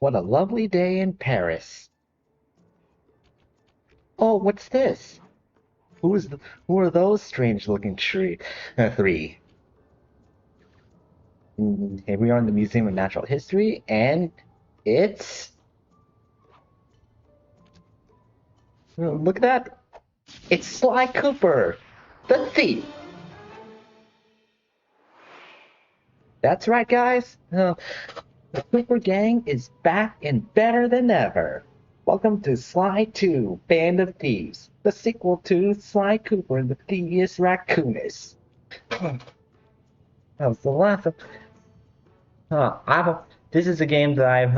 What a lovely day in Paris. Oh, what's this? Who are those strange-looking three? Here we are in the Museum of Natural History, and it's... Look at that! It's Sly Cooper, the thief! That's right, guys. The Cooper Gang is back and better than ever. Welcome to Sly 2, Band of Thieves, the sequel to Sly Cooper and the Thievius Raccoonus. That was the last of... this is a game that I've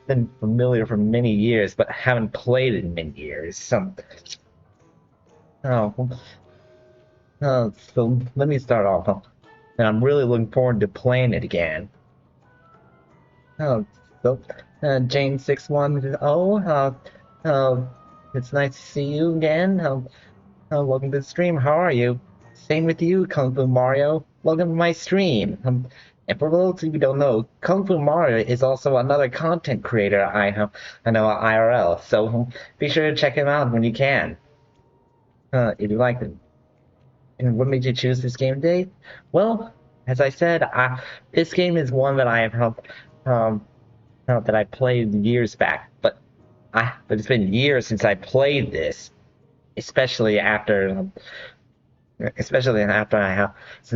been familiar for many years, but haven't played in many years. Oh, so let me start off. And I'm really looking forward to playing it again. Oh, so, Jane610, it's nice to see you again. Welcome to the stream. How are you? Same with you, Kung Fu Mario. Welcome to my stream. And for those of you who don't know, Kung Fu Mario is also another content creator I know IRL. So be sure to check him out when you can. If you like it. And what made you choose this game today? Well, as I said, this game is one that I have helped. That I played years back, but it's been years since I played this, especially after since I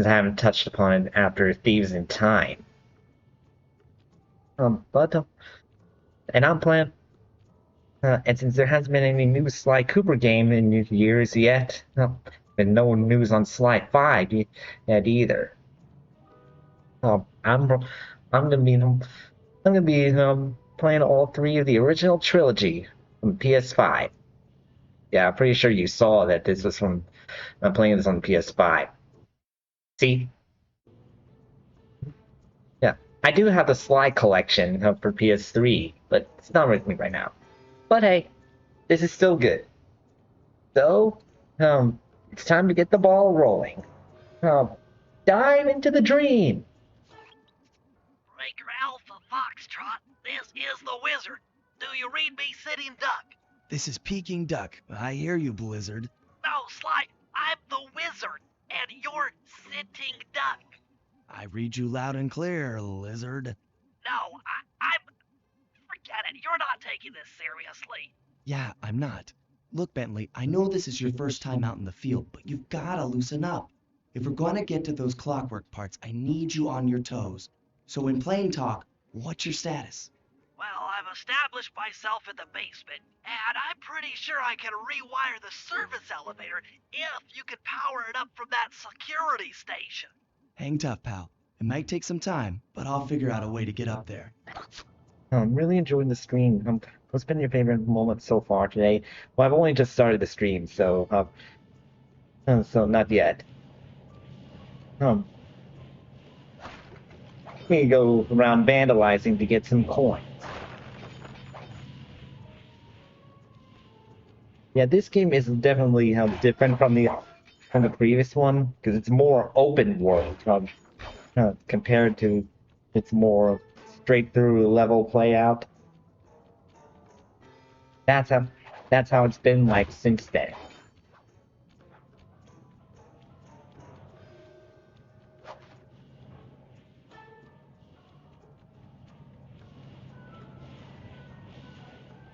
haven't touched upon it after Thieves in Time. And I'm playing, and since there hasn't been any new Sly Cooper game in years yet, and no news on Sly 5 yet either. I'm gonna be playing all three of the original trilogy from PS5. Yeah, I'm pretty sure you saw that this was from playing this on PS5. See? Yeah, I do have the Sly collection for PS3, but it's not with me right now. But hey, this is still good. So, it's time to get the ball rolling. Dive into the dream. Breaker Alpha Foxtrot, this is the Wizard. Do you read me, Sitting Duck? This is Peking Duck. I hear you, Blizzard. No, Sly, I'm the Wizard, and you're Sitting Duck. I read you loud and clear, Lizard. No, I'm... Forget it, you're not taking this seriously. Yeah, I'm not. Look, Bentley, I know this is your first time out in the field, but you've gotta loosen up. If we're gonna get to those Clockwerk parts, I need you on your toes. So in plain talk, what's your status? Well, I've established myself in the basement, and I'm pretty sure I can rewire the service elevator if you can power it up from that security station. Hang tough, pal. It might take some time, but I'll figure out a way to get up there. I'm really enjoying the stream. What's been your favorite moment so far today? Well, I've only just started the stream, so so not yet. We go around vandalizing to get some coins. Yeah, this game is definitely different from the previous one because it's more open world compared to its more straight through level play out. That's how it's been like since then.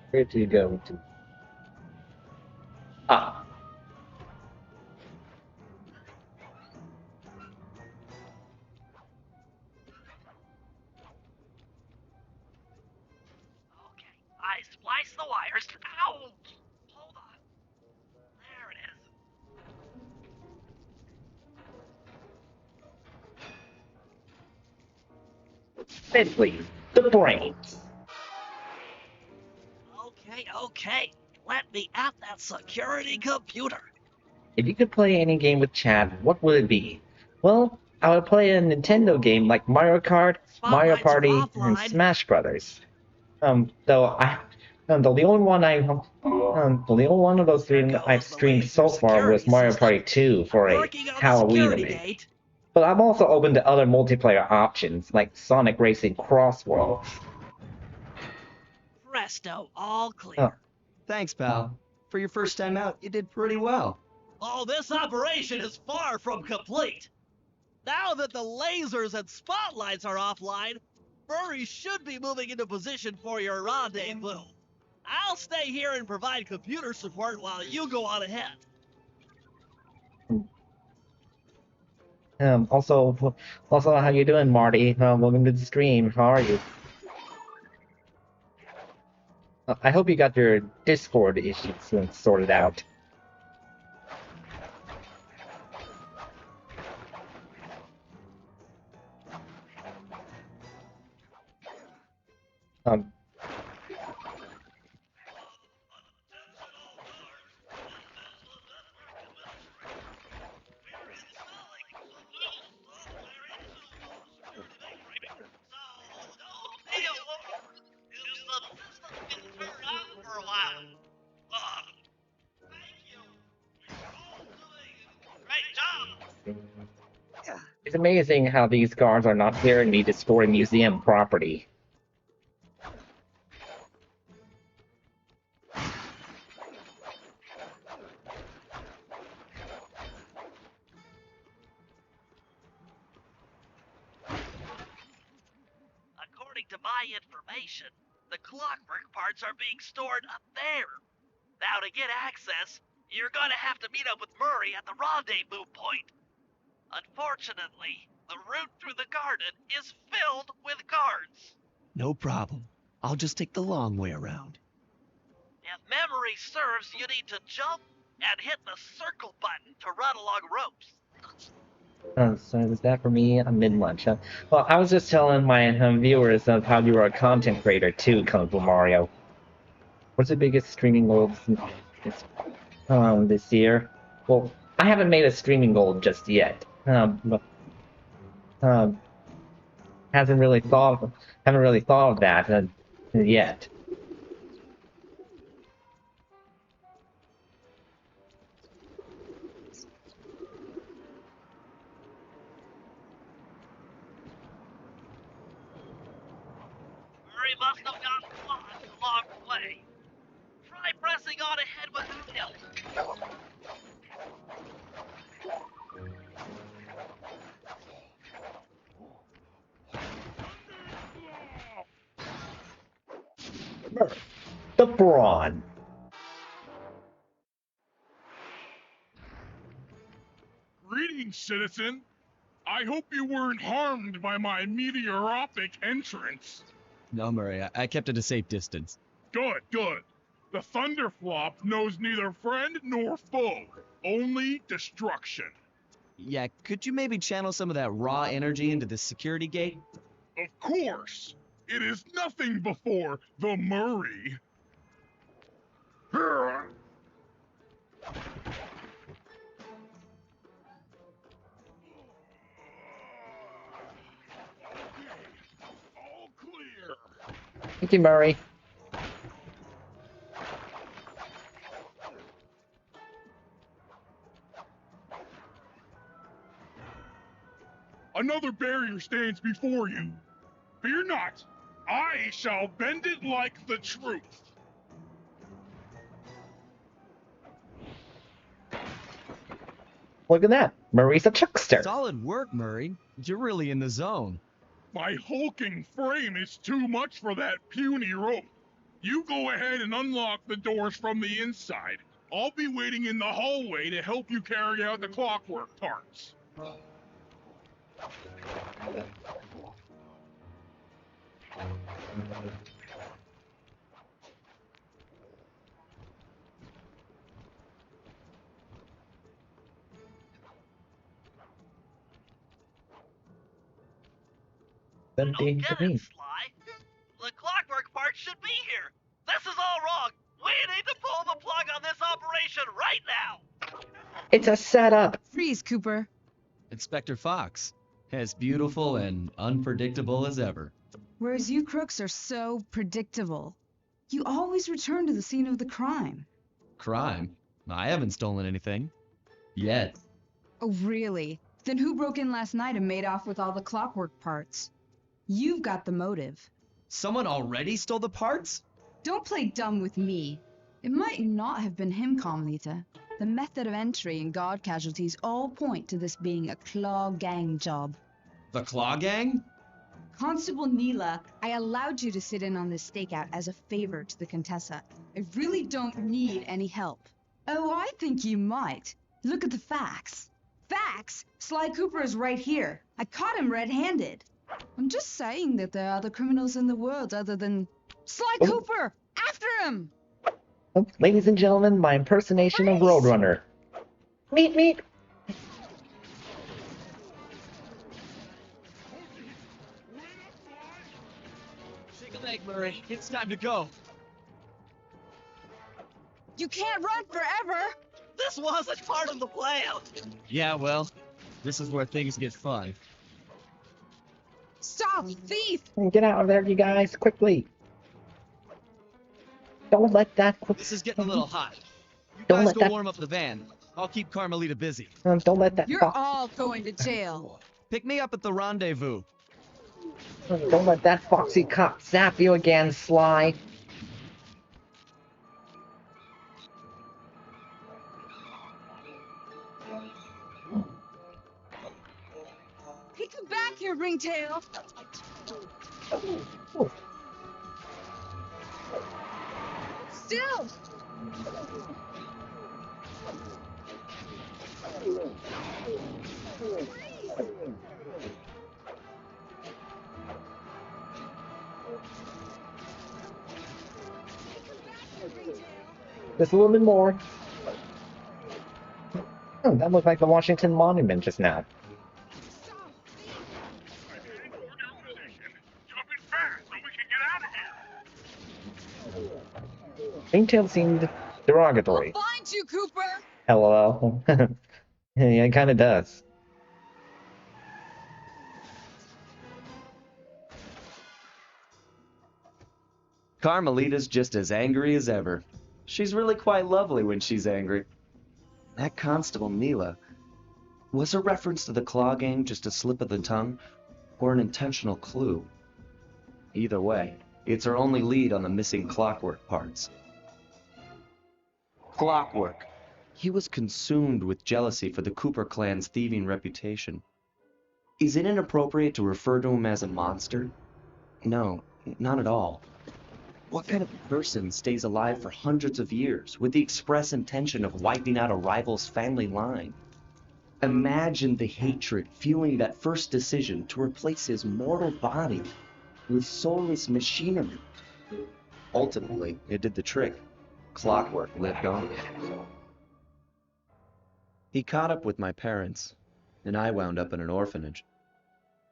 Where do you go to? Ah. Okay, I spliced the wires. Ow! Hold on. There it is. Bentley, the brains. Okay. Let me at that security computer. If you could play any game with chat, what would it be? Well, I would play a Nintendo game like Mario Kart, Mario Party, and Smash Brothers. Though the only one the only one of those three I've streamed so far was Mario Party 2 for a Halloween event. But I'm also open to other multiplayer options like Sonic Racing Crossworld. Presto, all Oh, clear. Thanks, pal. For your first time out, you did pretty well. Oh, this operation is far from complete. Now that the lasers and spotlights are offline, Murray should be moving into position for your rendezvous. I'll stay here and provide computer support while you go on ahead. also, how you doing, Marty? Welcome to the stream. How are you? I hope you got your Discord issues sorted out. Um, it's amazing how these guards are not hearing me destroy museum property. According to my information, the Clockwerk parts are being stored up there. Now, to get access, you're gonna have to meet up with Murray at the rendezvous point. Unfortunately, the route through the garden is filled with guards. No problem. I'll just take the long way around. If memory serves, you need to jump and hit the circle button to run along ropes. So was that for me? I'm mid-lunch. Well, I was just telling my viewers of how you were a content creator too, Kung Fu Mario. What's the biggest streaming goal this year? Well, I haven't made a streaming goal just yet. But um, haven't really thought of that yet. Murray must have gotten lost along the way. Try pressing on ahead without help. The Brawn. Greetings, citizen. I hope you weren't harmed by my meteoropic entrance. No, Murray, I kept at a safe distance. Good, good. The Thunderflop knows neither friend nor foe, only destruction. Yeah, could you maybe channel some of that raw energy into the security gate? Of course, it is nothing before the Murray. All clear. Thank you, Murray. Another barrier stands before you. Fear not, I shall bend it like the truth. Look at that. Murray's a chuckster. Solid work, Murray. You're really in the zone. My hulking frame is too much for that puny rope. You go ahead and unlock the doors from the inside. I'll be waiting in the hallway to help you carry out the Clockwerk parts. Don't get it, Sly. The Clockwerk part should be here. This is all wrong. We need to pull the plug on this operation right now. It's a setup. Freeze, Cooper. Inspector Fox. As beautiful and unpredictable as ever. Whereas you crooks are so predictable. You always return to the scene of the crime. Crime? I haven't stolen anything. Yet. Oh, really? Then who broke in last night and made off with all the Clockwerk parts? You've got the motive. Someone already stole the parts? Don't play dumb with me. It might not have been him, Carmelita. The method of entry and guard casualties all point to this being a Klaww Gang job. The Klaww Gang? Constable Neela, I allowed you to sit in on this stakeout as a favor to the Contessa. I really don't need any help. Oh, I think you might. Look at the facts. Facts? Sly Cooper is right here. I caught him red-handed. I'm just saying that there are other criminals in the world other than... Sly Cooper! After him! Oh, ladies and gentlemen, my impersonation of Freeze! Roadrunner. Meet, meet! Shake a leg, Murray. It's time to go. You can't run forever! This wasn't part of the plan. Yeah, well, this is where things get fun. Stop, thief! Get out of there, you guys, quickly! Don't let that... This is getting a little hot. You Don't guys let go that- warm up the van. I'll keep Carmelita busy. Don't let that You're fox... all going to jail. Pick me up at the rendezvous. Don't let that foxy cop zap you again, Sly. Take him back here, ringtail! Still! Just a little bit more. Oh, that looked like the Washington Monument just now. Heading toward your position. Jump it fast so we can get out of here. Ringtail seemed derogatory. I'll find you, Cooper! LOL. Yeah, it kinda does. Carmelita's just as angry as ever. She's really quite lovely when she's angry. That Constable Neela. Was her reference to the Klaww Gang just a slip of the tongue, or an intentional clue? Either way, it's her only lead on the missing Clockwerk parts. Clockwerk. He was consumed with jealousy for the Cooper clan's thieving reputation. Is it inappropriate to refer to him as a monster? No, not at all. What kind of person stays alive for hundreds of years with the express intention of wiping out a rival's family line? Imagine the hatred fueling that first decision to replace his mortal body with soulless machinery. Ultimately, it did the trick. Clockwerk lived on. He caught up with my parents, and I wound up in an orphanage.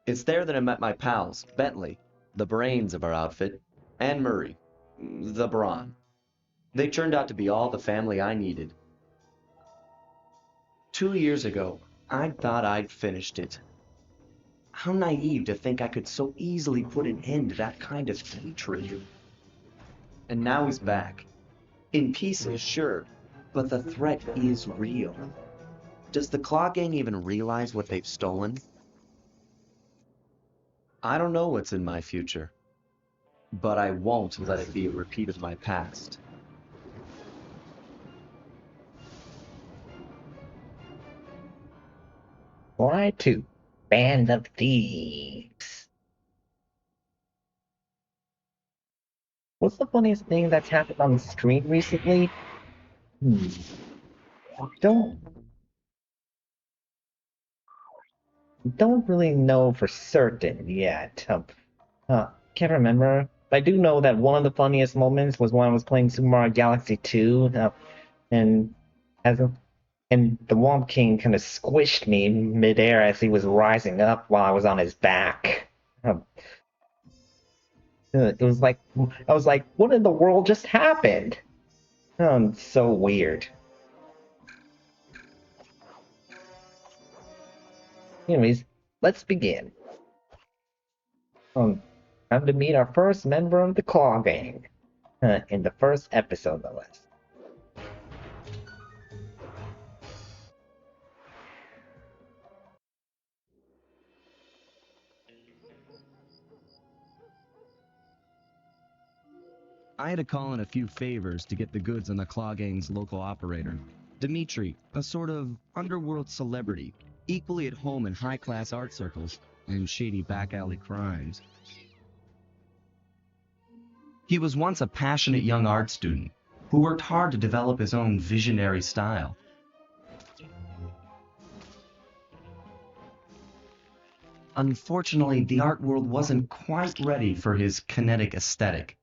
It's there that I met my pals, Bentley, the brains of our outfit, and Murray, the brawn. They turned out to be all the family I needed. 2 years ago, I thought I'd finished it. How naive to think I could so easily put an end to that kind of hatred. And now he's back. In pieces, sure, but the threat is real. Does the Klaww Gang even realize what they've stolen? I don't know what's in my future, but I won't let it be a repeat of my past. Why to Band of Thieves? What's the funniest thing that's happened on the screen recently? Don't really know for certain yet. Can't remember. I do know that one of the funniest moments was when I was playing Super Mario Galaxy 2, and and the Womp King kind of squished me midair as he was rising up while I was on his back. It was like I was like, what in the world just happened? So weird. Anyways, let's begin. Time to meet our first member of the Klaww Gang. In the first episode, no less. I had to call in a few favors to get the goods on the Klaww Gang's local operator, Dimitri, a sort of underworld celebrity, equally at home in high-class art circles and shady back-alley crimes. He was once a passionate young art student who worked hard to develop his own visionary style. Unfortunately, the art world wasn't quite ready for his kinetic aesthetic.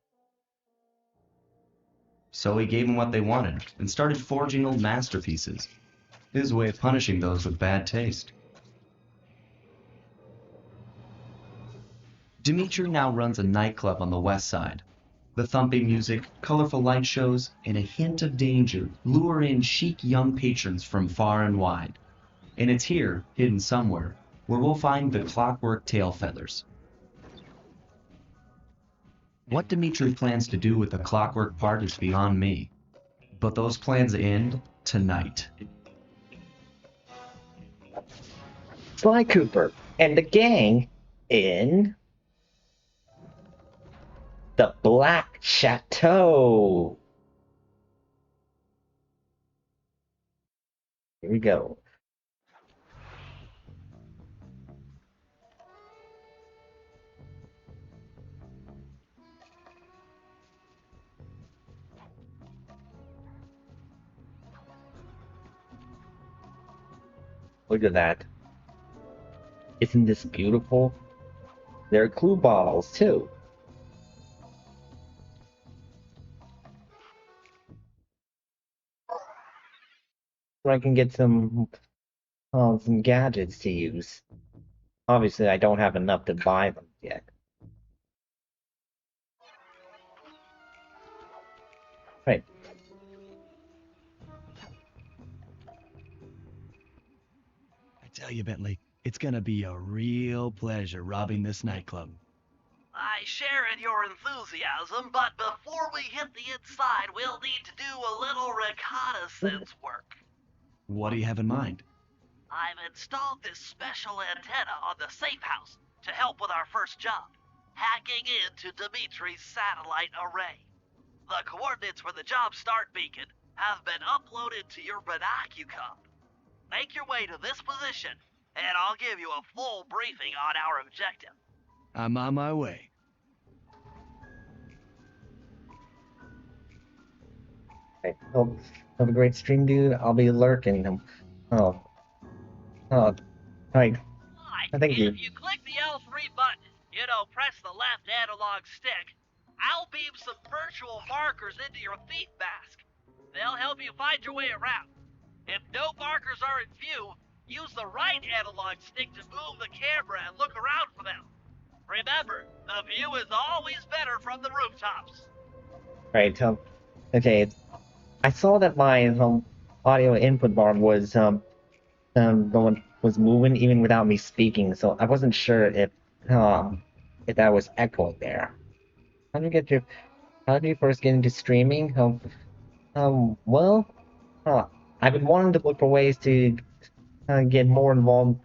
So he gave them what they wanted and started forging old masterpieces. His way of punishing those with bad taste. Dimitri now runs a nightclub on the west side. The thumping music, colorful light shows, and a hint of danger lure in chic young patrons from far and wide. And it's here, hidden somewhere, where we'll find the Clockwerk tail feathers. What Dimitri plans to do with the Clockwerk part is beyond me. But those plans end tonight. Sly Cooper and the gang in the Black Chateau. Here we go. Look at that. Isn't this beautiful? There are clue bottles too. So I can get some gadgets to use. Obviously, I don't have enough to buy them yet. Right. I tell you, Bentley, it's gonna be a real pleasure robbing this nightclub. I share in your enthusiasm, but before we hit the inside, we'll need to do a little reconnaissance work. What do you have in mind? I've installed this special antenna on the safe house to help with our first job, hacking into Dimitri's satellite array. The coordinates for the job start beacon have been uploaded to your binocucom. Make your way to this position, and I'll give you a full briefing on our objective. I'm on my way. Right. Hope have a great stream, dude. I'll be lurking. Oh, right. Thank you. If you click the L3 button, press the left analog stick, I'll beam some virtual markers into your thief mask. They'll help you find your way around. If no markers are in view, use the right analog stick to move the camera and look around for them. Remember, the view is always better from the rooftops. Right. Okay. I saw that my audio input bar was going was moving even without me speaking, so I wasn't sure if that was echoing there. How did you first get into streaming? Well, I've been wanting to look for ways to get more involved.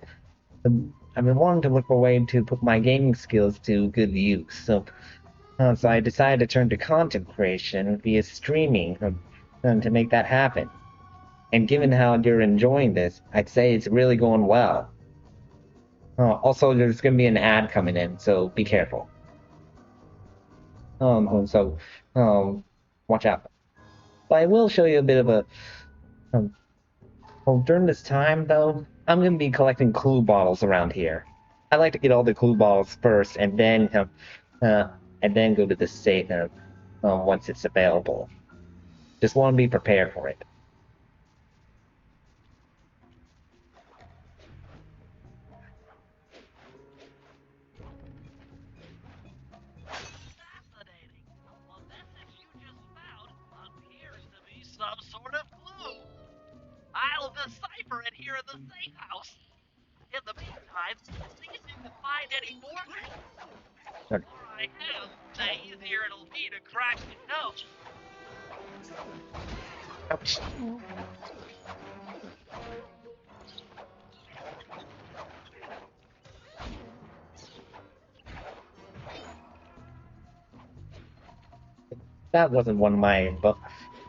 I've been wanting to look for a way to put my gaming skills to good use. So I decided to turn to content creation via streaming to make that happen. And given how you're enjoying this, I'd say it's really going well. Also, there's going to be an ad coming in, so be careful. Watch out. But I will show you a bit of a. During this time, though, I'm going to be collecting clue bottles around here. I like to get all the clue bottles first, and then go to the safe once it's available. Just want to be prepared for it. Fascinating. The message you just found appears to be some sort of clue. I'll decipher it here in the safe house. In the meantime, see if you can find any more clues. The Okay. more I have, the easier it'll be to crack the code. Ouch. That wasn't one of my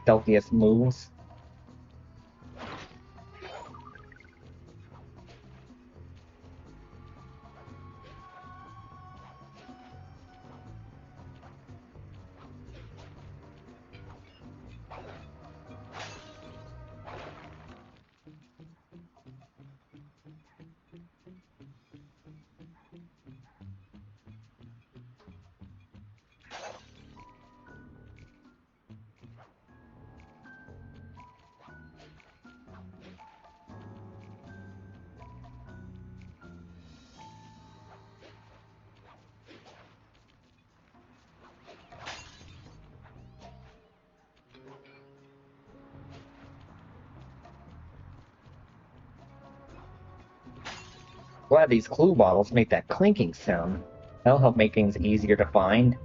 stealthiest moves. Glad these clue bottles make that clinking sound. That'll help make things easier to find.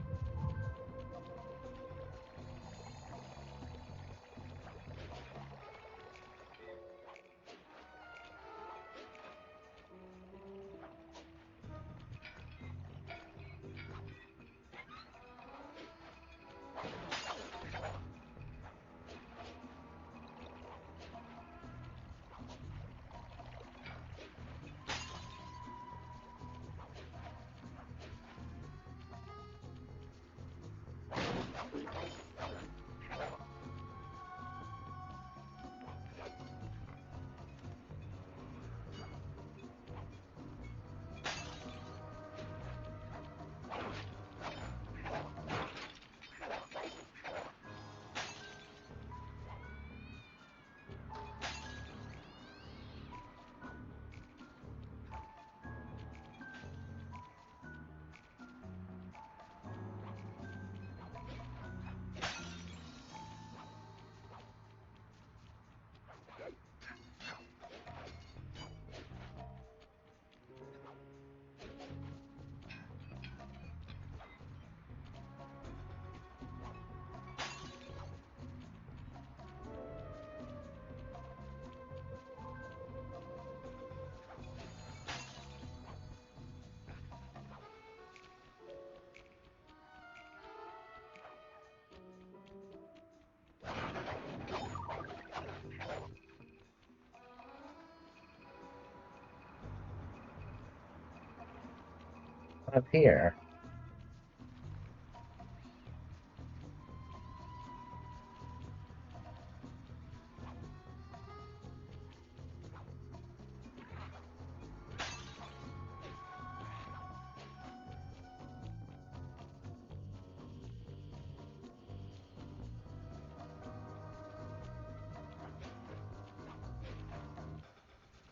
Up here.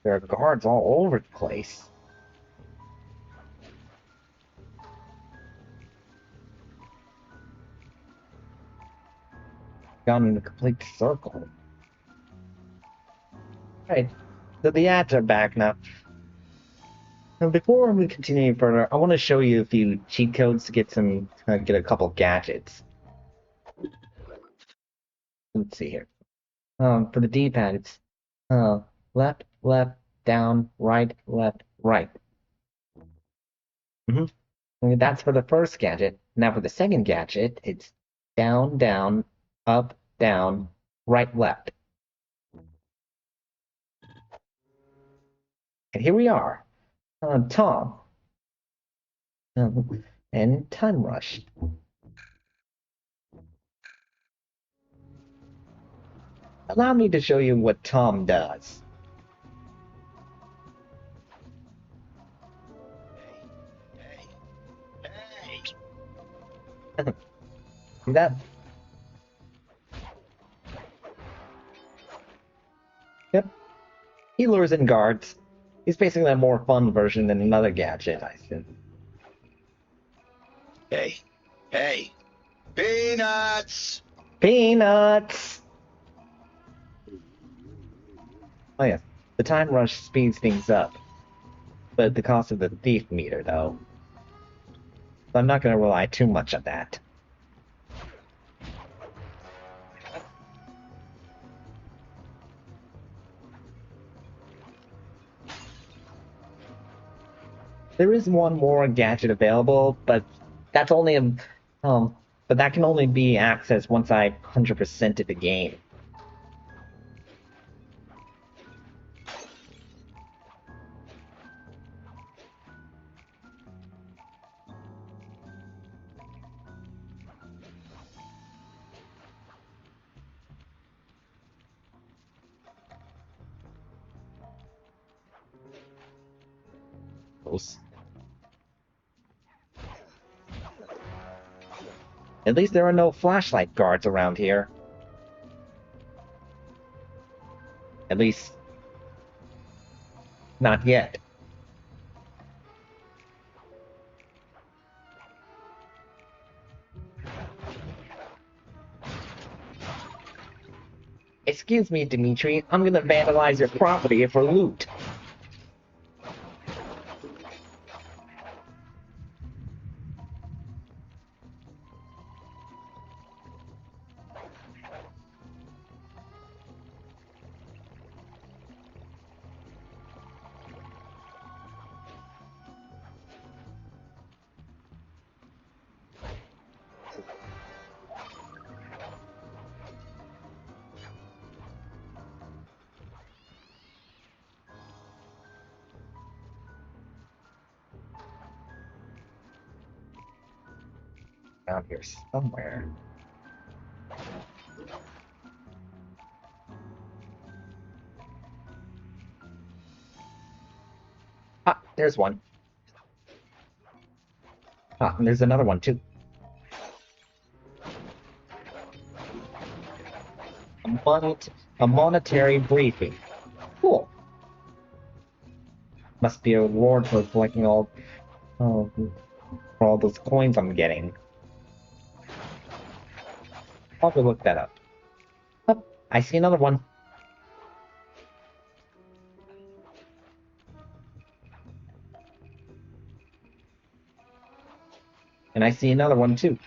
There are guards all over the place. Gone in a complete circle. Right, so the ads are back now. Now, before we continue further, I want to show you a few cheat codes to get get a couple gadgets. Let's see here. For the D-pad, it's left, left, down, right, left, right. And that's for the first gadget. Now for the second gadget, it's down, down, up, down, right, left. And here we are. Tom. And Time Rush. Allow me to show you what Tom does. That. Yep. He lures in guards. He's basically a more fun version than another gadget, I think. Hey, hey, peanuts! Peanuts! Oh yeah, the Time Rush speeds things up. But at the cost of the thief meter, though. So I'm not going to rely too much on that. There is one more gadget available, but that's only a But that can only be accessed once I 100%ed the game. Close. At least there are no flashlight guards around here. At least, not yet. Excuse me, Dimitri, I'm gonna vandalize your property for loot. Around here somewhere. Ah, there's one. Ah, and there's another one too. A monetary briefing. Cool. Must be a reward for collecting oh, for all those coins I'm getting. I'll have to look that up. Oh, I see another one. And I see another one too.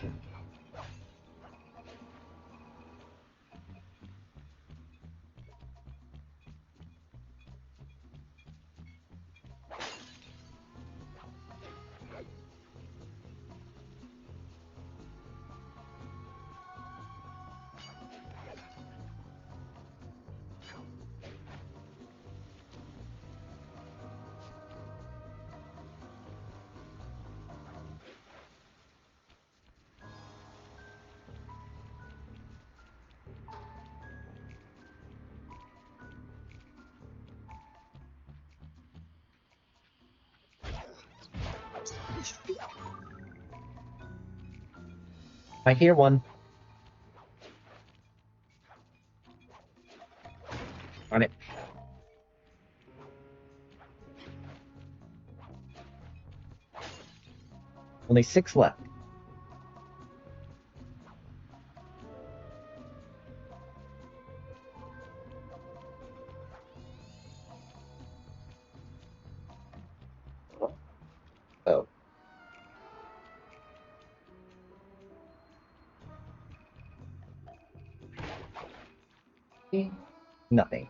I hear one. On it. Only 6 left. Oh. Nothing.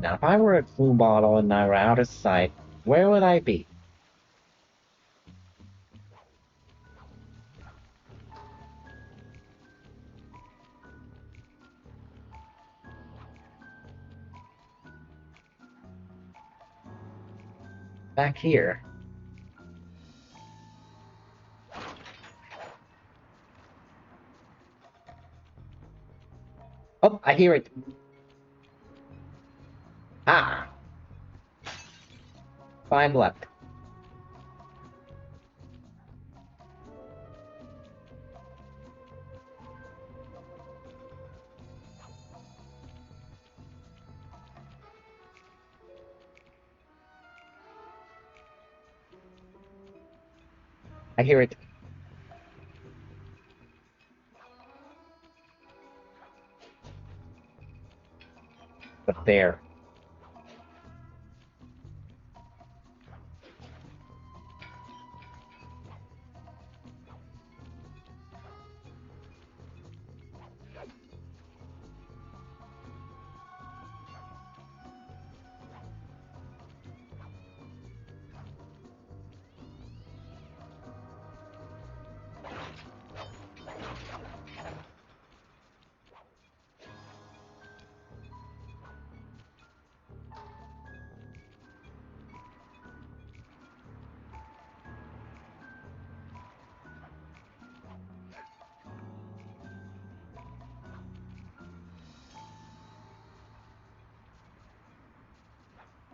If I were a clue bottle and I were out of sight, where would I be? Back here. Oh, I hear it. Ah. 5 left. I hear it. there.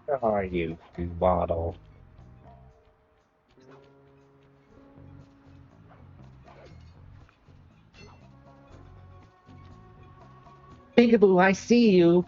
Where are you, you waddle? Peekaboo, I see you!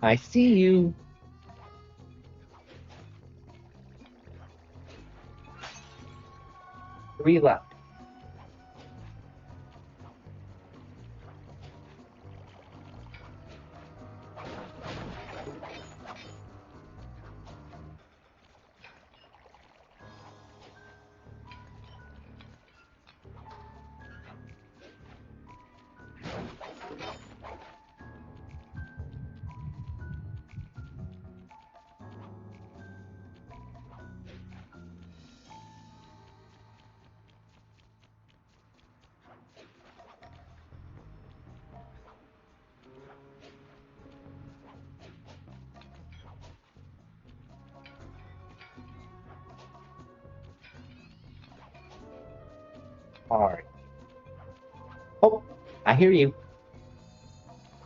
I see you. 3 left. Alright. Oh, I hear you.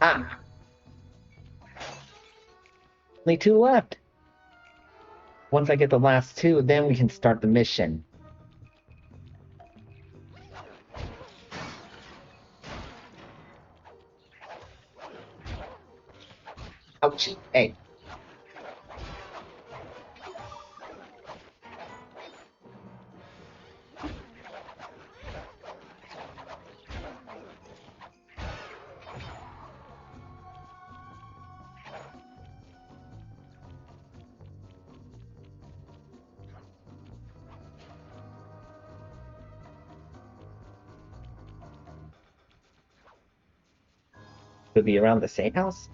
Ah! Only 2 left. Once I get the last 2, then we can start the mission. Ouchie. Hey. Could be around the safe house?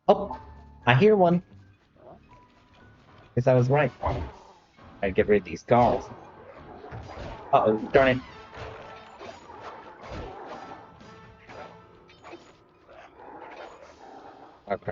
Oh, I hear one. Guess I was right. Gotta get rid of these guards. Uh-oh, darn it. Okay.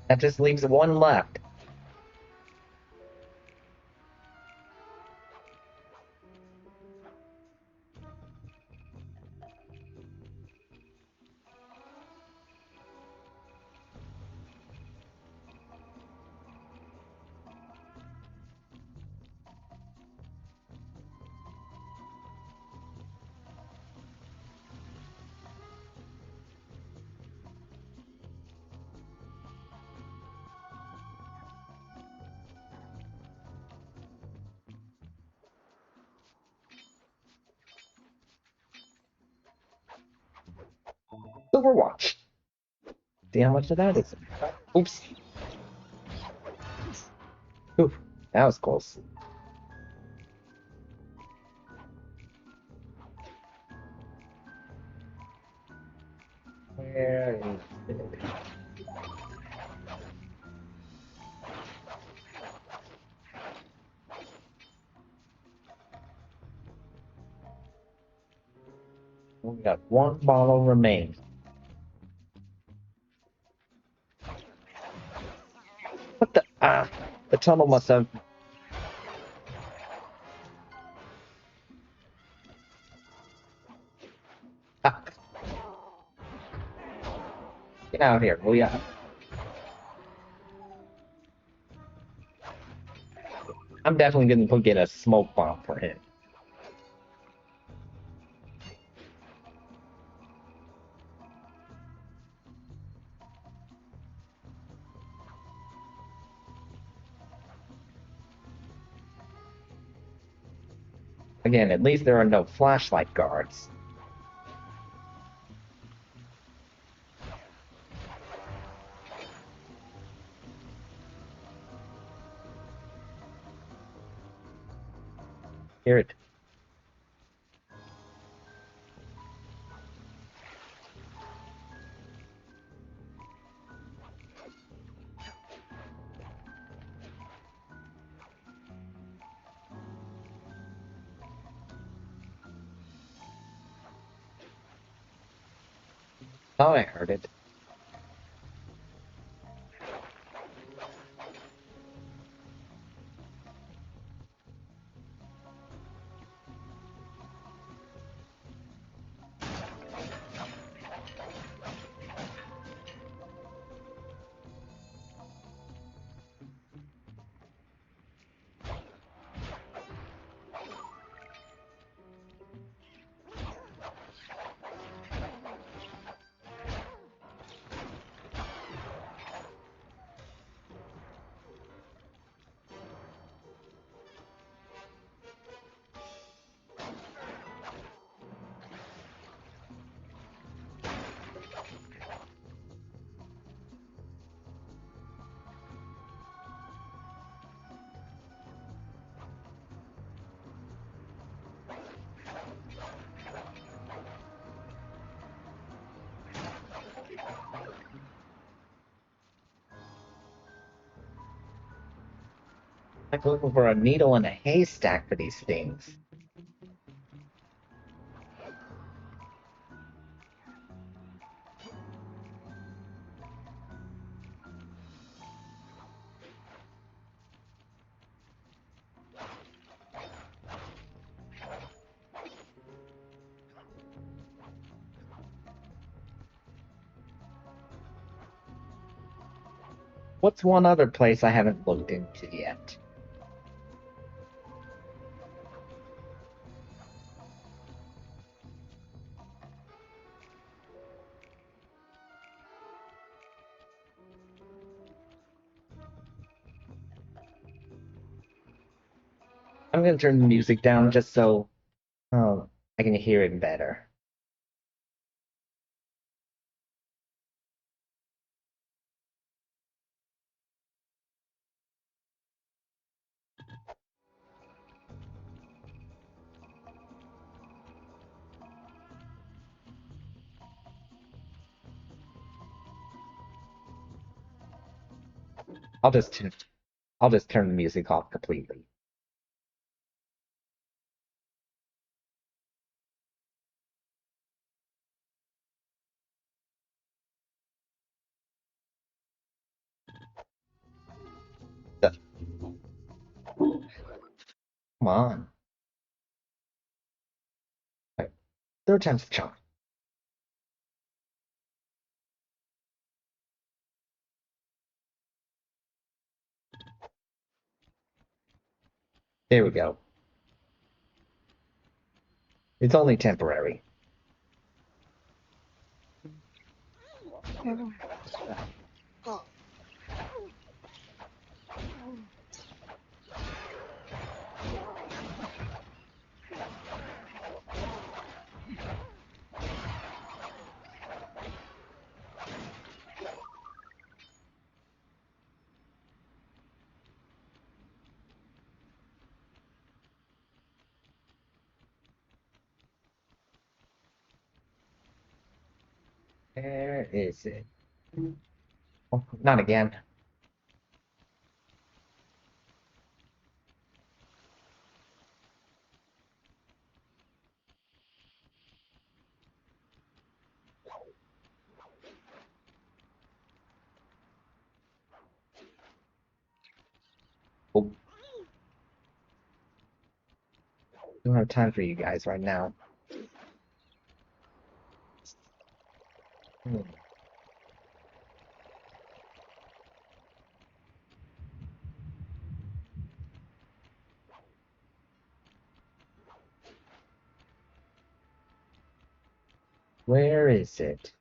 That just leaves 1 left. Overwatch. See how much of that is. Oops. Oof, that was close. Where is it? We got one bottle remaining. What the? Ah! The tunnel must have. Ah! Get out of here, will ya? I'm definitely gonna go get a smoke bomb for him. Again, at least there are no flashlight guards. Hear it. Oh, I heard it. Like looking for a needle in a haystack for these things. What's one other place I haven't looked into yet? I'm gonna turn the music down just so I can hear it better. I'll just turn I'll just turn the music off completely. Come on. Right. Third time's the charm. There we go. It's only temporary. Where is it? Oh, not again. don't have time for you guys right now. Hmm. Where is it?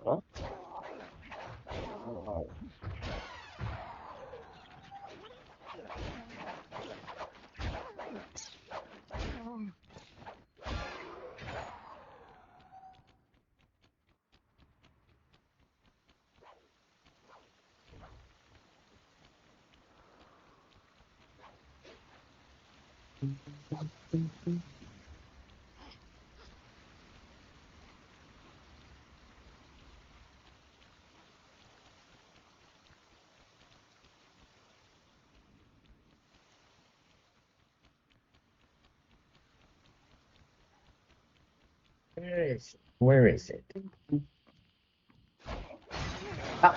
Huh? Where is it? Where is it? Ah,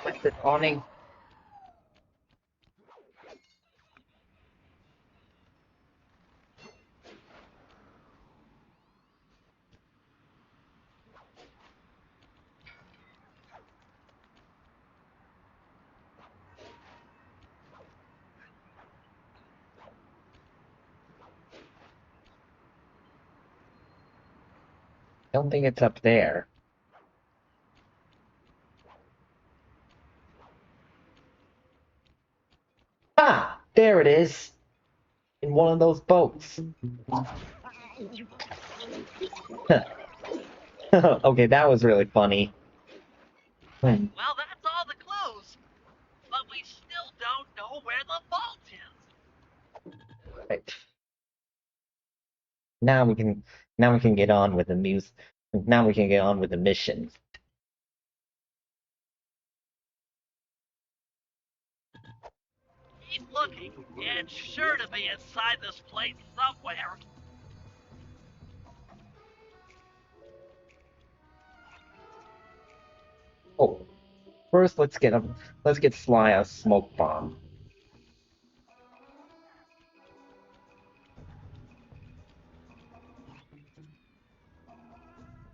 what's it awning? Don't think it's up there. Ah, there it is. In one of those boats. Okay, that was really funny. Hmm. Well, that's all the clues. But we still don't know where the vault is. Right. Now we can now we can get on with the news. Now we can get on with the mission. Keep looking. It's sure to be inside this place somewhere. Oh, first let's get Sly a smoke bomb.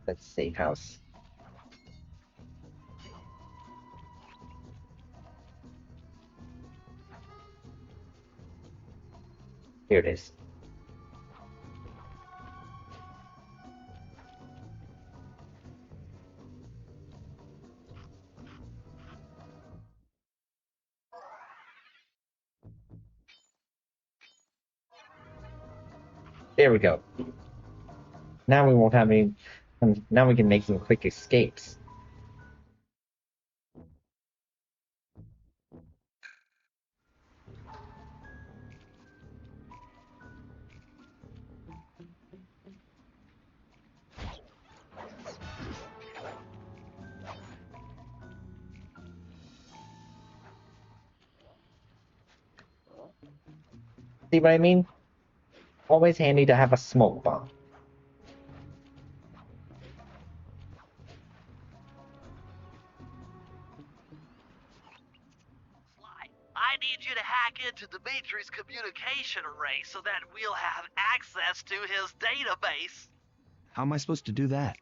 Let's safe house. Here it is. There we go. Now we won't have any. Now we can make some quick escapes. See what I mean? Always handy to have a smoke bomb. Sly, I need you to hack into Dimitri's communication array so that we'll have access to his database. How am I supposed to do that?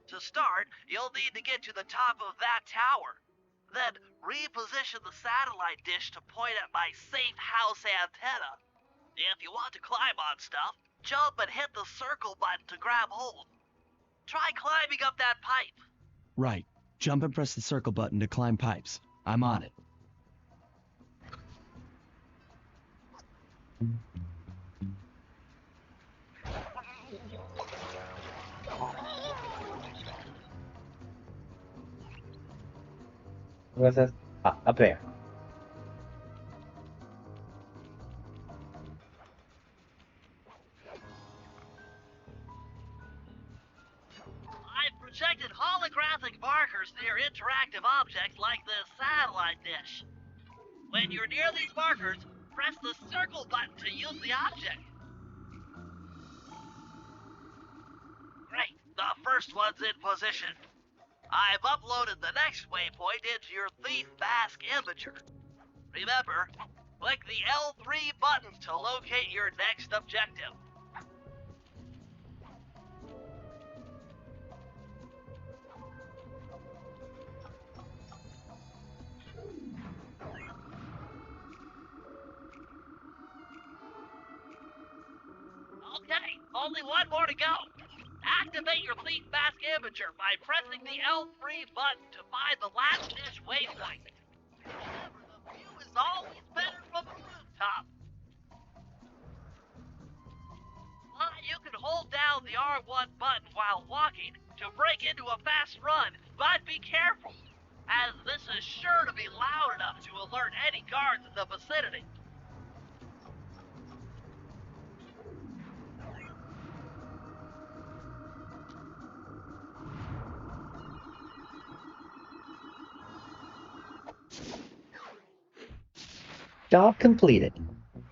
To start, you'll need to get to the top of that tower. Then reposition the satellite dish to point at my safe house antenna. If you want to climb on stuff, jump and hit the circle button to grab hold. Try climbing up that pipe. Right. Jump and press the circle button to climb pipes. I'm on it. What's this? Ah, up there. passing markers near interactive objects like this satellite dish. When you're near these markers, press the circle button to use the object. Great, the first one's in position. I've uploaded the next waypoint into your Thief Mask Imager. Remember, click the L3 button to locate your next objective. Okay, only one more to go. Activate your Thief Mask Imager by pressing the L3 button to find the last dish waypoint. Remember, the view is always better from a rooftop. You can hold down the R1 button while walking to break into a fast run, but be careful, as this is sure to be loud enough to alert any guards in the vicinity. Job completed. Nice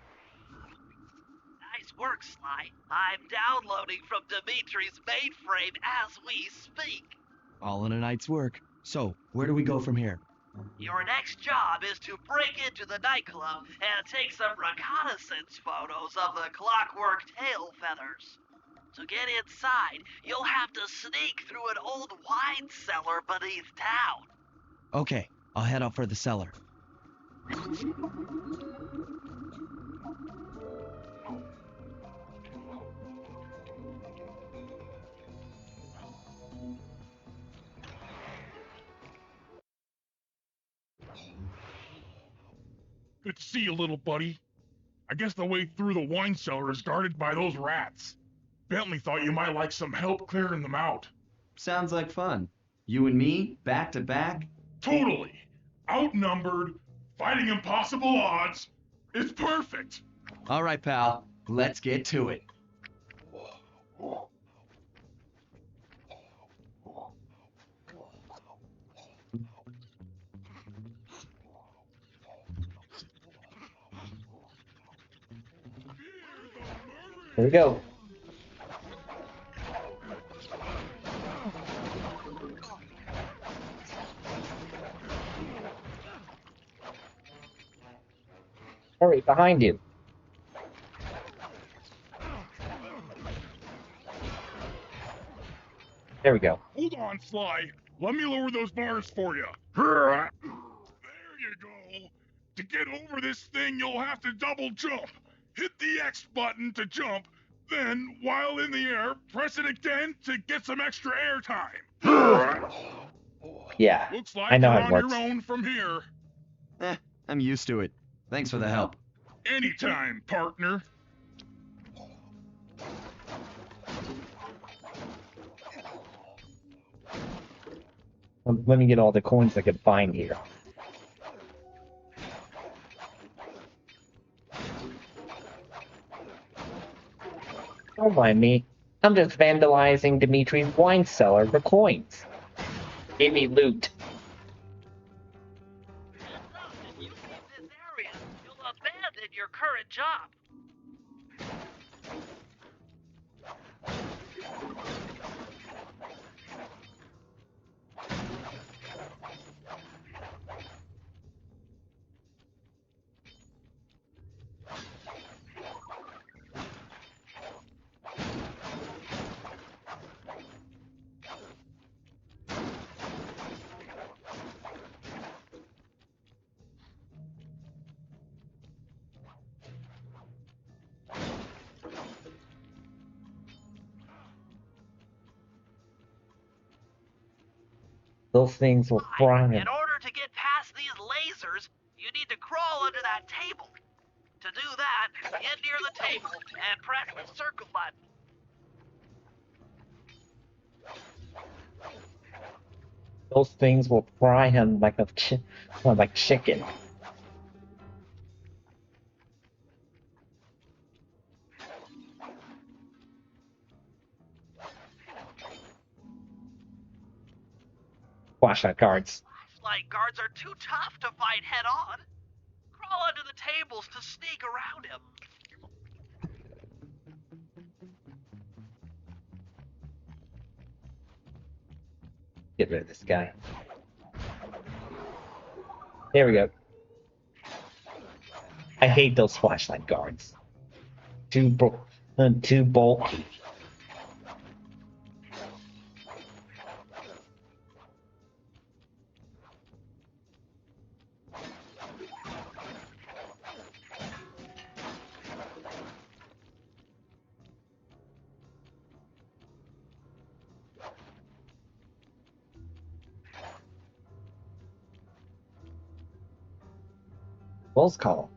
work, Sly. I'm downloading from Dimitri's mainframe as we speak. All in a night's work. So, where do we go from here? Your next job is to break into the nightclub and take some reconnaissance photos of the Clockwerk tail feathers. To get inside, you'll have to sneak through an old wine cellar beneath town. Okay, I'll head out for the cellar. Good to see you, little buddy. I guess the way through the wine cellar is guarded by those rats. Bentley thought you might like some help clearing them out. Sounds like fun. You and me, back to back? Totally. Outnumbered, fighting impossible odds. It's perfect. All right, pal. Let's get to it. Here we go. Hurry, behind you. There we go. Hold on, Sly. Let me lower those bars for you. There you go. To get over this thing, you'll have to double jump. Hit the X button to jump, then, while in the air, press it again to get some extra air time. Yeah, Looks like I know you're how it on works. your own from here. I'm used to it. Thanks for the help. Anytime, partner. Let me get all the coins I could find here. Don't mind me. I'm just vandalizing Dimitri's wine cellar for coins. Give me loot. If you leave this area, you'll abandon your current job. Those things will fry him. In order to get past these lasers, you need to crawl under that table. To do that, get near the table and press the circle button. Those things will fry him like like chicken. flashlight guards. Flashlight guards are too tough to fight head on. Crawl under the tables to sneak around him. Get rid of this guy. There we go. I hate those flashlight guards. Too bulky. Bull's call.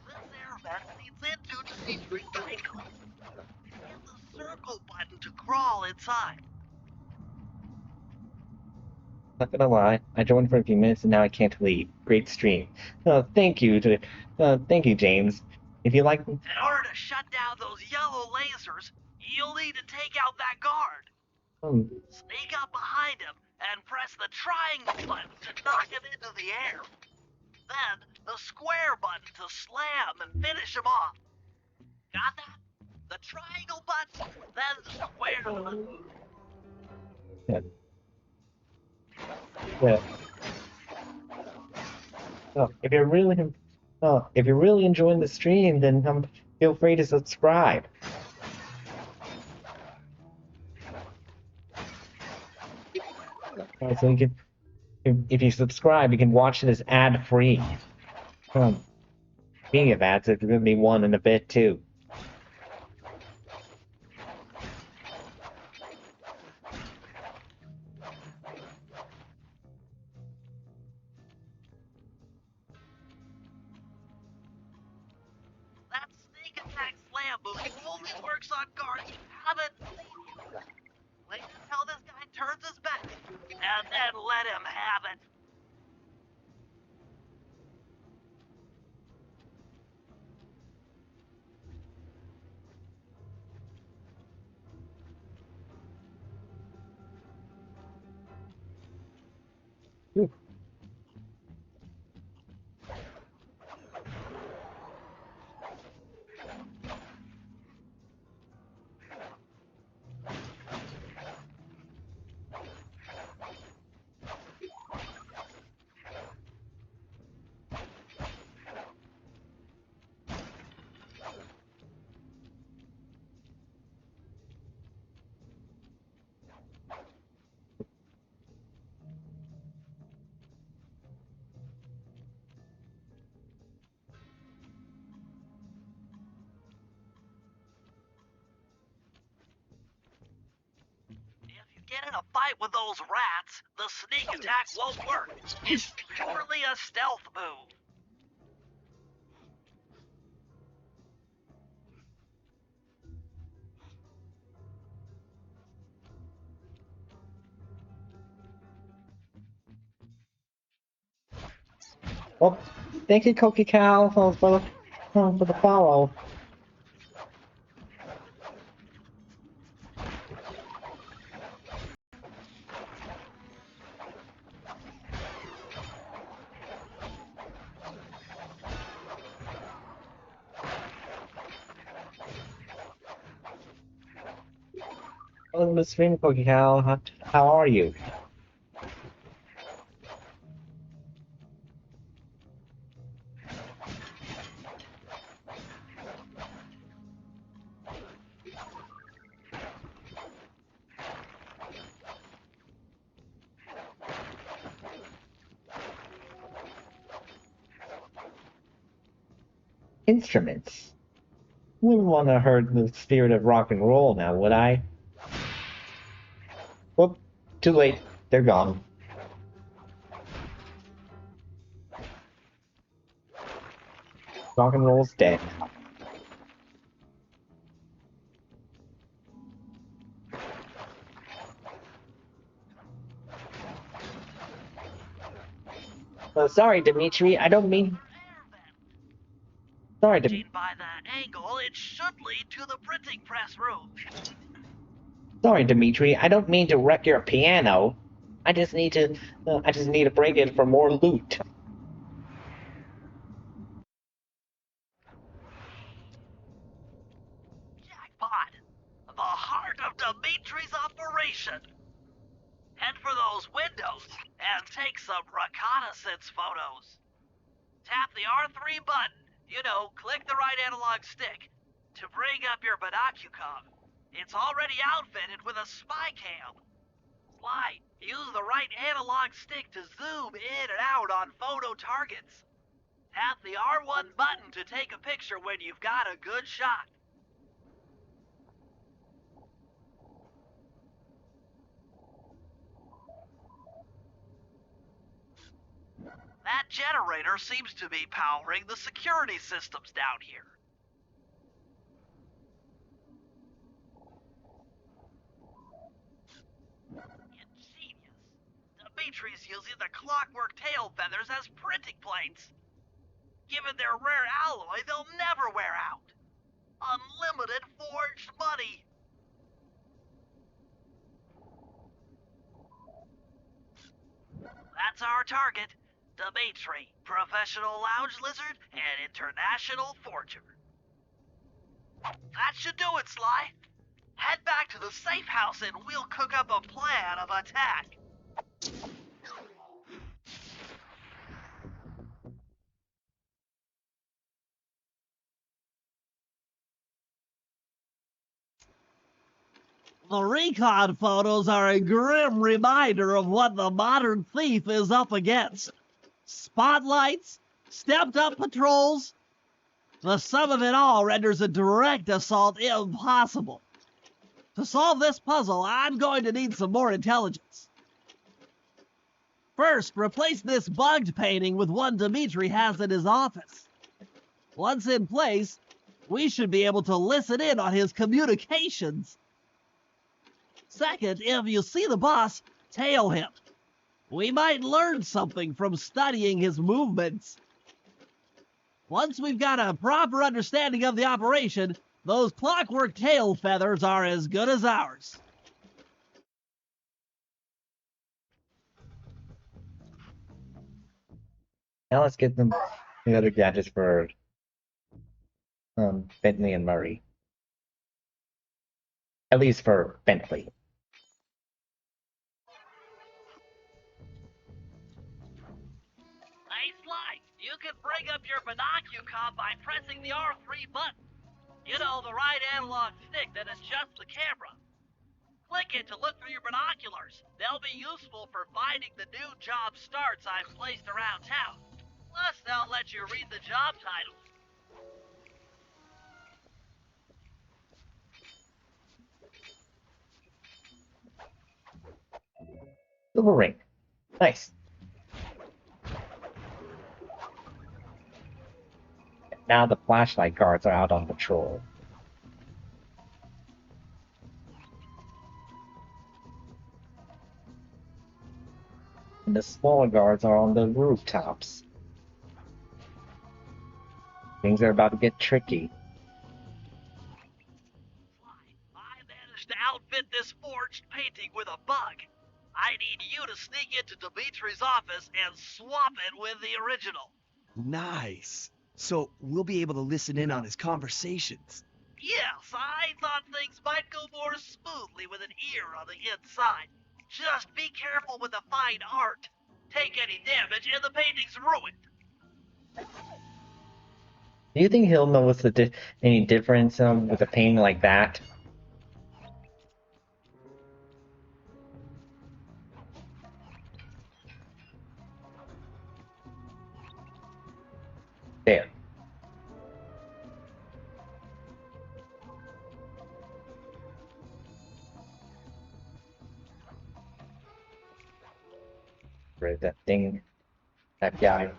This air vent leads into the secret cycle. Hit the circle button to crawl inside. Not gonna lie, I joined for a few minutes and now I can't leave. Great stream. Thank you, James. If you like, In order to shut down those yellow lasers, you'll need to take out that guard. Sneak up behind him and press the triangle button to knock him into the air. Then the square button to slam and finish him off. Got that? The triangle button, then the square button. yeah. Yeah. If you're really enjoying the stream, then feel free to subscribe. So you can, if you subscribe, you can watch this ad-free. Speaking of ads, there's going to be one in a bit too. That sneak attack slam move only works on guards who haven't seen you. Wait until this guy turns his back, and then let him have it. Ooh. If you get in a fight with those rats, the sneak attack won't work. It's purely a stealth move. Well, thank you, Cokie Cow, for the follow. Welcome to the stream, Cokie Cow. How are you? Instruments. Wouldn't want to hurt the spirit of rock and roll now, would I? Whoop, too late. They're gone. Rock and roll's dead. Sorry, Dimitri. I don't mean. Sorry, Judging by that angle, it should lead to the printing press room. Sorry, Dimitri. I don't mean to wreck your piano. I just need to. I just need to break it for more loot. Jackpot! The heart of Dimitri's operation. Head for those windows and take some reconnaissance photos. Tap the R3 button, click the right analog stick, to bring up your binocucom. It's already outfitted with a spy cam. Sly, use the right analog stick to zoom in and out on photo targets. Tap the R1 button to take a picture when you've got a good shot. That generator seems to be powering the security systems down here. Ingenious. Dimitri's using the Clockwerk tail feathers as printing plates. Given their rare alloy, they'll never wear out. Unlimited forged money. That's our target. Dimitri, professional lounge lizard and international forger. That should do it, Sly. Head back to the safe house and we'll cook up a plan of attack. The recon photos are a grim reminder of what the modern thief is up against. Spotlights, stepped-up patrols. The sum of it all renders a direct assault impossible. To solve this puzzle, I'm going to need some more intelligence. First, replace this bugged painting with one Dimitri has in his office. Once in place, we should be able to listen in on his communications. Second, if you see the boss, tail him. We might learn something from studying his movements. Once we've got a proper understanding of the operation, those Clockwerk tail feathers are as good as ours. Now let's get them the other gadgets for Bentley and Murray. At least for Bentley. Hey, Sly, you can bring up your binocucom by pressing the R3 button. The right analog stick that adjusts the camera. Click it to look through your binoculars. They'll be useful for finding the new job starts I've placed around town. Plus, they'll let you read the job titles. Silver ring. Nice. Now the flashlight guards are out on patrol. And the smaller guards are on the rooftops. Things are about to get tricky. I managed to outfit this forged painting with a bug. I need you to sneak into Dimitri's office and swap it with the original. Nice. So we'll be able to listen in on his conversations. Yes, I thought things might go more smoothly with an ear on the inside. Just be careful with the fine art. Take any damage and the painting's ruined. Do you think he'll notice any difference with a painting like that? There. Right, that thing, that guy.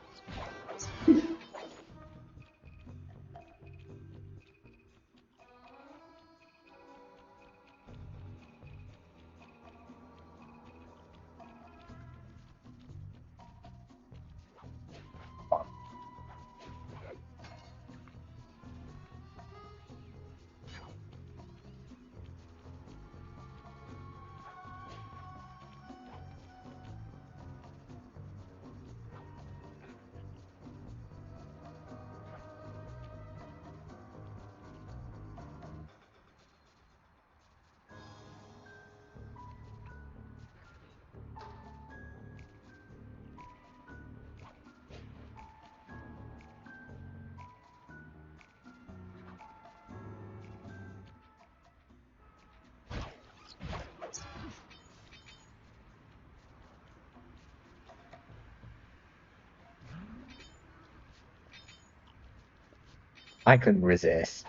I couldn't resist.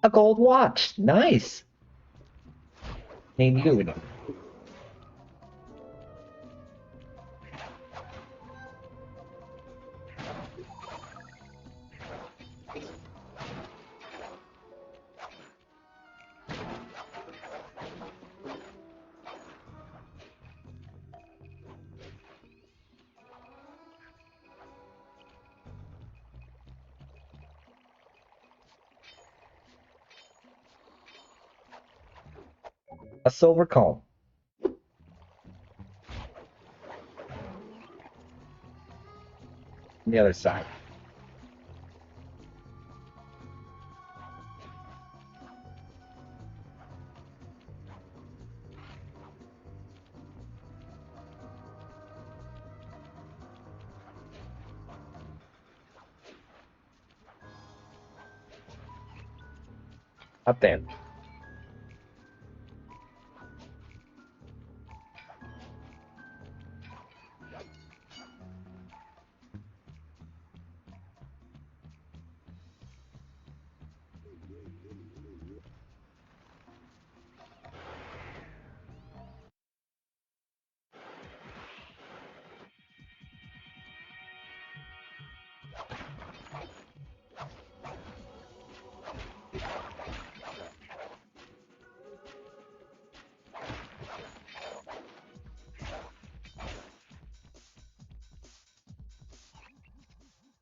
A gold watch! Nice! Need you. A silver comb. On the other side. Up there.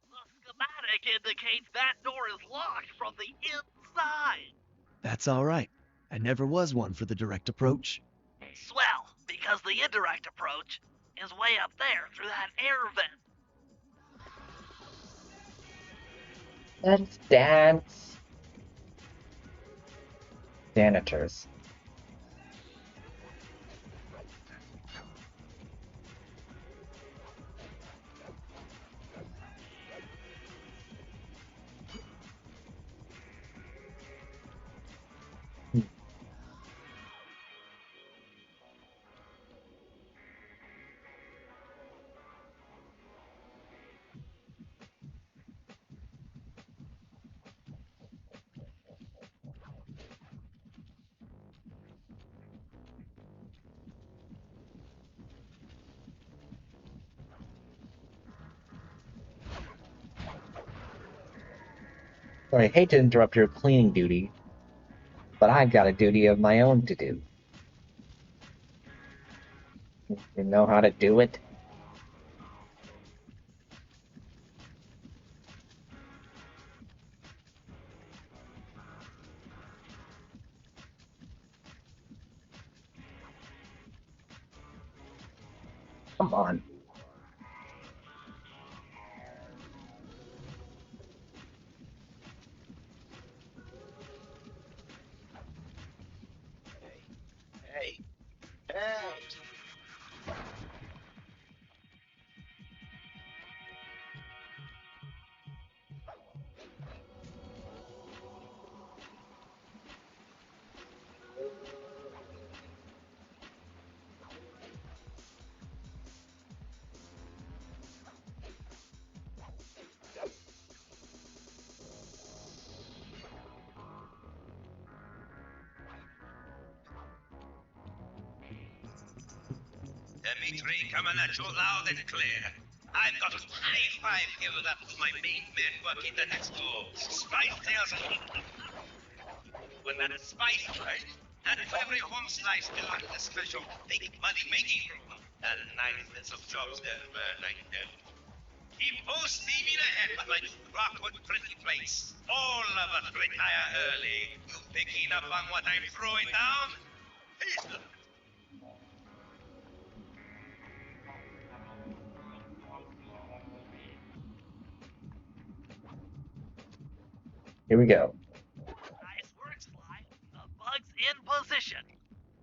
The schematic indicates that door is locked from the inside. That's all right. I never was one for the direct approach. Swell, because the indirect approach is way up there through that air vent. Let's dance. Janitors. Sorry, I hate to interrupt your cleaning duty, but I've got a duty of my own to do. You know how to do it? Come on. Hey, hey! Dimitri, coming at you loud and clear. I've got a high five given up to my main men working the next door. Spice tails and when that spice right, and for every home slice belongs a special big money making room. And 9 minutes of jobs there, like that. Keep full steaming ahead with my new Rockwood printing plates. All of us retire early. You picking up on what I'm throwing down? Peace. Here we go. Nice work, Sly. The bug's in position.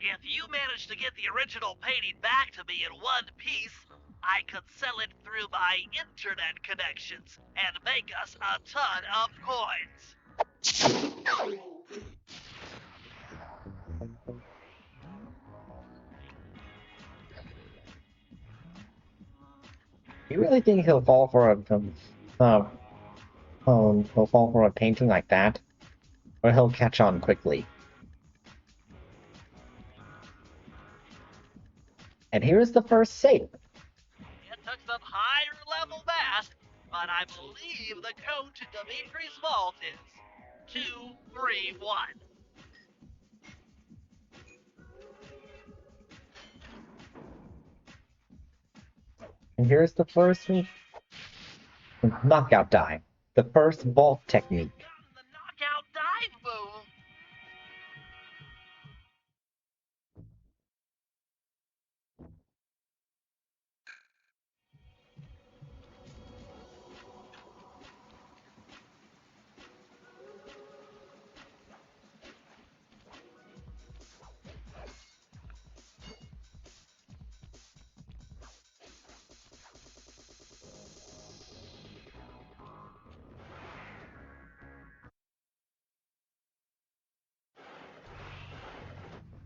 If you manage to get the original painting back to me in one piece, I could sell it through my internet connections and make us a ton of coins. You really think he'll fall for a He'll fall for a painting like that, or he'll catch on quickly. And here's the first save. It took some higher level math, but I believe the code to Dimitri's vault is 231. And here's the first knockout dive. The first vault technique. Gotten the knockout dive move.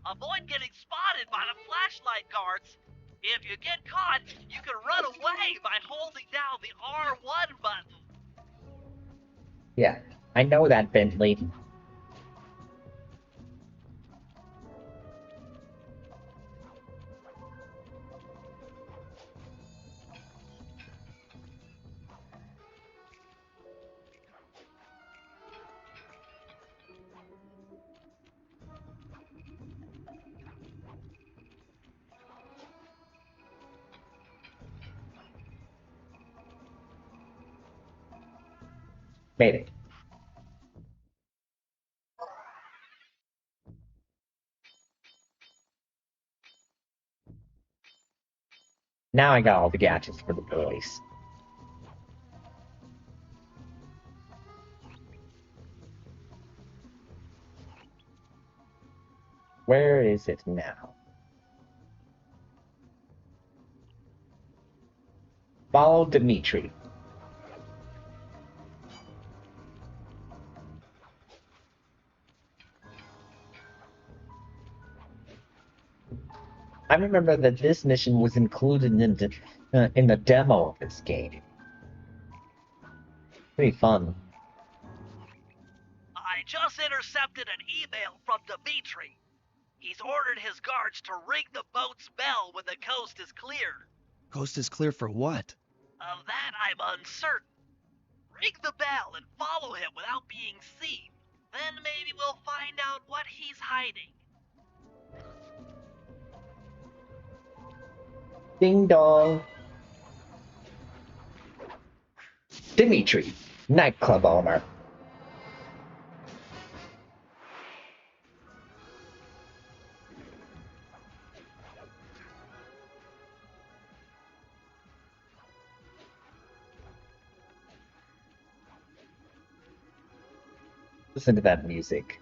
Avoid getting spotted by the flashlight guards. If you get caught, you can run away by holding down the R1 button. Yeah, I know that, Bentley. Made it. Now I got all the gadgets for the boys. Where is it now? Follow Dimitri. I remember that this mission was included in the demo of this game. Pretty fun. I just intercepted an email from Dimitri. He's ordered his guards to ring the boat's bell when the coast is clear. Coast is clear for what? Of that, I'm uncertain. Ring the bell and follow him without being seen. Then maybe we'll find out what he's hiding. Ding dong. Dimitri, nightclub owner. Listen to that music.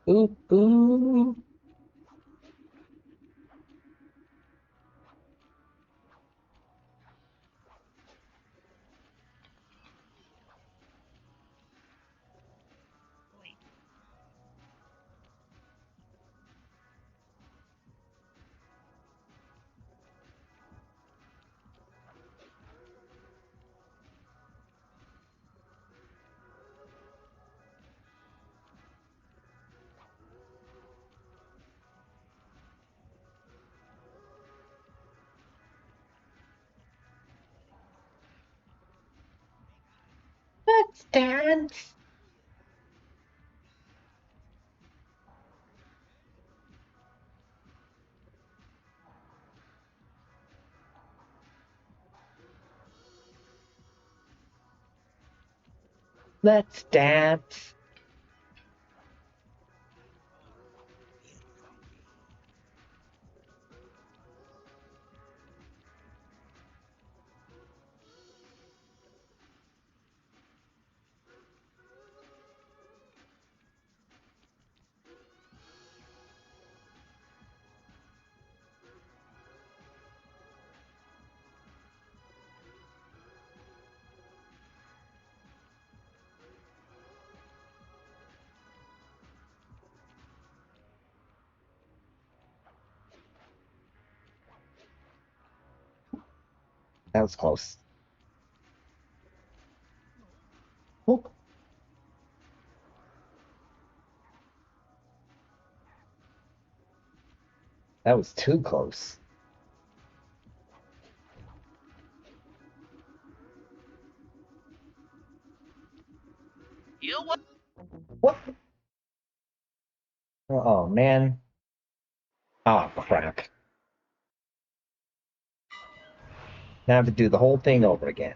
Ooh, ooh. Let's dance. Let's dance. That was close. Oh. That was too close. You what? What? Oh, man. Oh, crap. Now I have to do the whole thing over again.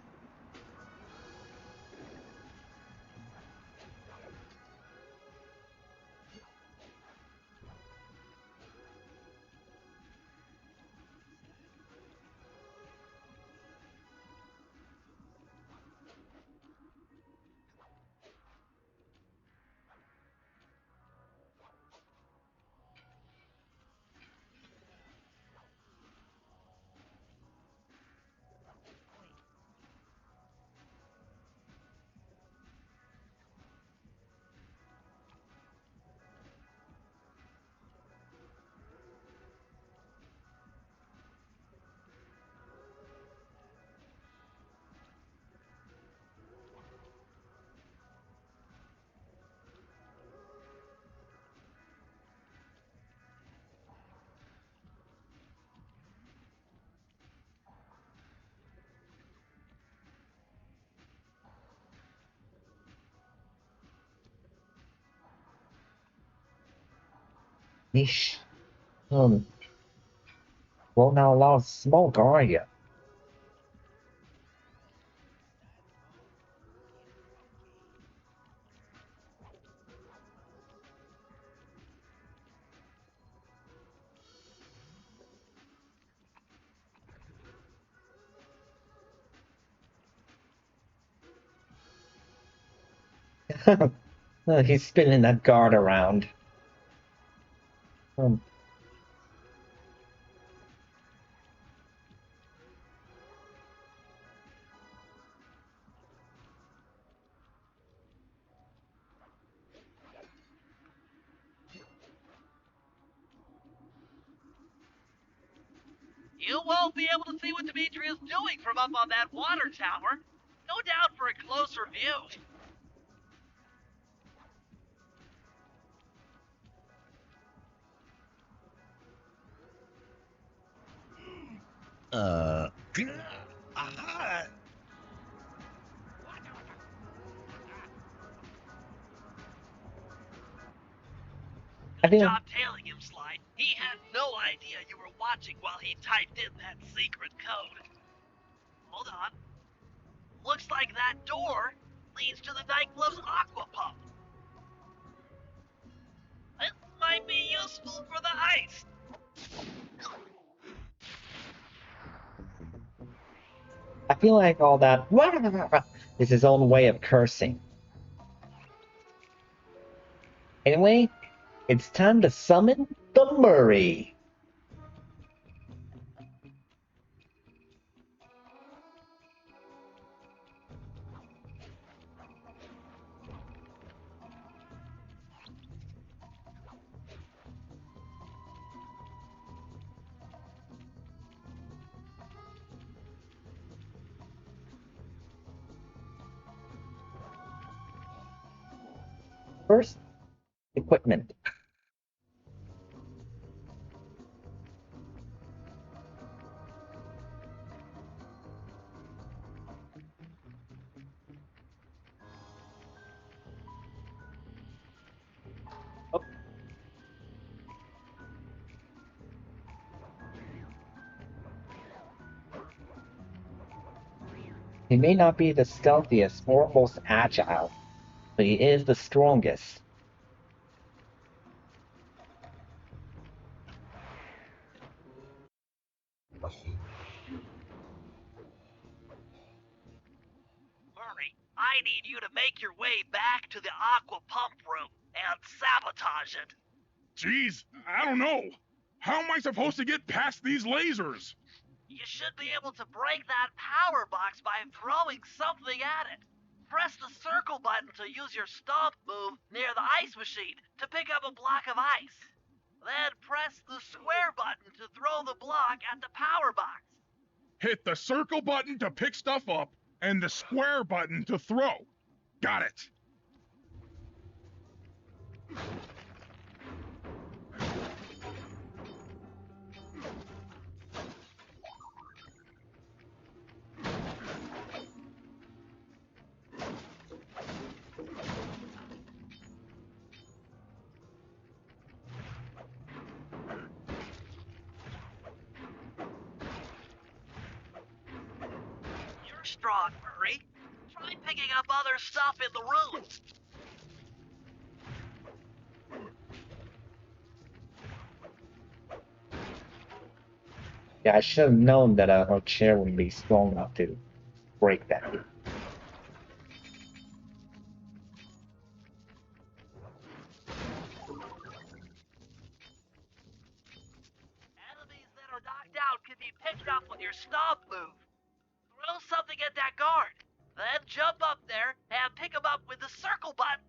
Yeesh. Well, not a lot of smoke, are you? He's spinning that guard around. Um, You won't be able to see what Dimitri is doing from up on that water tower. Go down for a closer view. Aha! I Good feel job tailing him, Sly. He had no idea you were watching while he typed in that secret code. Hold on. Looks like that door leads to the nightclub's aqua pump. It might be useful for the heist. I feel like all that is his own way of cursing. Anyway, it's time to summon the Murray. First, equipment. Oh. He may not be the stealthiest or most agile, but he is the strongest. Murray, I need you to make your way back to the aqua pump room and sabotage it. Jeez, I don't know. How am I supposed to get past these lasers? You should be able to break that power box by throwing something at it. Press the circle button to use your stomp move near the ice machine to pick up a block of ice. Then press the square button to throw the block at the power box. Hit the circle button to pick stuff up and the square button to throw. Got it. You're strong, Murray. Try picking up other stuff in the rooms. Yeah, I should have known that our chair wouldn't be strong enough to break that. Enemies that are knocked out can be picked up with your stomp move. Throw something at that guard, then jump up there and pick him up with the circle button.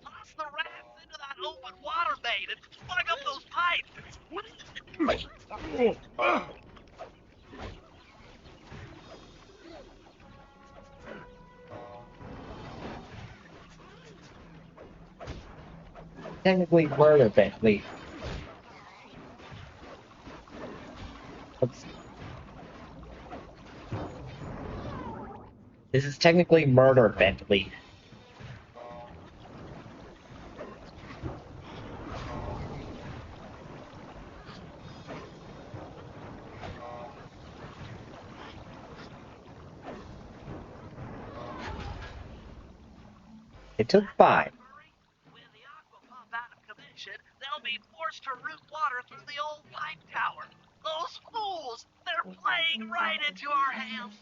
Toss the rats into that open water main and plug up those pipes. Technically murder, Bentley. This is technically murder, Bentley. It took 5. When the aqua pump out of commission, they'll be forced to route water through the old pipe tower. Those fools! They're playing right into our hands.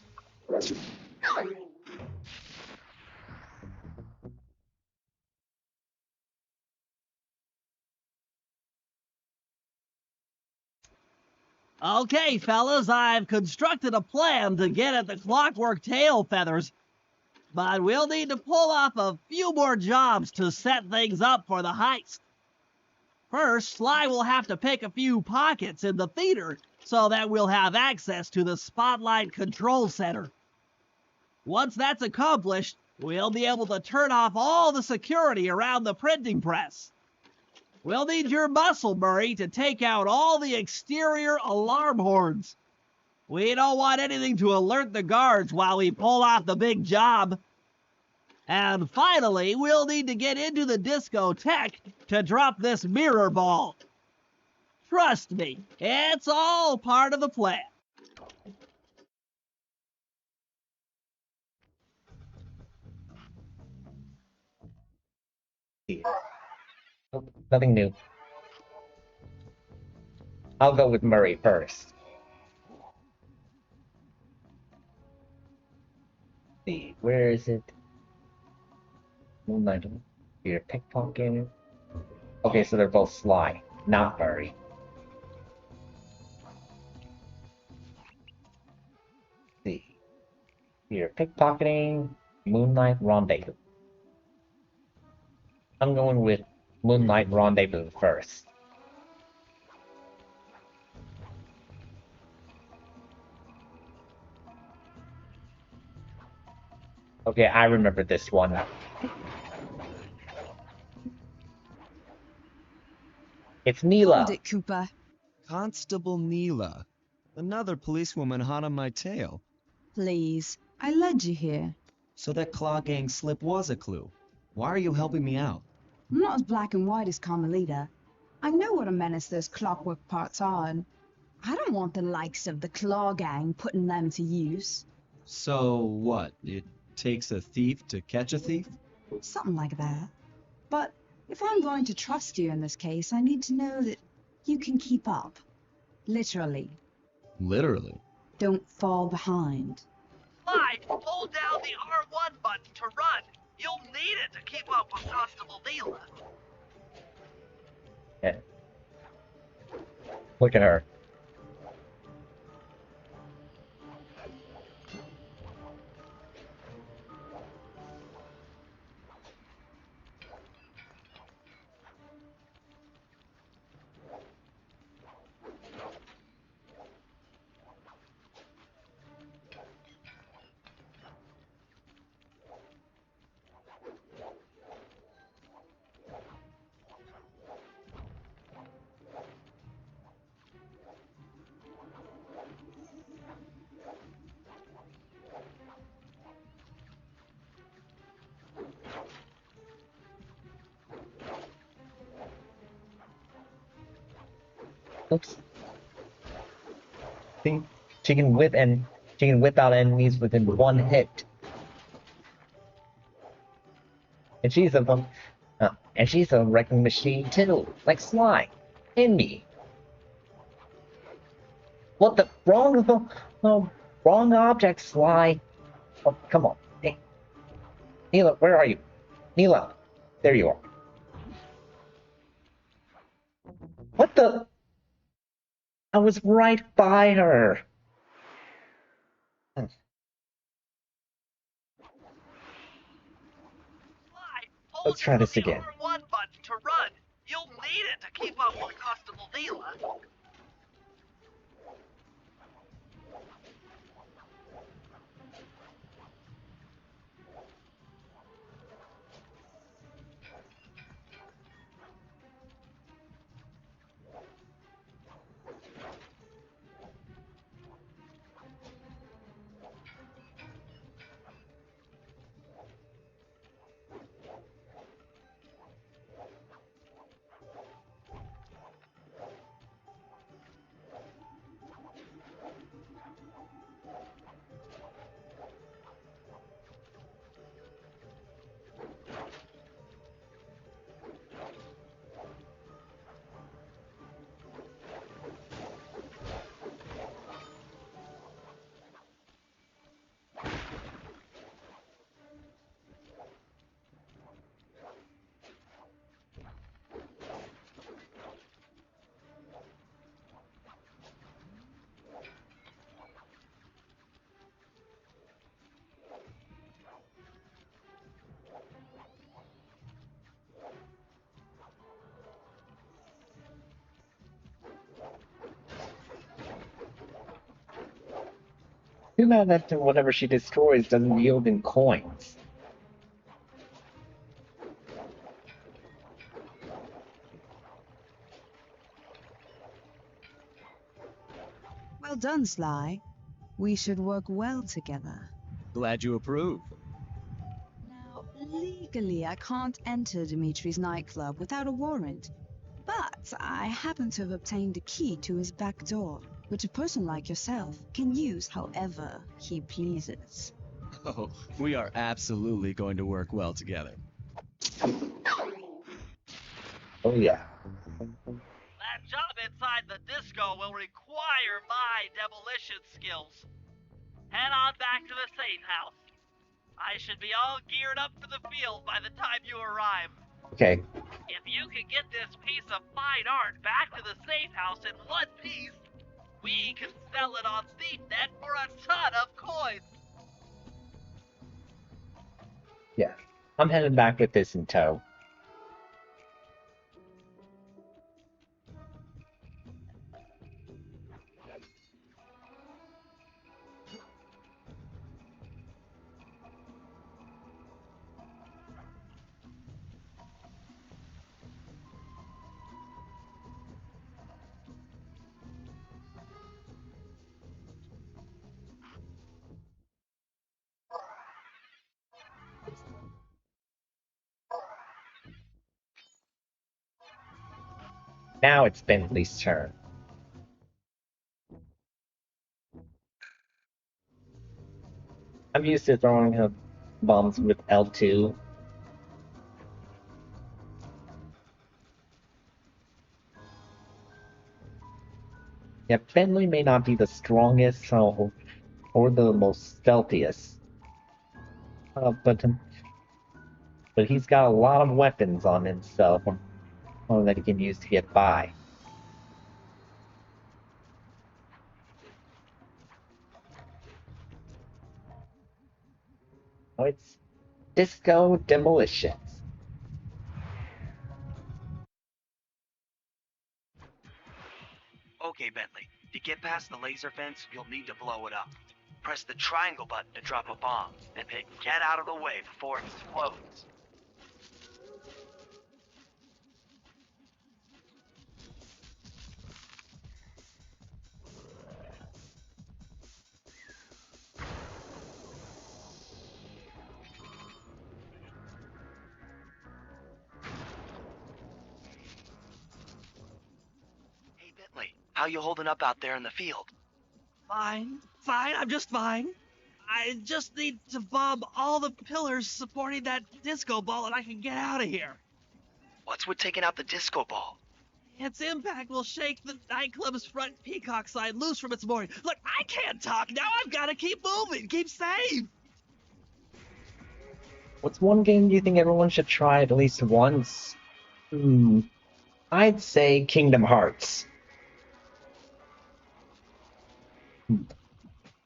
Okay, fellas, I've constructed a plan to get at the Clockwerk tail feathers. But we'll need to pull off a few more jobs to set things up for the heist. First, Sly will have to pick a few pockets in the theater so that we'll have access to the Spotlight Control Center. Once that's accomplished, we'll be able to turn off all the security around the printing press. We'll need your muscle, Murray, to take out all the exterior alarm horns. We don't want anything to alert the guards while we pull off the big job. And finally, we'll need to get into the discotheque to drop this mirror ball. Trust me, it's all part of the plan. Oh, nothing new. I'll go with Murray first. See, where is it? Moonlight. You're pickpocketing. Okay, so they're both Sly, not Murray. See, you're pickpocketing, Moonlight Rendezvous. I'm going with Moonlight Rendezvous first. Okay, I remember this one. It's Neela. Hold it, Cooper. Constable Neela. Another policewoman hot on my tail. Please, I led you here. So that Klaww Gang slip was a clue. Why are you helping me out? I'm not as black and white as Carmelita. I know what a menace those Clockwerk parts are, and I don't want the likes of the Klaww Gang putting them to use. So what? It takes a thief to catch a thief? Something like that. But if I'm going to trust you in this case, I need to know that you can keep up. Literally. Literally. Don't fall behind. Sly, hold down the R1 button to run. You'll need it to keep up with Constable Neela. Yeah. Look at her. Oops. See, she can whip out enemies within one hit. And she's a wrecking machine too, like Sly and me. What the wrong object, Sly. Oh, come on. Hey, Neela, where are you? Neela, there you are. What the? I was right by her. Sly, hold Let's try down this the again. R1 button to run. You'll need it to keep up with Constable Neela. Too bad that whatever she destroys doesn't yield in coins. Well done, Sly. We should work well together. Glad you approve. Now, legally, I can't enter Dimitri's nightclub without a warrant. But I happen to have obtained a key to his back door, which a person like yourself can use however he pleases. Oh, we are absolutely going to work well together. Oh yeah. That job inside the disco will require my demolition skills. Head on back to the safe house. I should be all geared up for the field by the time you arrive. Okay. If you can get this piece of fine art back to the safe house in one piece, we can sell it on ThiefNet for a ton of coins. Yeah. I'm heading back with this in tow. Now it's Bentley's turn. I'm used to throwing bombs with L2. Yeah, Bentley may not be the strongest or the most stealthiest, but he's got a lot of weapons on himself that he can use to get by. Oh, it's Disco Demolitions. Okay, Bentley. To get past the laser fence, you'll need to blow it up. Press the triangle button to drop a bomb, and then get out of the way before it explodes. Hey, Bentley, how you holding up out there in the field? Fine, I'm just fine. I just need to bomb all the pillars supporting that disco ball and I can get out of here. What's with taking out the disco ball? Its impact will shake the nightclub's front peacock side loose from its mooring. Look, I can't talk now. I've got to keep moving, keep safe. What's one game you think everyone should try at least once? I'd say Kingdom Hearts.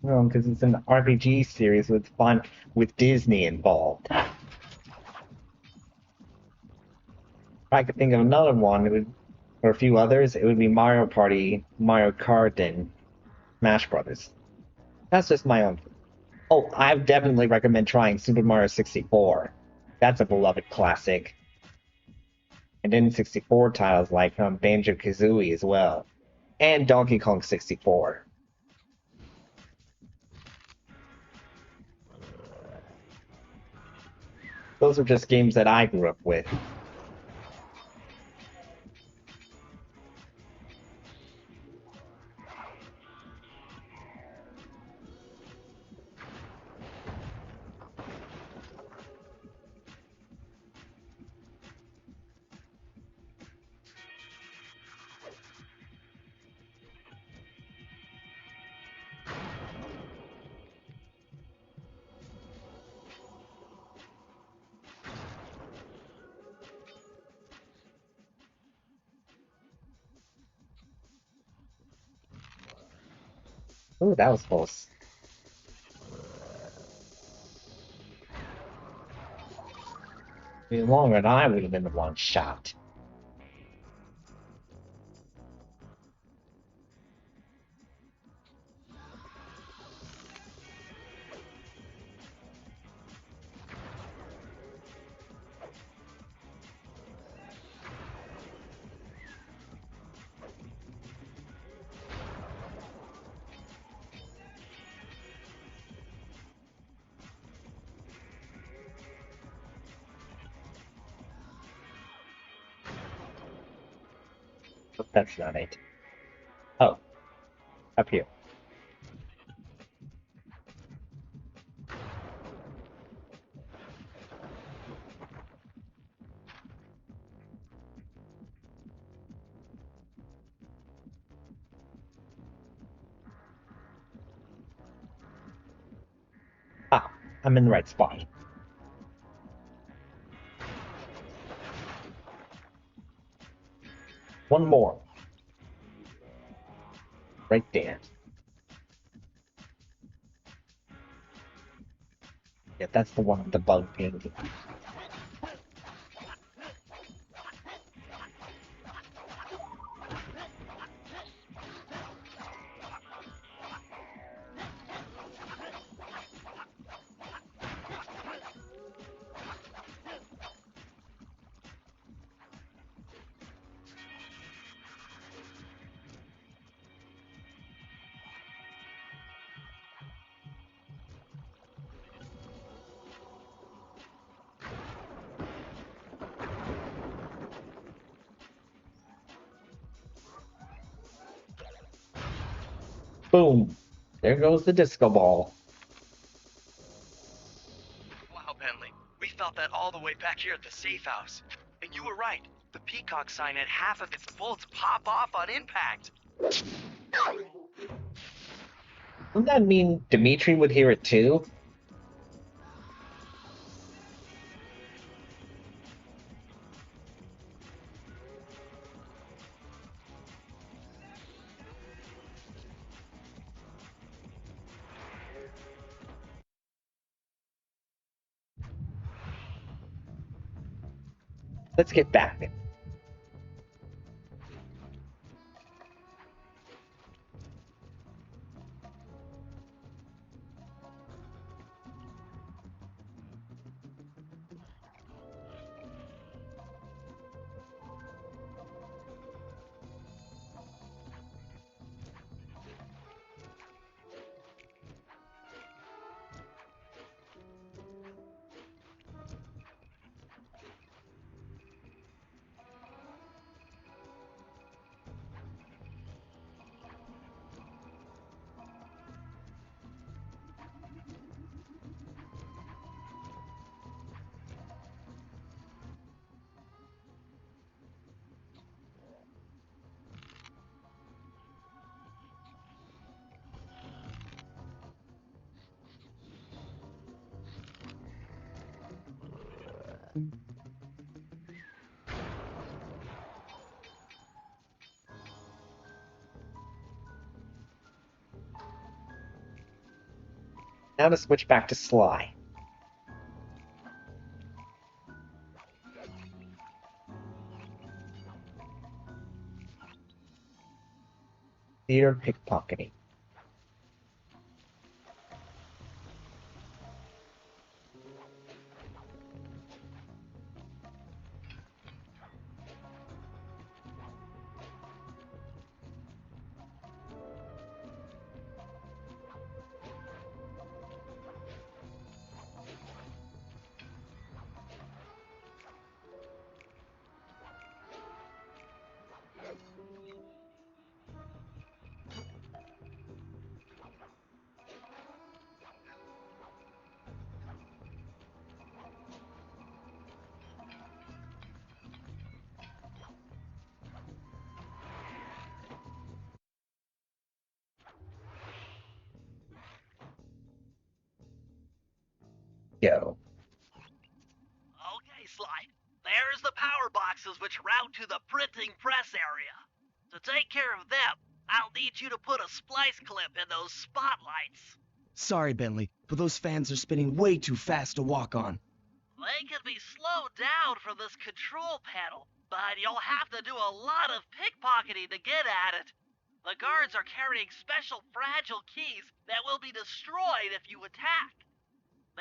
Well, because it's an RPG series with fun with Disney involved. If I could think of another one, or a few others, it would be Mario Party, Mario Kart, and Smash Brothers. That's just my own. Oh, I definitely recommend trying Super Mario 64. That's a beloved classic. And then 64 titles like Banjo-Kazooie as well. And Donkey Kong 64. Those are just games that I grew up with. Ooh, that was close. Any longer than I would have been the one shot. But that's not it. Oh, up here. Ah, I'm in the right spot. One more. Right there. Yeah, that's the one with the bug painting. Boom! There goes the disco ball. all the way back here at the safe house. And you were right. The peacock sign had half of its bolts pop off on impact. Doesn't that mean Dimitri would hear it too? Let's get back. Now to switch back to Sly. Theater pickpocketing. Go. Okay, Sly. There's the power boxes which route to the printing press area. To take care of them, I'll need you to put a splice clip in those spotlights. Sorry, Bentley, but those fans are spinning way too fast to walk on. They can be slowed down from this control panel, but you'll have to do a lot of pickpocketing to get at it. The guards are carrying special fragile keys that will be destroyed if you attack.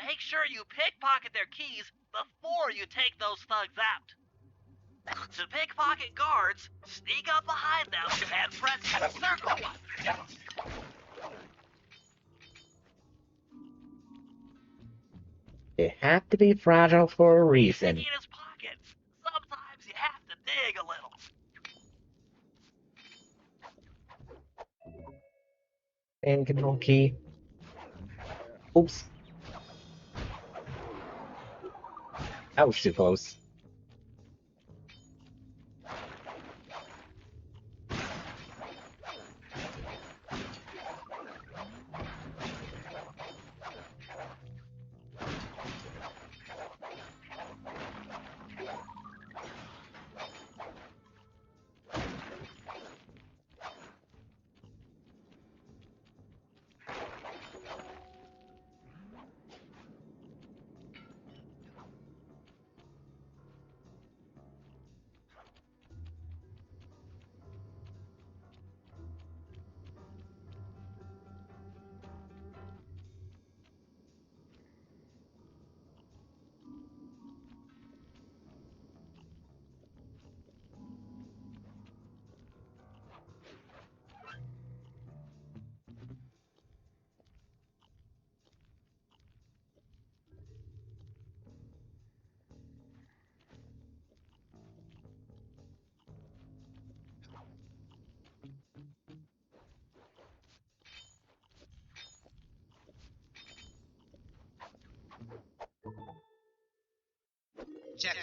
Make sure you pickpocket their keys before you take those thugs out. To pickpocket guards, sneak up behind them and press the circle button. It had to be fragile for a reason. Digging his pockets. Sometimes you have to dig a little. And control key. Oops. That was too close.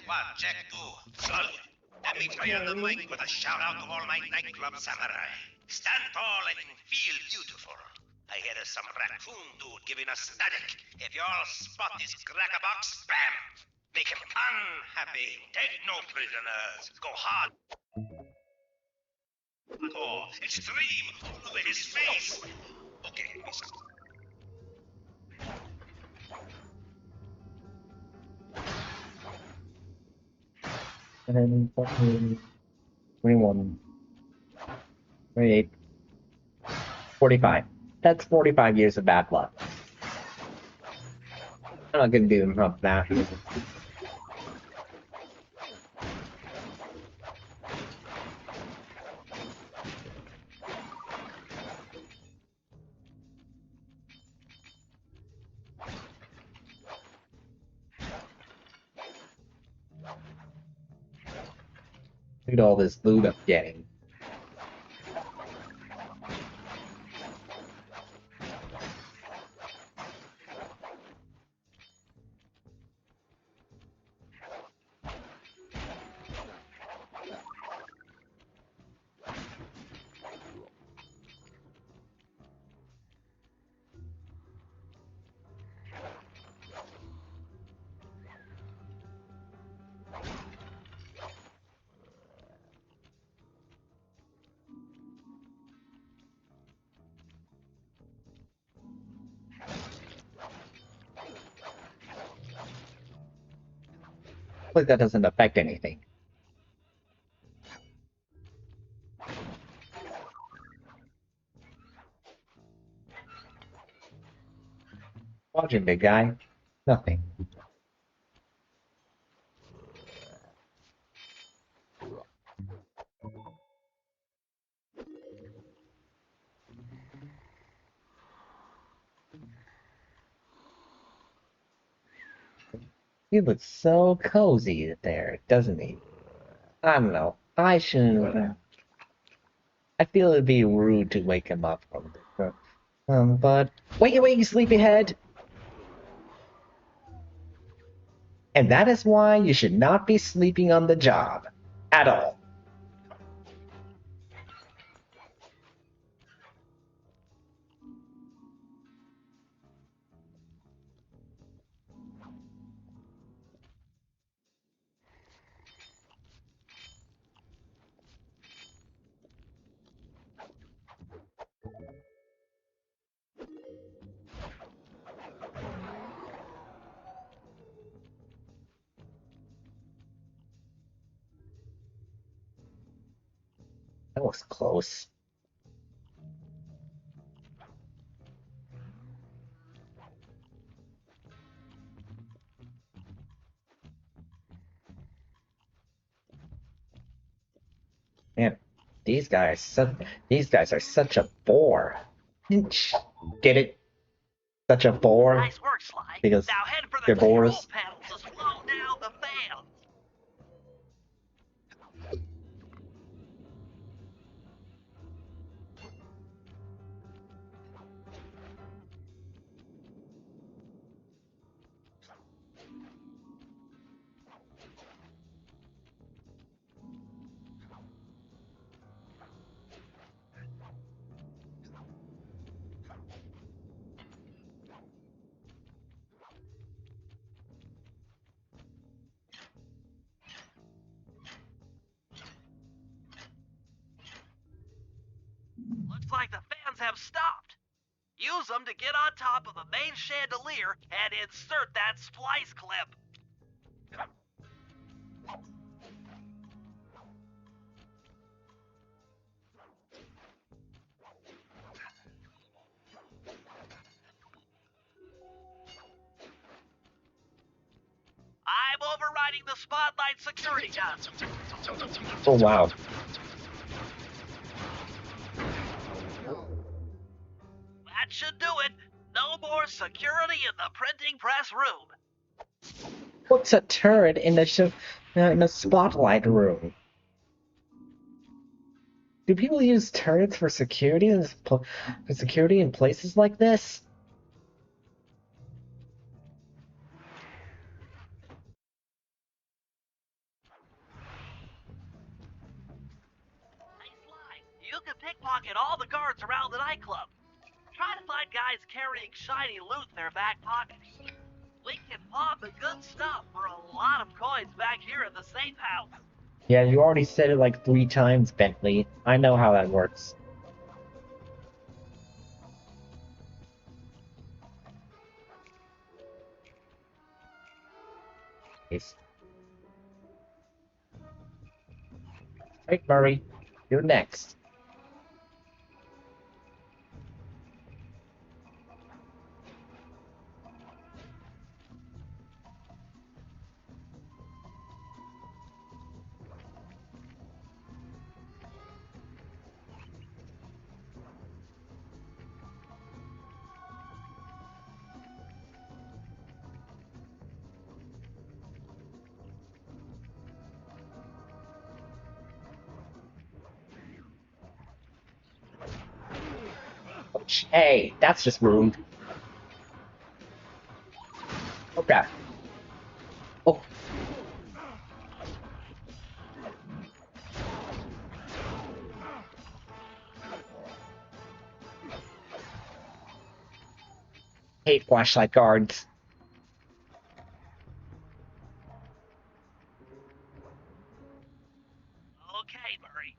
what, check 2. Sol, let me try on the mic with a shout out to all my nightclub samurai. Stand tall and feel beautiful. I hear there's some raccoon dude giving us static. If you all spot this crackerbox, bam! Make him unhappy. Take no prisoners. Go hard. Oh, extreme all over his face. Okay, miss. And then 14, 21, 28, 45. That's 45 years of bad luck. I'm not gonna do him up that. Look at all this loot I'm getting. But that doesn't affect anything. Watching, big guy. Nothing. He looks so cozy there, doesn't he? I don't know. I shouldn't. I feel it'd be rude to wake him up from this. But wait, wait, you sleepyhead! And that is why you should not be sleeping on the job. At all. That was close. Man, these guys are such a bore. Get it? Such a bore Nice work, Sly. because Now head for the they're control bores. panel to slow down the fans. Looks like the fans have stopped. Use them to get on top of the main chandelier and insert that splice clip. I'm overriding the spotlight security gun. Oh wow. That should do it. No more security in the printing press room. What's a turret in the spotlight room? Do people use turrets for security in places like this? pickpocket all the guards around the nightclub. Try to find guys carrying shiny loot in their back pockets. We can pawn the good stuff for a lot of coins back here in the safe house. Yeah, you already said it like 3 times, Bentley. I know how that works. Nice. Right, Murray. You're next. Hey, that's just rude. Okay. Oh. Hate flashlight guards. Okay, Murray.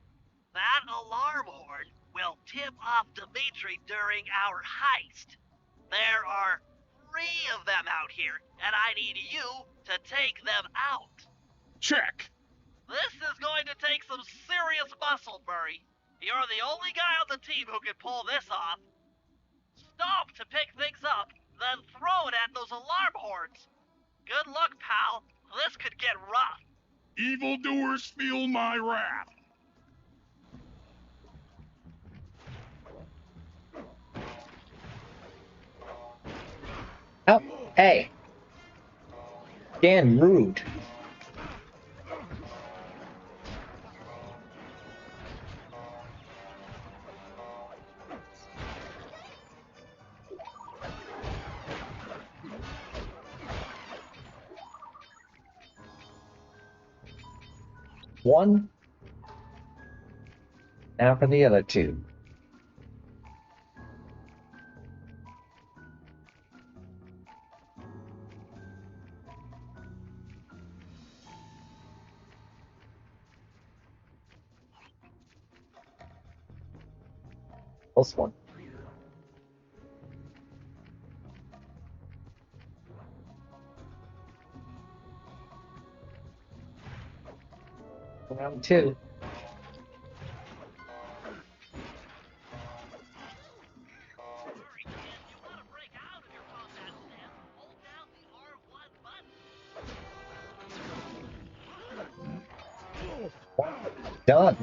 That alarm horn will tip off Dimitri during our heist. There are 3 of them out here, and I need you to take them out. Check. This is going to take some serious muscle, Murray. You're the only guy on the team who can pull this off. Stop to pick things up, then throw it at those alarm horns. Good luck, pal. This could get rough. Evildoers feel my wrath. Oh, hey. Again, rude. One. Now for the other 2. Close one. Round 2. Murray, if you want to break out of your combat stance, hold down the R1 button. Done.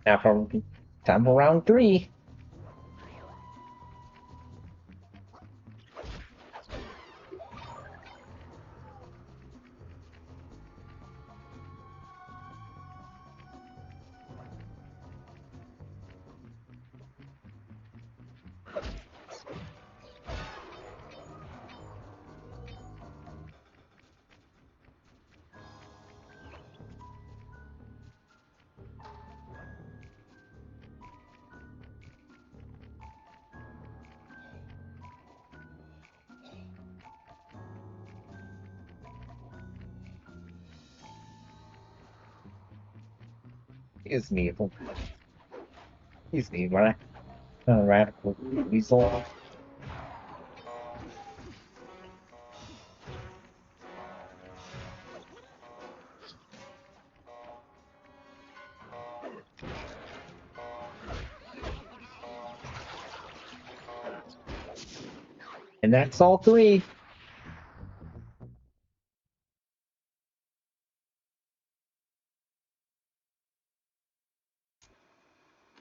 Now for time for round 3. Is evil. He's evil, right? Radical weasel. And that's all 3.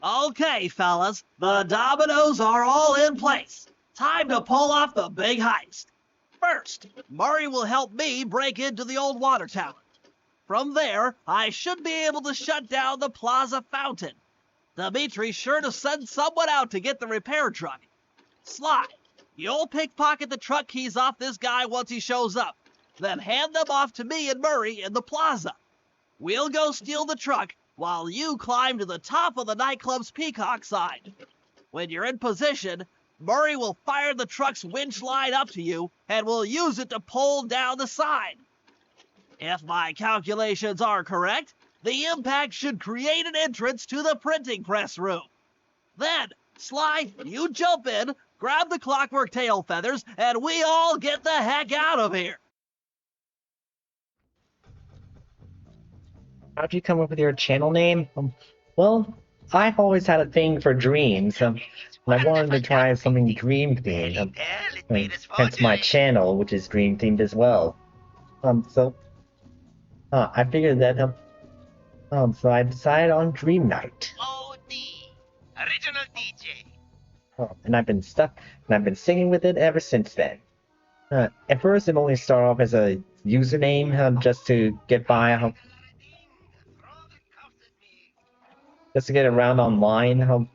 Okay, fellas, the dominoes are all in place. Time to pull off the big heist. First, Murray will help me break into the old water tower. From there, I should be able to shut down the plaza fountain. Dimitri's sure to send someone out to get the repair truck. Sly, you'll pickpocket the truck keys off this guy once he shows up. then hand them off to me and Murray in the plaza. We'll go steal the truck while you climb to the top of the nightclub's peacock side. When you're in position, Murray will fire the truck's winch line up to you and will use it to pull down the side. If my calculations are correct, the impact should create an entrance to the printing press room. Then, Sly, you jump in, grab the Clockwerk tail feathers, and we all get the heck out of here. How'd you come up with your channel name? Well, I've always had a thing for dreams, and I wanted to try something dream themed, hence my channel, which is dream themed as well. I figured that, so I decided on Dream Night. Original DJ. And I've been stuck, and I've been singing with it ever since then. At first, it only started off as a username, just to get by, just to get around online,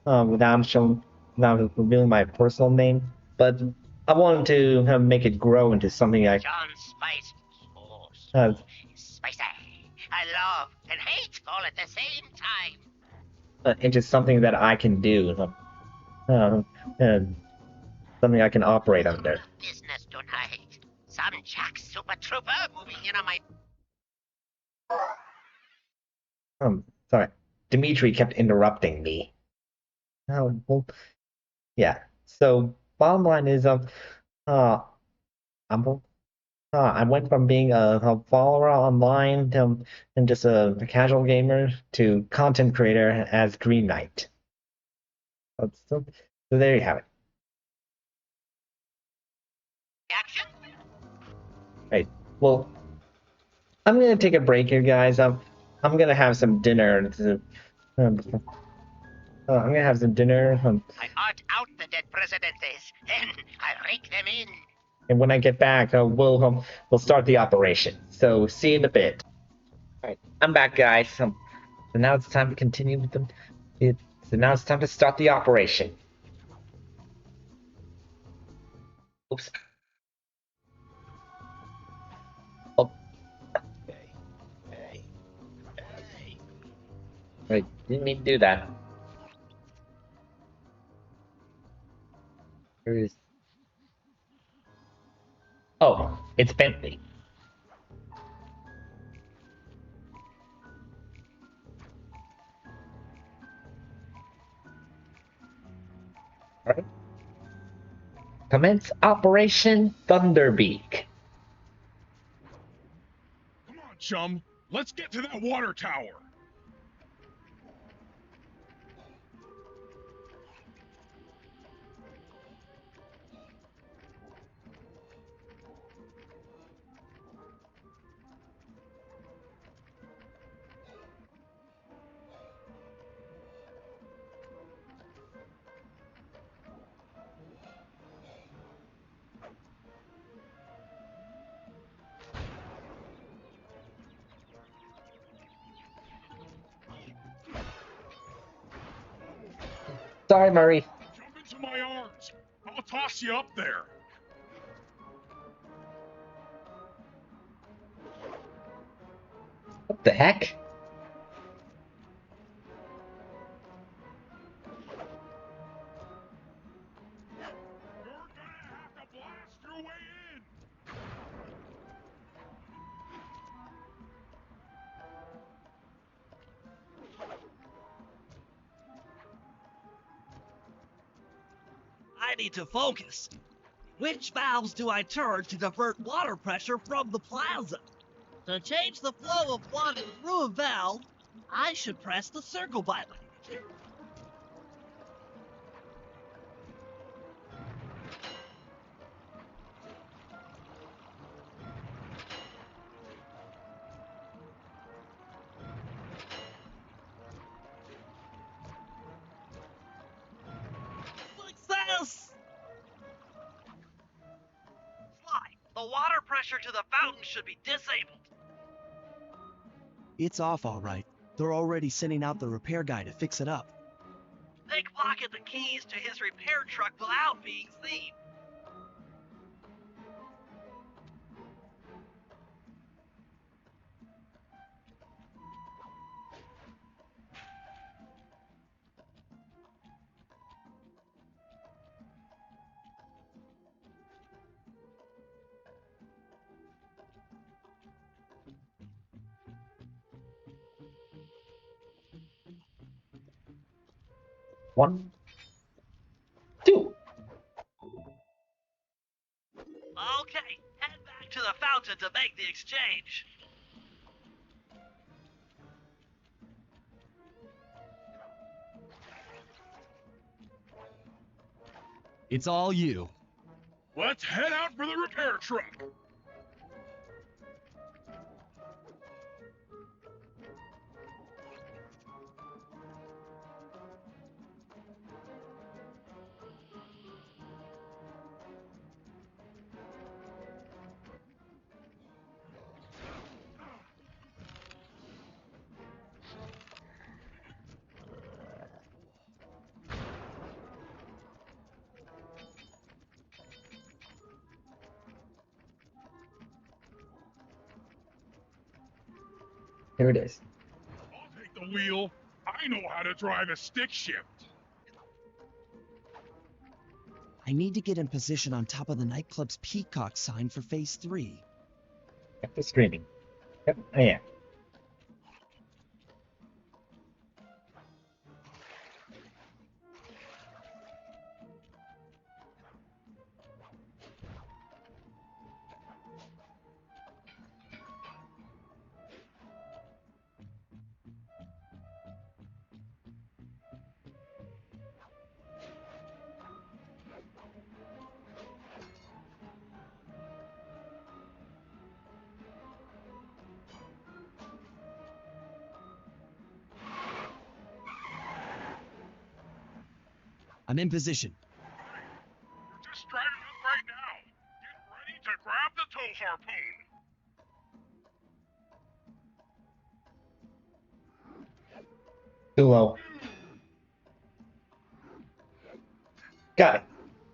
without revealing my personal name. But I wanted to make it grow into something like John Spice. Oh, spicy. I love and hate all at the same time. into something that I can do, something I can operate under. Business tonight. Some jack super trooper moving in on my. Sorry, Dimitri kept interrupting me. Well, yeah. So bottom line is, I went from being a follower online and just a casual gamer to content creator as Dream Knight. So there you have it. Action? Right. Well, I'm gonna take a break here, guys. I'm gonna have some dinner. I'm gonna have some dinner. I art out the dead presidentes, then I rake them in. And when I get back, we'll start the operation. So see you in a bit. All right, I'm back, guys. So now it's time to continue with so now it's time to start the operation. Oops. Oh. Hey. Wait, didn't mean to do that. Where is? Oh, it's Bentley. Alright. Commence Operation Thunderbeak. Come on, chum. Let's get to that water tower. Sorry, Murray. Jump into my arms. I'll toss you up there. What the heck? You're gonna have to blast your way in. I need to focus. Which valves do I turn to divert water pressure from the plaza? To change the flow of water through a valve, I should press the circle button. Success! Sly, the water pressure to the fountain should be disabled. It's off all right. They're already sending out the repair guy to fix it up. They pocket the keys to his repair truck without being seen. 1, 2. Okay, head back to the fountain to make the exchange. It's all you. Let's head out for the repair truck. Here it is. I'll take the wheel. I know how to drive a stick shift. I need to get in position on top of the nightclub's peacock sign for phase 3. Yep, the streaming. Yep, I am. I'm in position. We're just driving up right now. Get ready to grab the tow harpoon. Too low. Got it.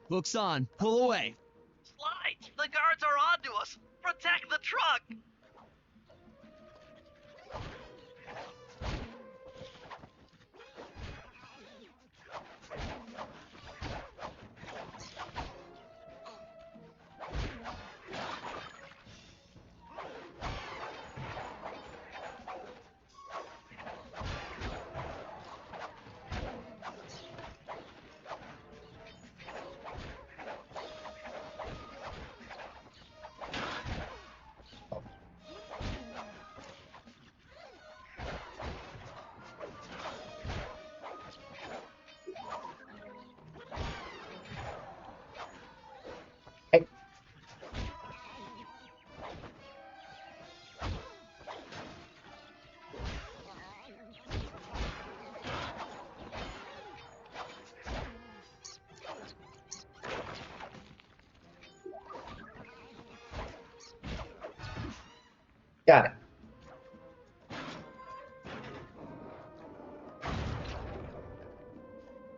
Hook's on. Pull away. Slide! The guards are onto us! Protect the truck! Hey. Got it.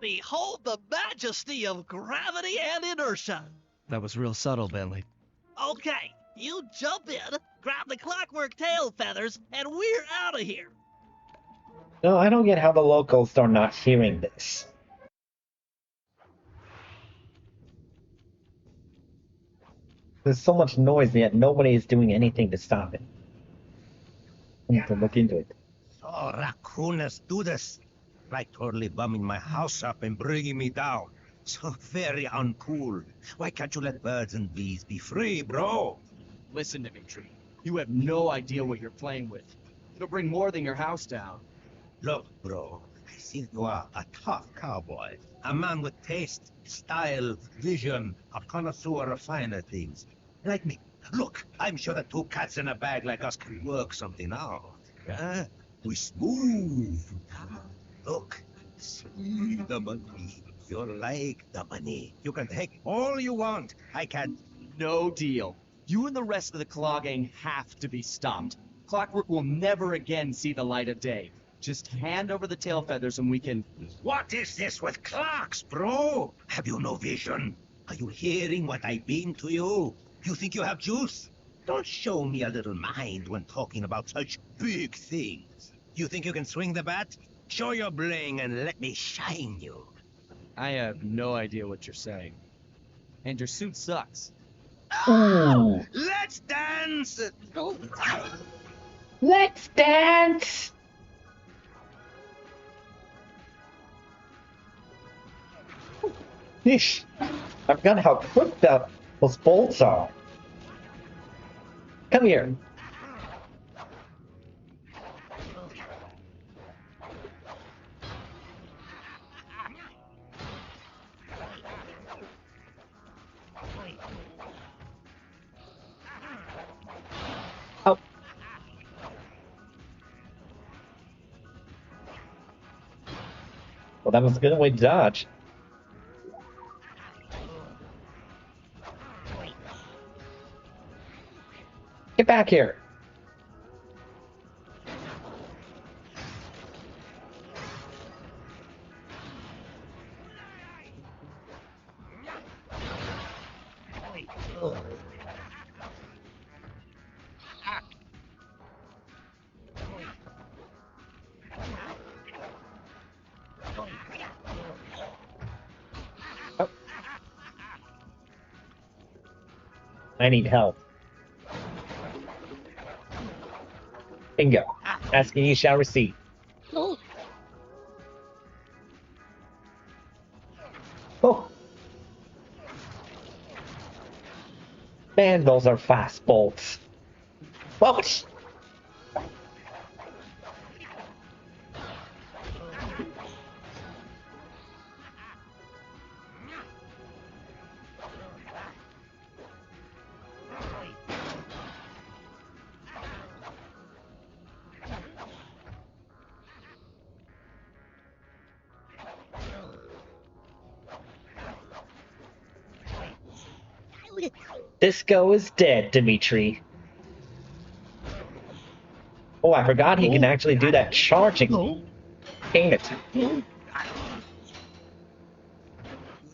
Behold the majesty of gravity and inertia. That was real subtle, Bentley. Okay, you jump in, grab the clockwork tail feathers, and we're out of here. No, I don't get how the locals are not hearing this. There's so much noise, yet nobody is doing anything to stop it. I need to look into it. So raccooners do this. Like totally bumming my house up and bringing me down. So very uncool. Why can't you let birds and bees be free, bro? Listen to me, Tree. You have no idea what you're playing with. It'll bring more than your house down. Look, bro, I think you are a tough cowboy. A man with taste, style, vision, a connoisseur of finer things. Like me. Look, I'm sure that two cats in a bag like us can work something out. Yeah? We smooth. Look, see the money. You like the money. You can take all you want. I can. No deal. You and the rest of the Klaww Gang have to be stopped. Clockwerk will never again see the light of day. Just hand over the tail feathers and we can... What is this with clocks, bro? Have you no vision? Are you hearing what I beam to you? You think you have juice? Don't show me a little mind when talking about such big things. You think you can swing the bat? Show your bling and let me shine you. I have no idea what you're saying. And your suit sucks. Ooh. Let's dance! Let's dance! Yeesh. I forgot how quick those bolts are. Come here. Oh. Well, that was a good way to dodge. Get back here. Oh. I need help. Bingo. Asking you shall receive. Oh. Man, those are fast bolts. Whoa. Disco is dead, Dimitri. Oh, I forgot he can actually do that charging. Dang it.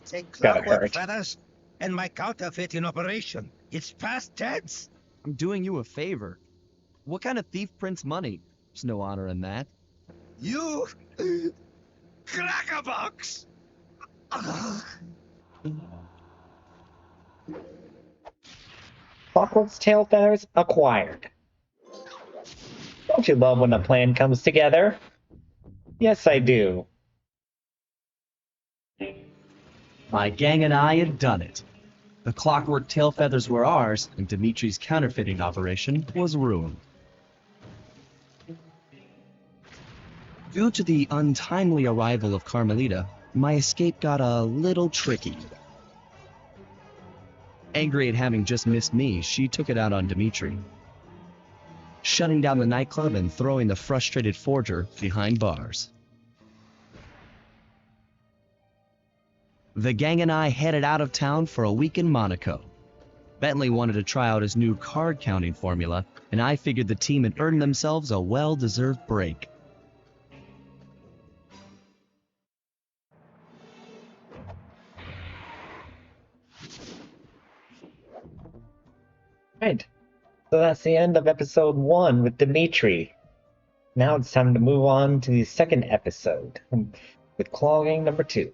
Take Gotta clockwork hurt. feathers and my counterfeit in operation. It's past tense. I'm doing you a favor. What kind of thief prints money? There's no honor in that. You crackerbox! Clockwork's tail feathers acquired. Don't you love when a plan comes together? Yes, I do. My gang and I had done it. The Clockwerk tail feathers were ours, and Dimitri's counterfeiting operation was ruined. Due to the untimely arrival of Carmelita, my escape got a little tricky. Angry at having just missed me, she took it out on Dimitri, shutting down the nightclub and throwing the frustrated forger behind bars. The gang and I headed out of town for a week in Monaco. Bentley wanted to try out his new card counting formula, and I figured the team had earned themselves a well-deserved break. Right. So that's the end of episode 1 with Dimitri. Now it's time to move on to the second episode with Klaww Gang number 2.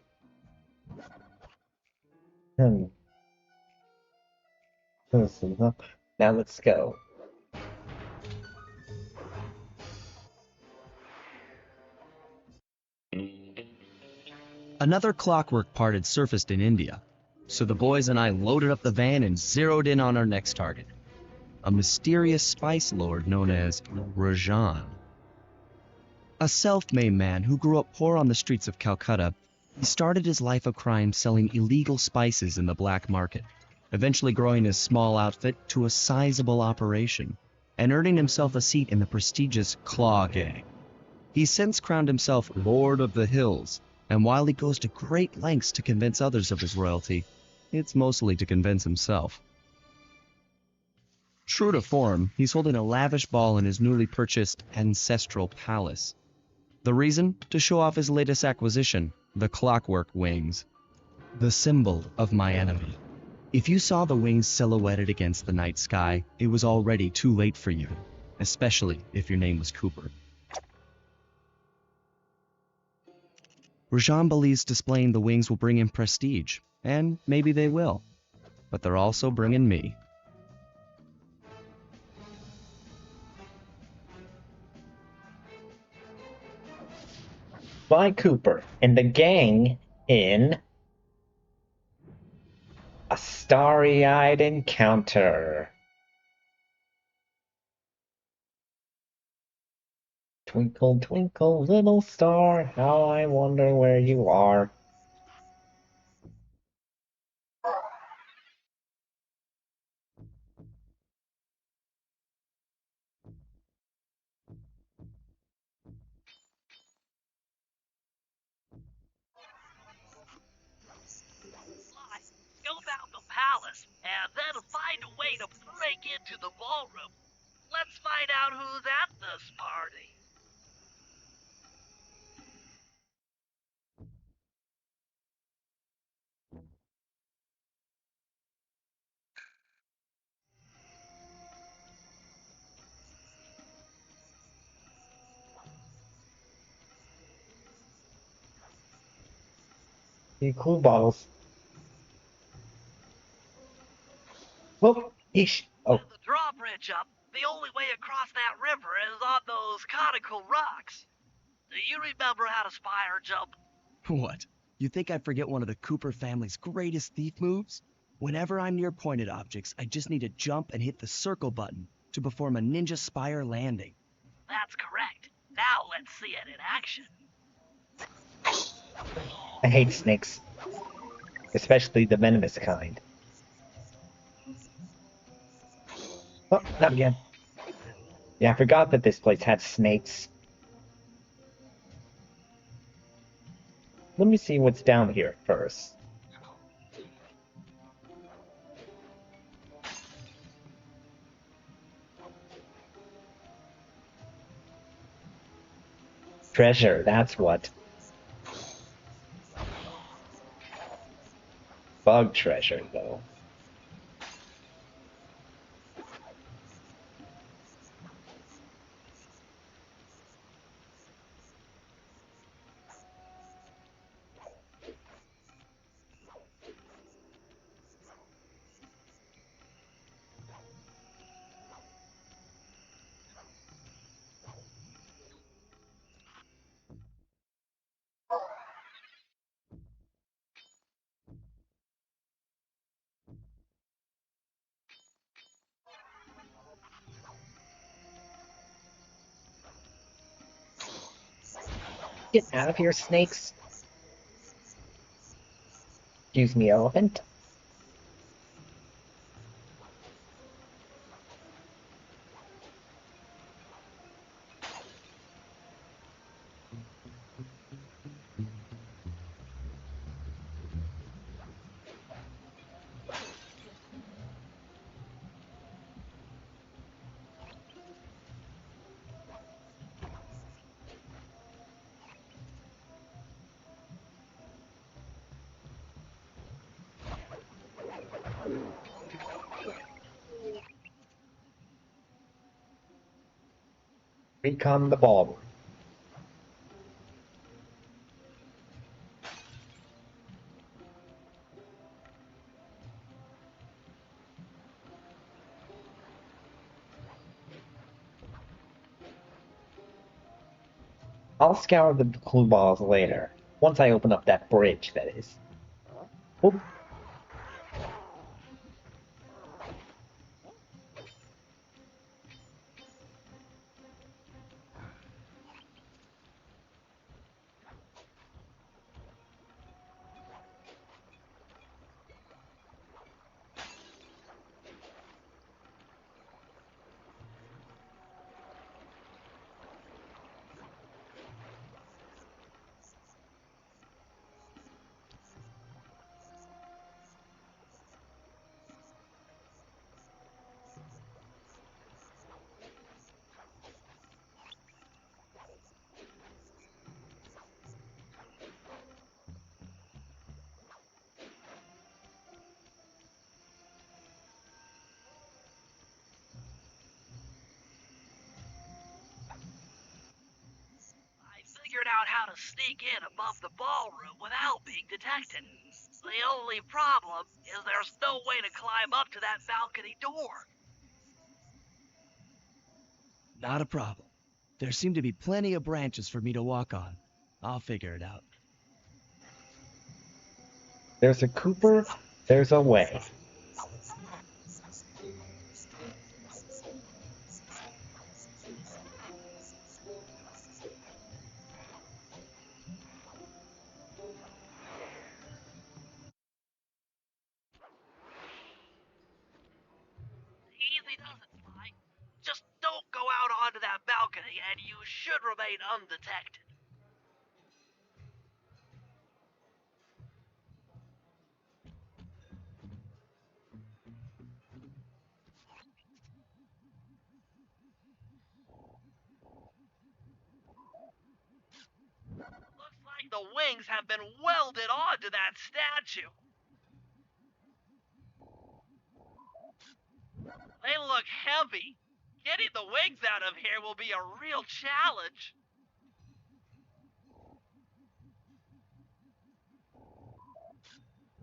Now let's go. Another Clockwerk part had surfaced in India, so the boys and I loaded up the van and zeroed in on our next target, a mysterious spice lord known as Rajan. A self-made man who grew up poor on the streets of Calcutta, he started his life of crime selling illegal spices in the black market, eventually growing his small outfit to a sizable operation, and earning himself a seat in the prestigious Klaww Gang. He's since crowned himself Lord of the Hills, and while he goes to great lengths to convince others of his royalty, it's mostly to convince himself. True to form, he's holding a lavish ball in his newly purchased ancestral palace. The reason? To show off his latest acquisition, the Clockwerk wings. The symbol of my enemy. If you saw the wings silhouetted against the night sky, it was already too late for you, especially if your name was Cooper. Rajan believes displaying the wings will bring him prestige, and maybe they will. But they're also bringing me. By Cooper and the gang in starry-eyed encounter. Twinkle, twinkle, little star, how I wonder where you are. Scope out the palace, and then find a way to break into the ballroom. Let's find out who's at this party. The clue bottles. Whoop! Eesh! Oh, With the drawbridge up, the only way across that river is on those conical rocks. Do you remember how to spire jump? What? You think I forget one of the Cooper family's greatest thief moves? Whenever I'm near pointed objects, I just need to jump and hit the circle button to perform a ninja spire landing. That's correct. Now let's see it in action. I hate snakes. Especially the venomous kind. Oh, not again. Yeah, I forgot that this place had snakes. Let me see what's down here first. Treasure, that's what. Bug treasure, though. Get out of here, snakes. Excuse me, elephant. Recon the ballroom. I'll scour the clue balls later. Once I open up that bridge, that is. Oop. I figured out how to sneak in above the ballroom without being detected. The only problem is there's no way to climb up to that balcony door. Not a problem. There seem to be plenty of branches for me to walk on. I'll figure it out. There's a Cooper, there's a way. does it, Sly. Just don't go out onto that balcony, and you should remain undetected. Looks like the wings have been welded onto that statue. They look heavy. Getting the wings out of here will be a real challenge.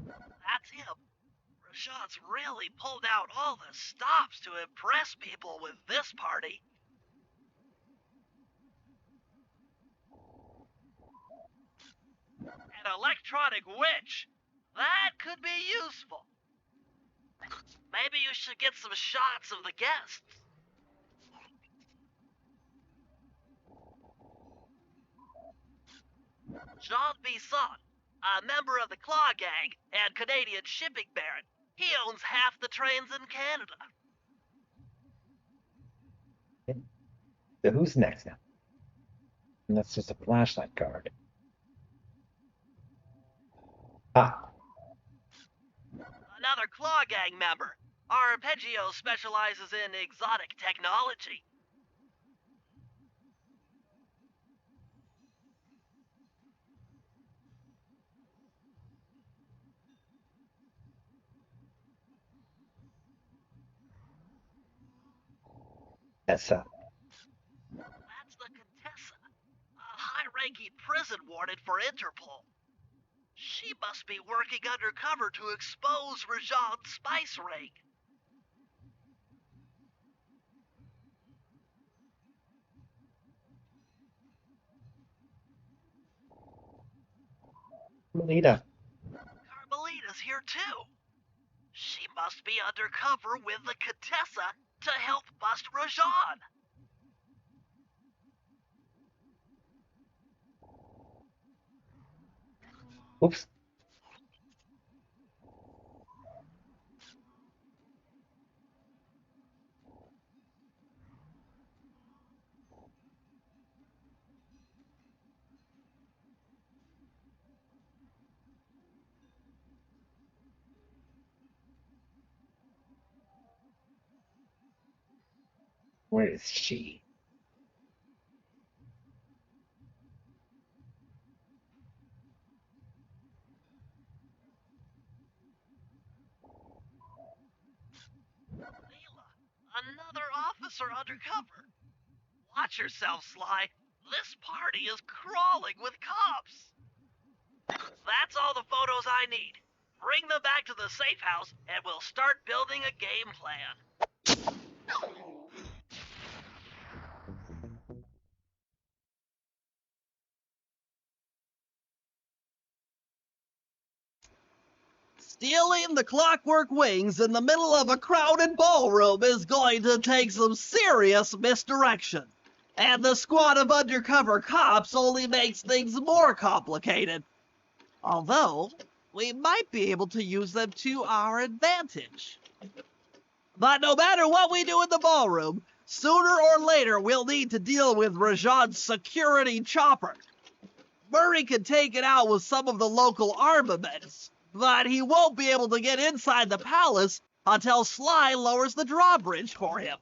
That's him. Rashad's really pulled out all the stops to impress people with this party. An electronic witch. That could be useful. Maybe you should get some shots of the guests. Jean Bisson, a member of the Klaww Gang and Canadian shipping baron. He owns half the trains in Canada. So who's next now? And that's just a flashlight card. Ah, Another Klaww Gang member. Arpeggio specializes in exotic technology. that's That's the Contessa, a high-ranking prison warden for Interpol. She must be working undercover to expose Rajan's spice ring. Melita. Carmelita's here too. She must be undercover with the Contessa to help bust Rajan. Oops. Where is she? Leela, another officer undercover. Watch yourself, Sly. This party is crawling with cops. That's all the photos I need. Bring them back to the safe house, and we'll start building a game plan. Stealing the Clockwerk wings in the middle of a crowded ballroom is going to take some serious misdirection. And the squad of undercover cops only makes things more complicated. Although, we might be able to use them to our advantage. But no matter what we do in the ballroom, sooner or later we'll need to deal with Rajan's security chopper. Murray can take it out with some of the local armaments, but he won't be able to get inside the palace until Sly lowers the drawbridge for him.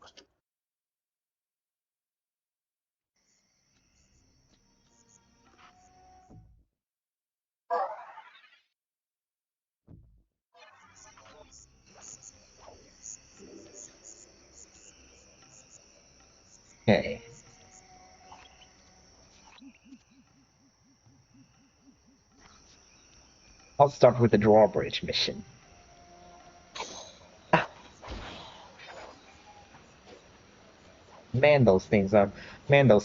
Okay. I'll start with the drawbridge mission. Ah. Man, those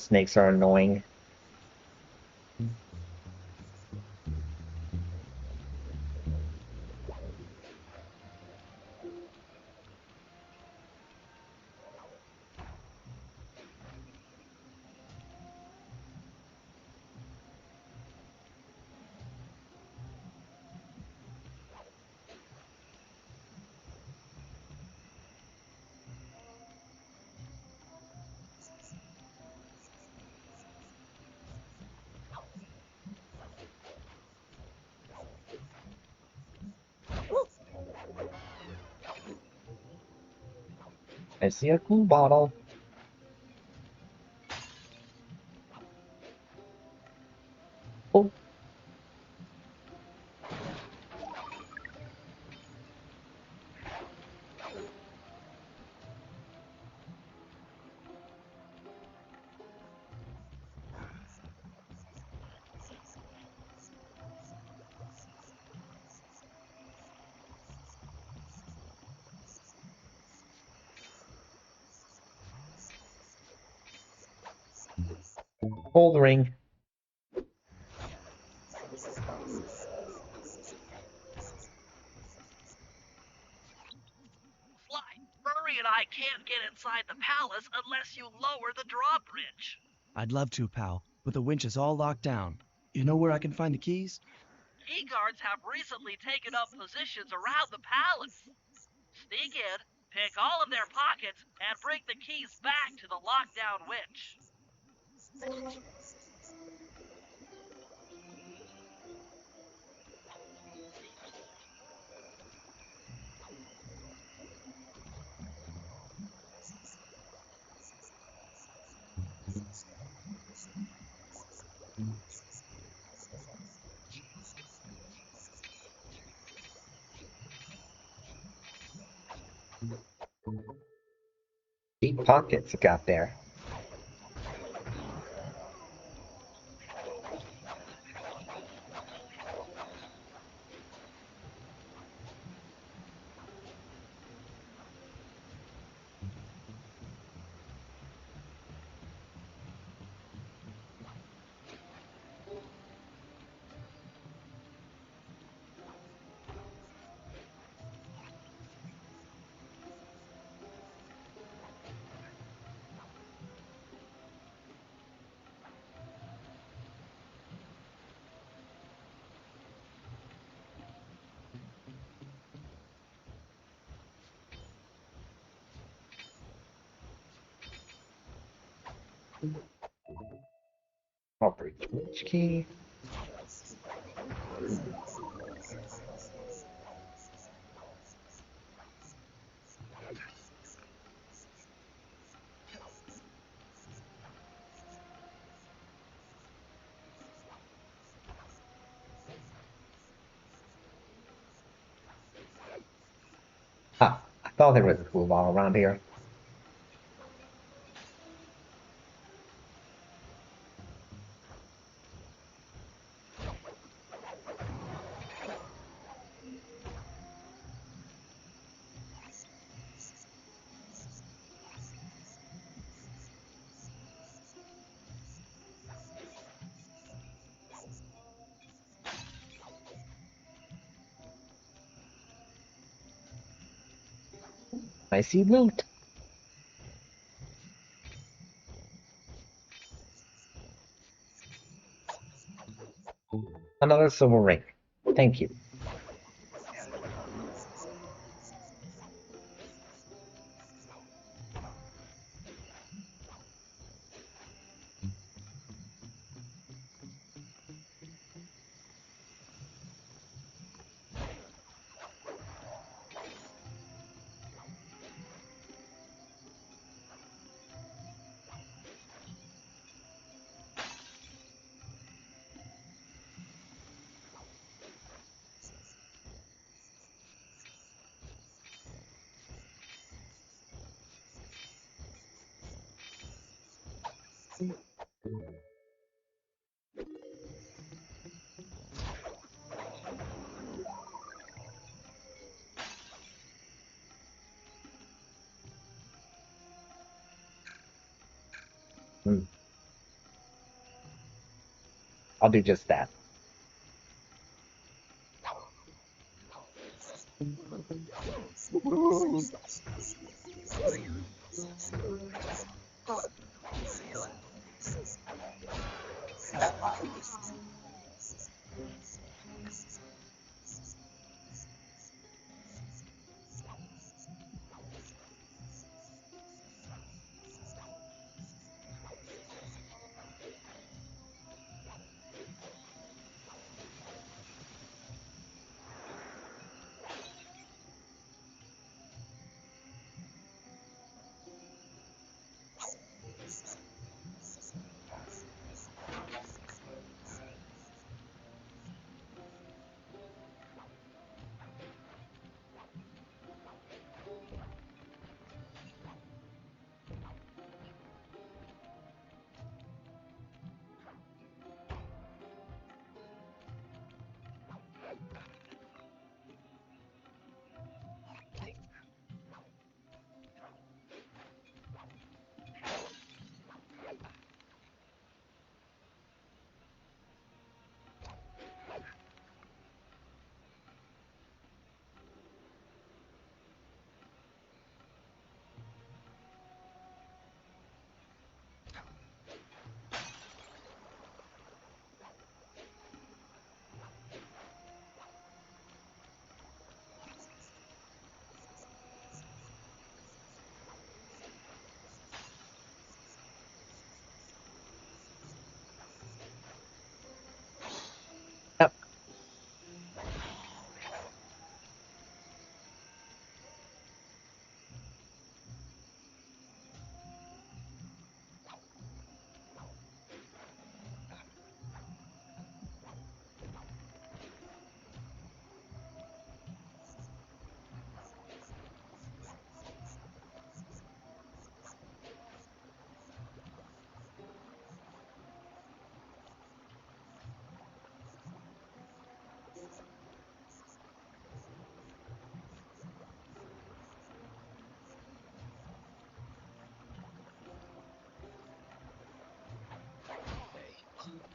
snakes are annoying. I see a cool bottle. Oh, gold ring. Fly, Murray and I can't get inside the palace unless you lower the drawbridge. I'd love to, pal, but the winch is all locked down. You know where I can find the keys? Key guards have recently taken up positions around the palace. Sneak in, pick all of their pockets, and bring the keys back to the lockdown winch. Deep pockets you got there. I'll break which key. Ah, I thought there was a cool bottle around here. I see loot. Another silver ring. Thank you. Hmm. I'll do just that.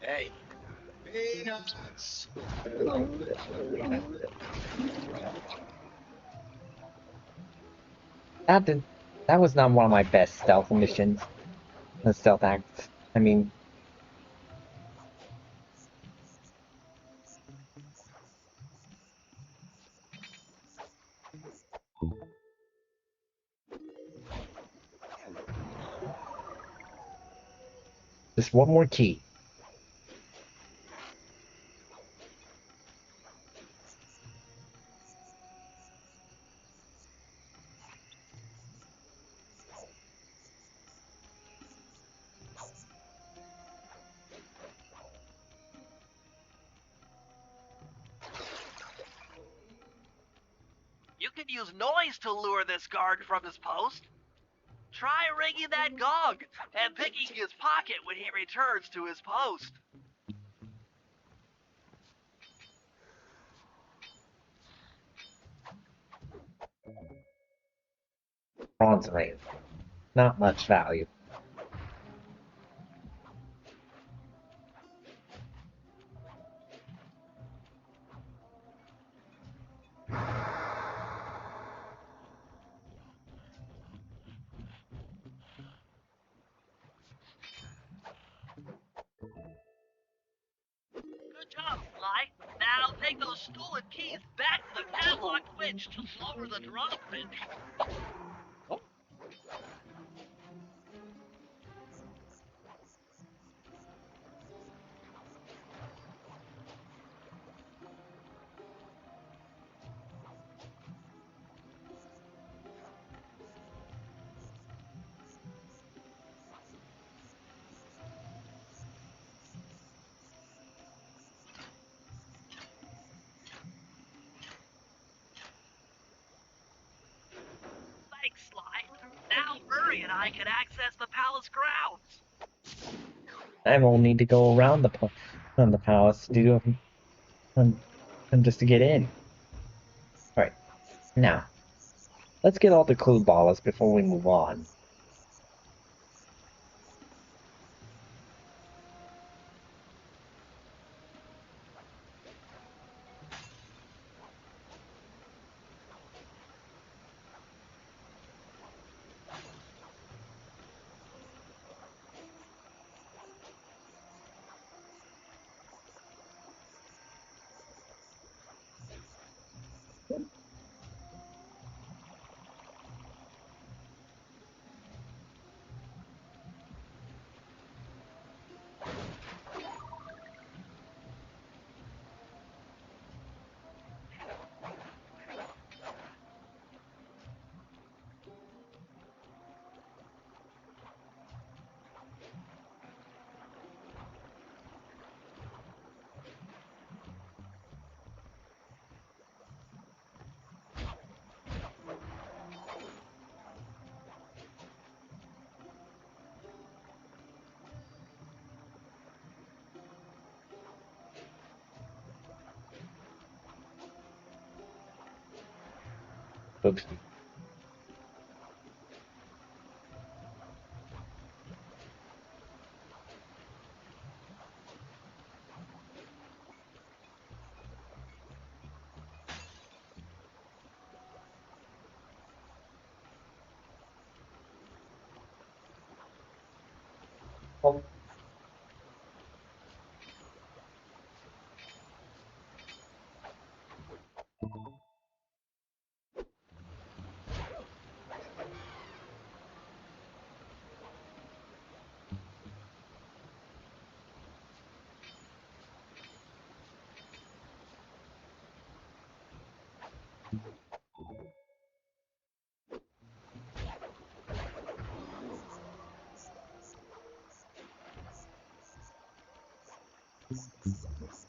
Hey, peanuts! That did, that was not one of my best stealth missions. The stealth acts. I mean, just one more key. You can use noise to lure this guard from his post. Try ringing that gong and picking his pocket when he returns to his post. Bronze ring. Not much value. Good job, Sly. Now take those stolen keys back to the padlocked winch to lower the drawbridge. Thanks, Sly. Now Murray and I can access the palace grounds. I will need to go around the palace to do and just to get in. Alright, now let's get all the clue balls before we move on. Oops. Oh.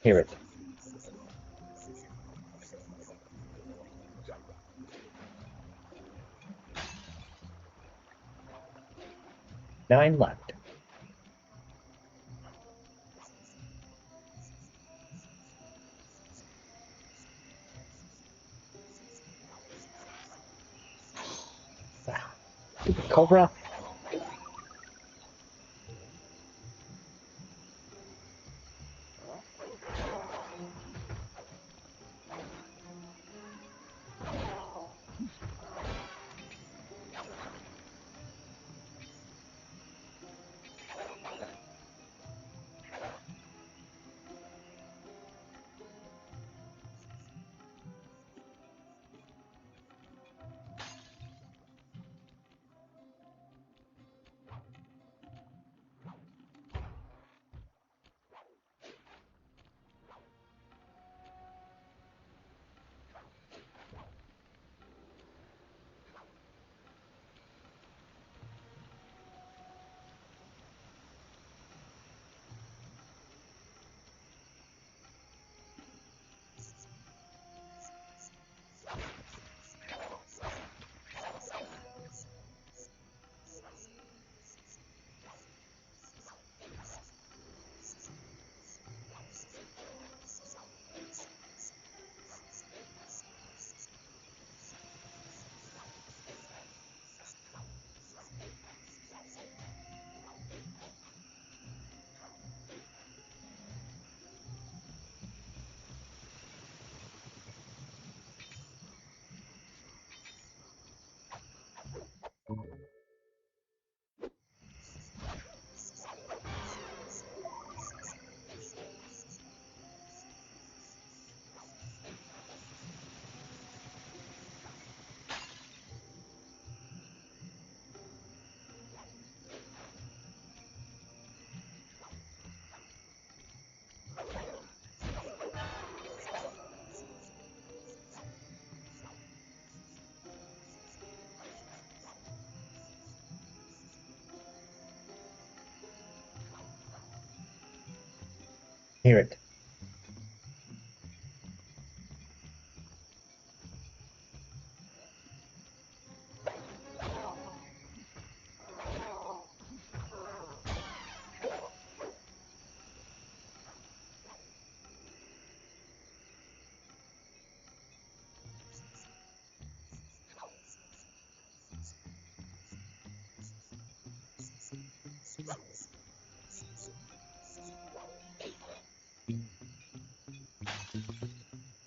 Hear it. 9 left. Cobra. Hear it.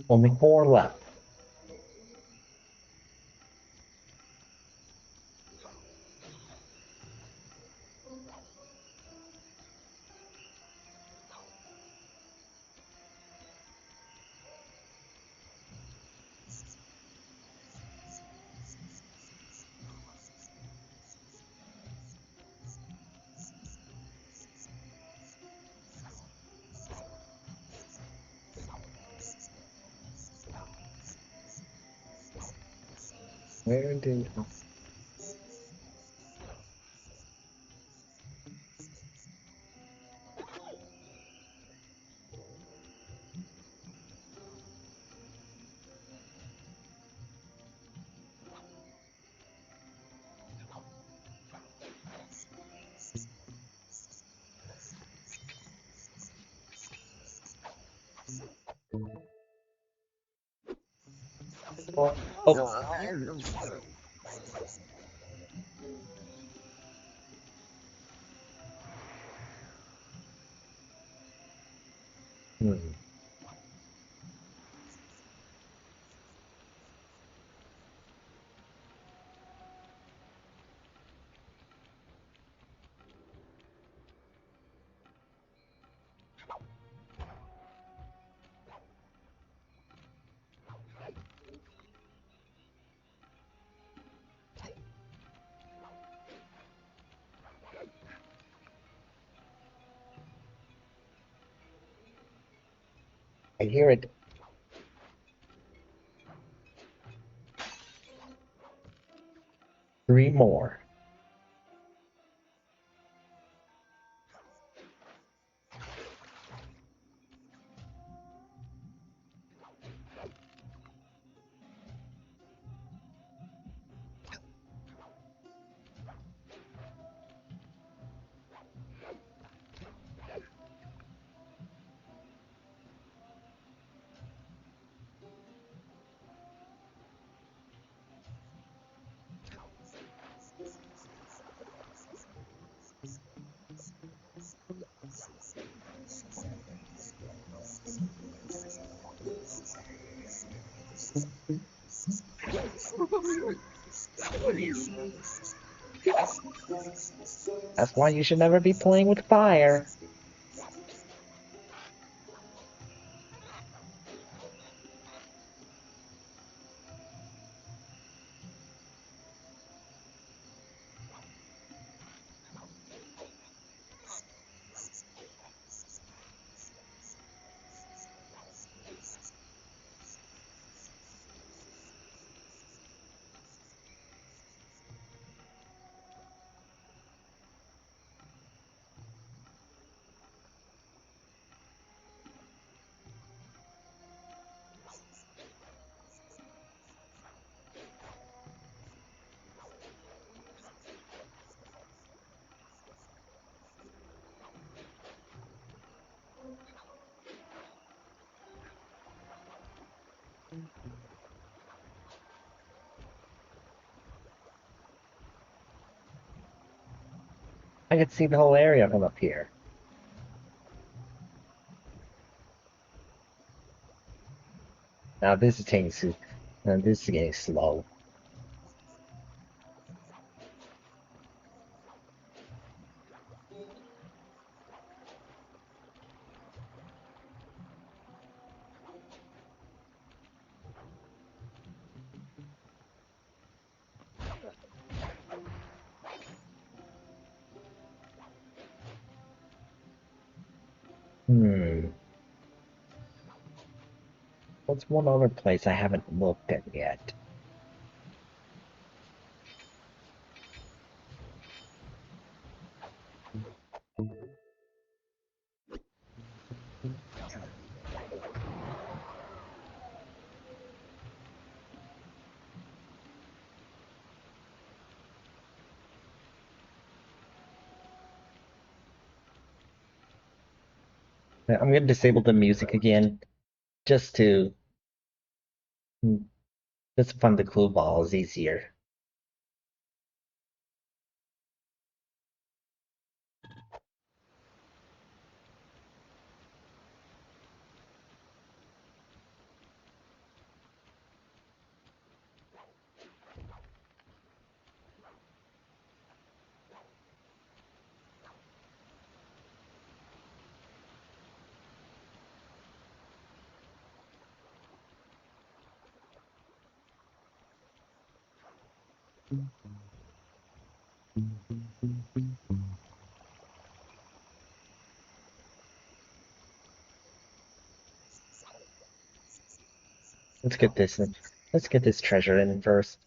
Only 4 left. Where did... Oh. Hmm. I hear it. Three more. That's why you should never be playing with fire. I could see the whole area from up here. Now this is this is getting slow. Hmm. What's one other place I haven't looked at yet? I'm gonna disable the music again, just to just find the clue balls easier. Let's get this. Let's get this treasure in first.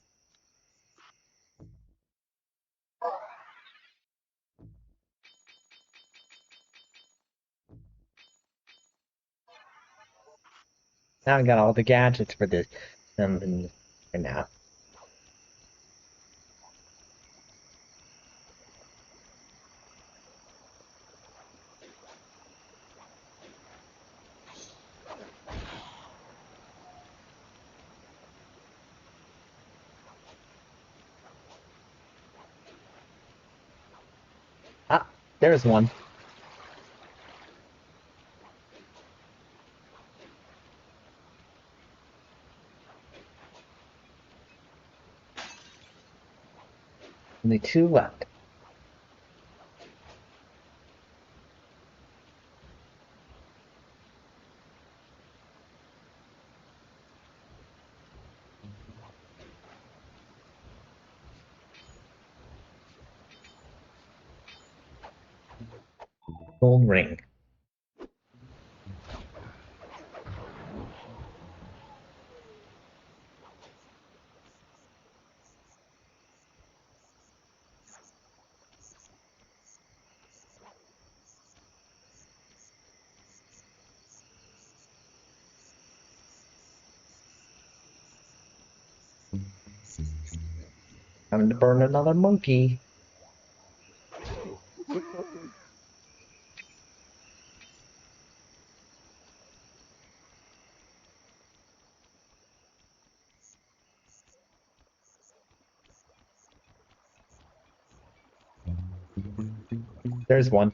Now I got all the gadgets for this. For now. Ah, there's one. Only two left. Gold ring. Time to burn another monkey. There's one.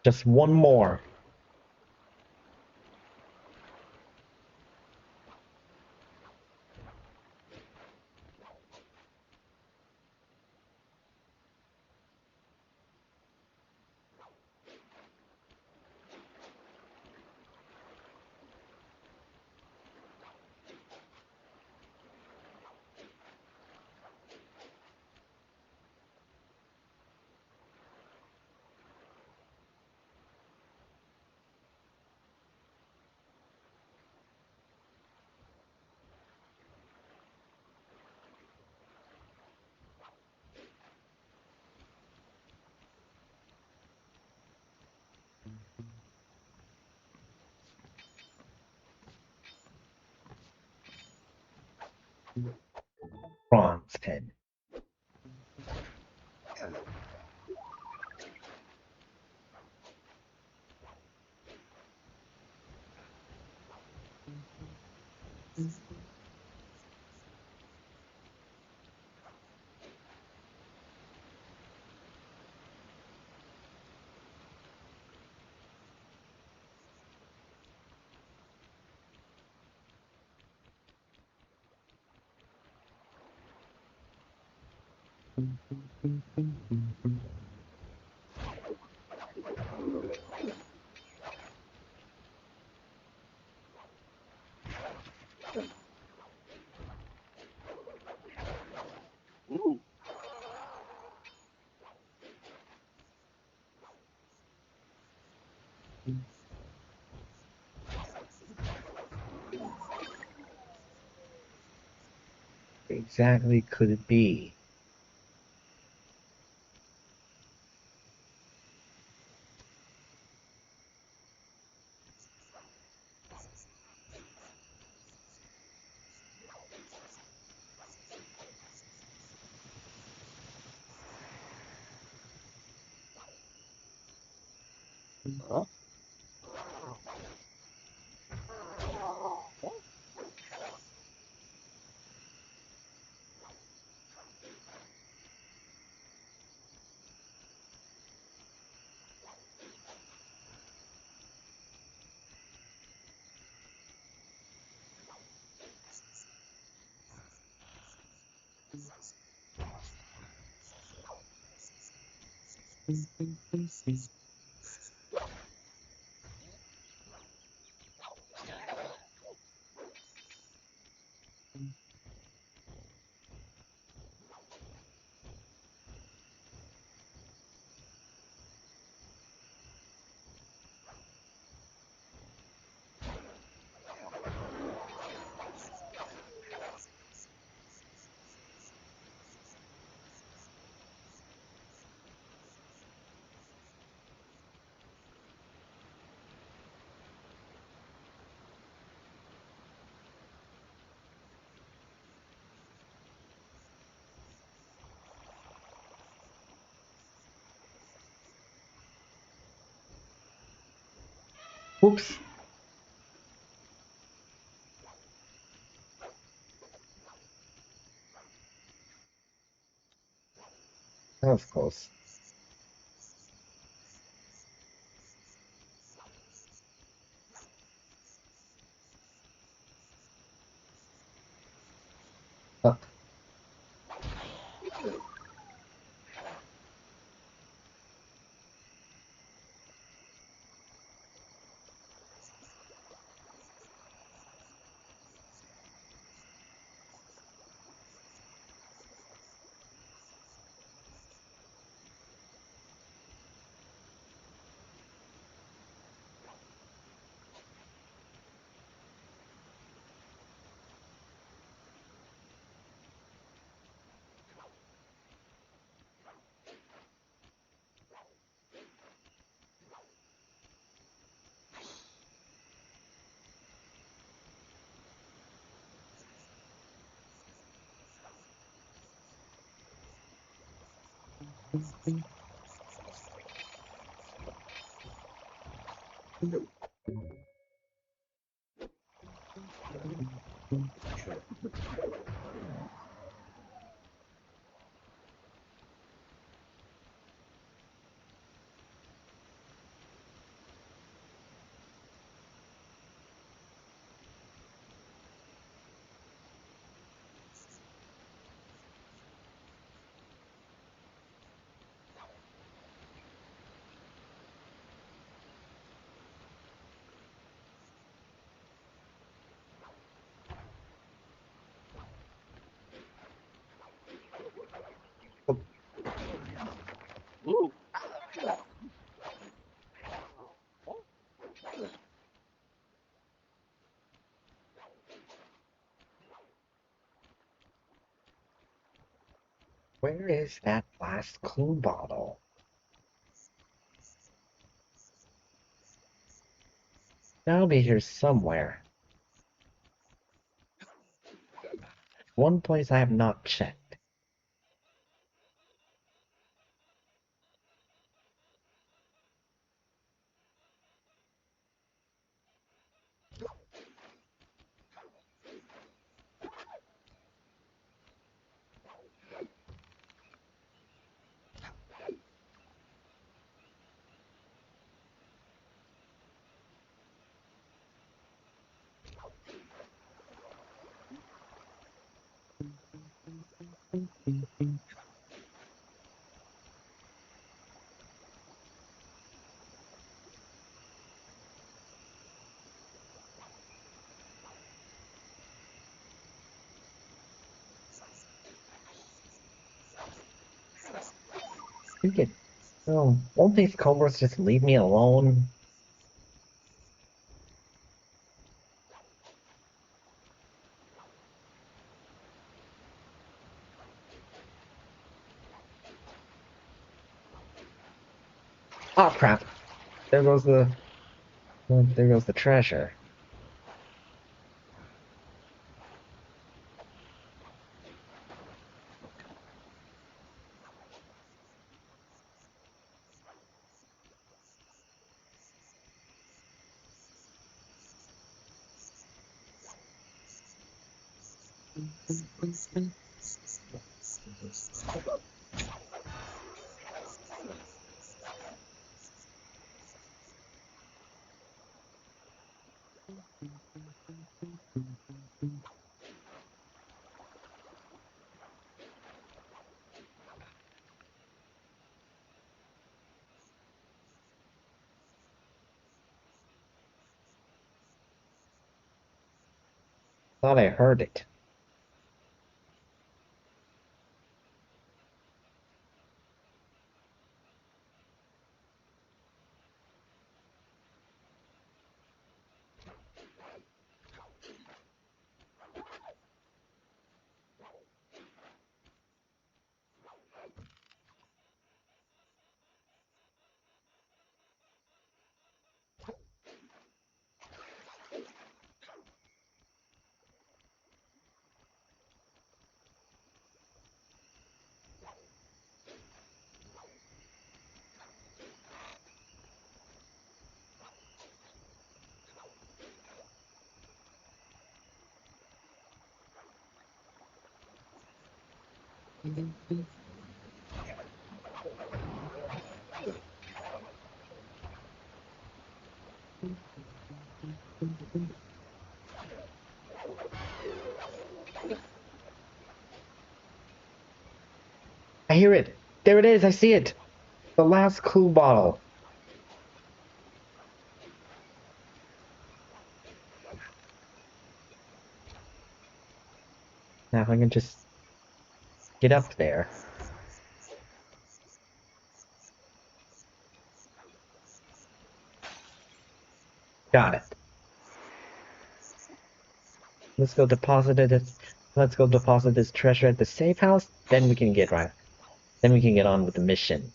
Just one more. Bronze head. Exactly could it be? Oops. That was close. Uh, where is that last clue bottle? Gotta be here somewhere. One place I have not checked. You get. Oh, won't these cobras just leave me alone? Oh crap! There goes the. There goes the treasure. Thought I heard it. I hear it. There it is. I see it. The last clue bottle. Now if I can just get up there. Got it. Let's go deposit it. Let's go deposit this treasure at the safe house. Then we can get right. Then we can get on with the mission.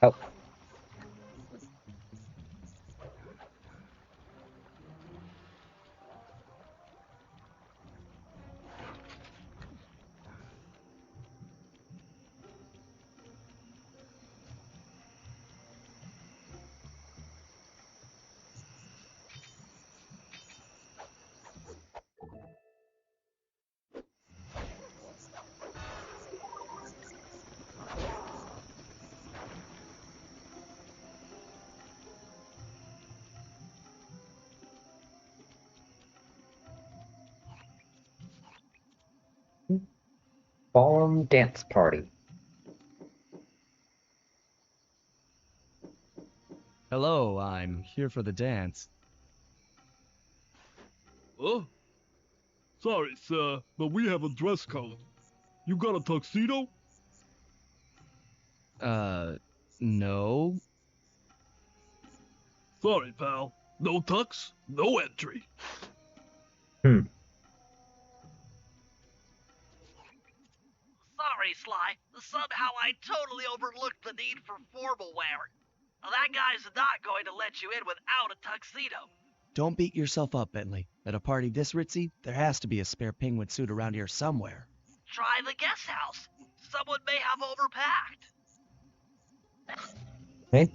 Oh, ballroom dance party. Hello, I'm here for the dance. Oh? Sorry, sir, but we have a dress code. You got a tuxedo? No. Sorry, pal. No tux, no entry. Hmm. Sorry, Sly. Somehow I totally overlooked the need for formal wear. That guy's not going to let you in without a tuxedo. Don't beat yourself up, Bentley. At a party this ritzy, there has to be a spare penguin suit around here somewhere. Try the guest house. Someone may have overpacked. Okay.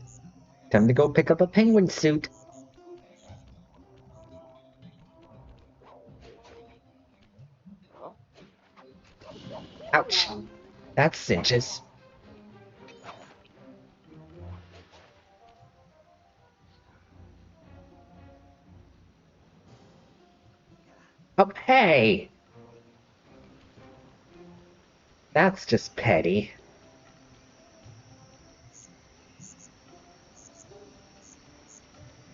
Time to go pick up a penguin suit. Ouch. That cinches. Oh, hey! That's just petty.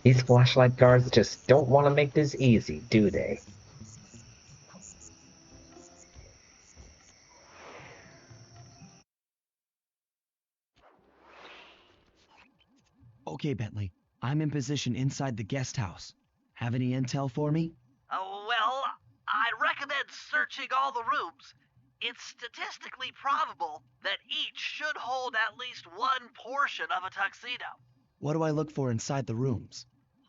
These flashlight guards just don't want to make this easy, do they? Okay, Bentley. I'm in position inside the guest house. Have any intel for me? Oh, well, I recommend searching all the rooms, it's statistically probable that each should hold at least one portion of a tuxedo. What do I look for inside the rooms?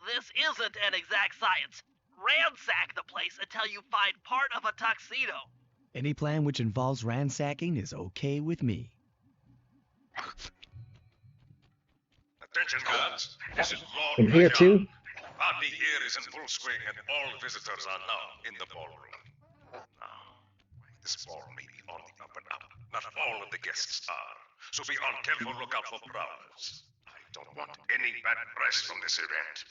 This isn't an exact science. Ransack the place until you find part of a tuxedo. Any plan which involves ransacking is okay with me. Attention, guards. This is Lord In here too? Party here is in full swing and all visitors are now in the ballroom. Now, this ball may be on the up and up. Not all of the guests are. So be on careful lookout for prowlers. I don't want any bad press from this event.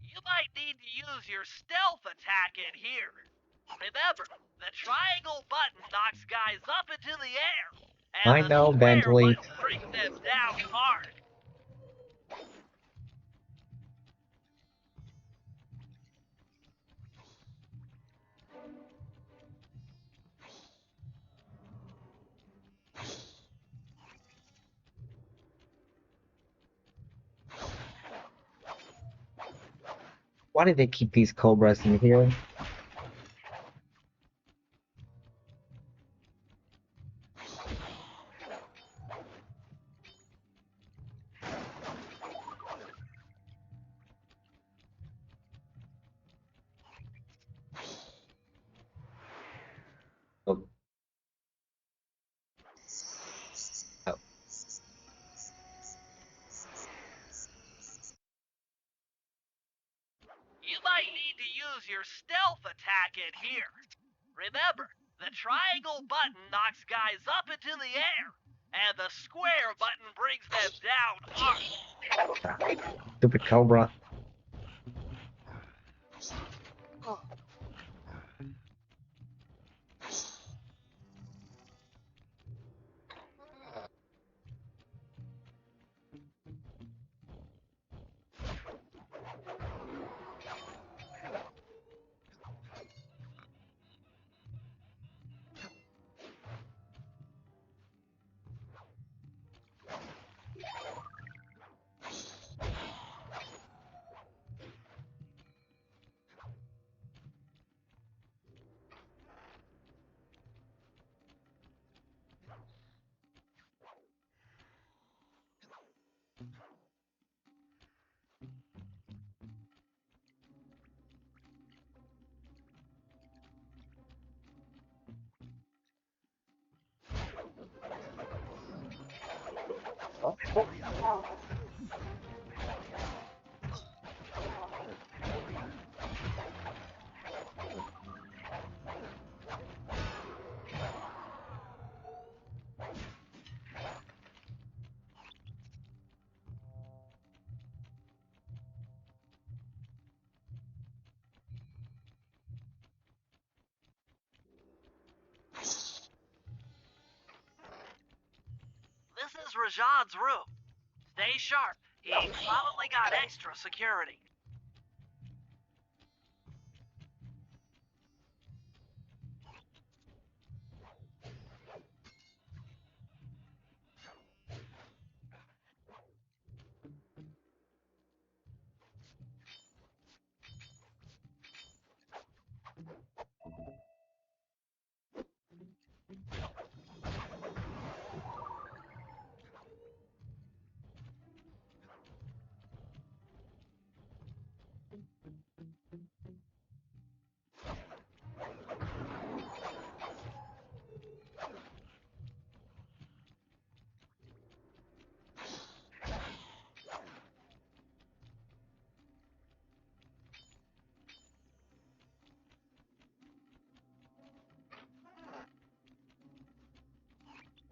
You might need to use your stealth attack in here. Remember, the triangle button knocks guys up into the air, and I the know, square Bentley. button brings them down hard. Why do they keep these cobras in here? Oh. Oh. You might need to use your stealth attack in here. Remember, the triangle button knocks guys up into the air, and the square button brings them down hard. Stupid cobra. This is Rajad's room. Stay sharp. He probably got extra security.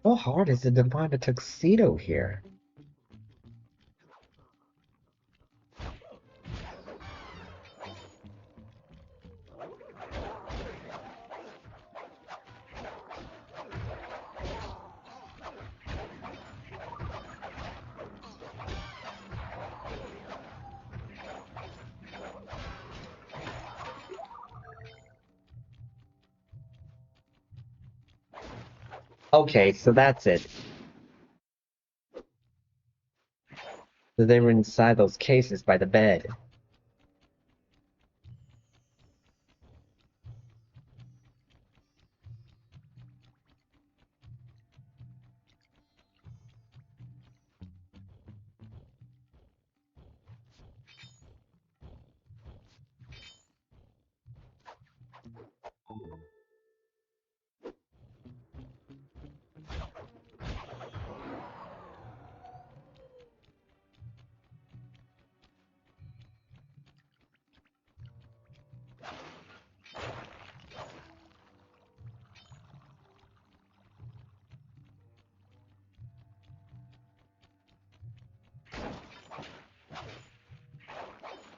How hard is it to find a tuxedo here? Okay, so that's it. So they were inside those cases by the bed.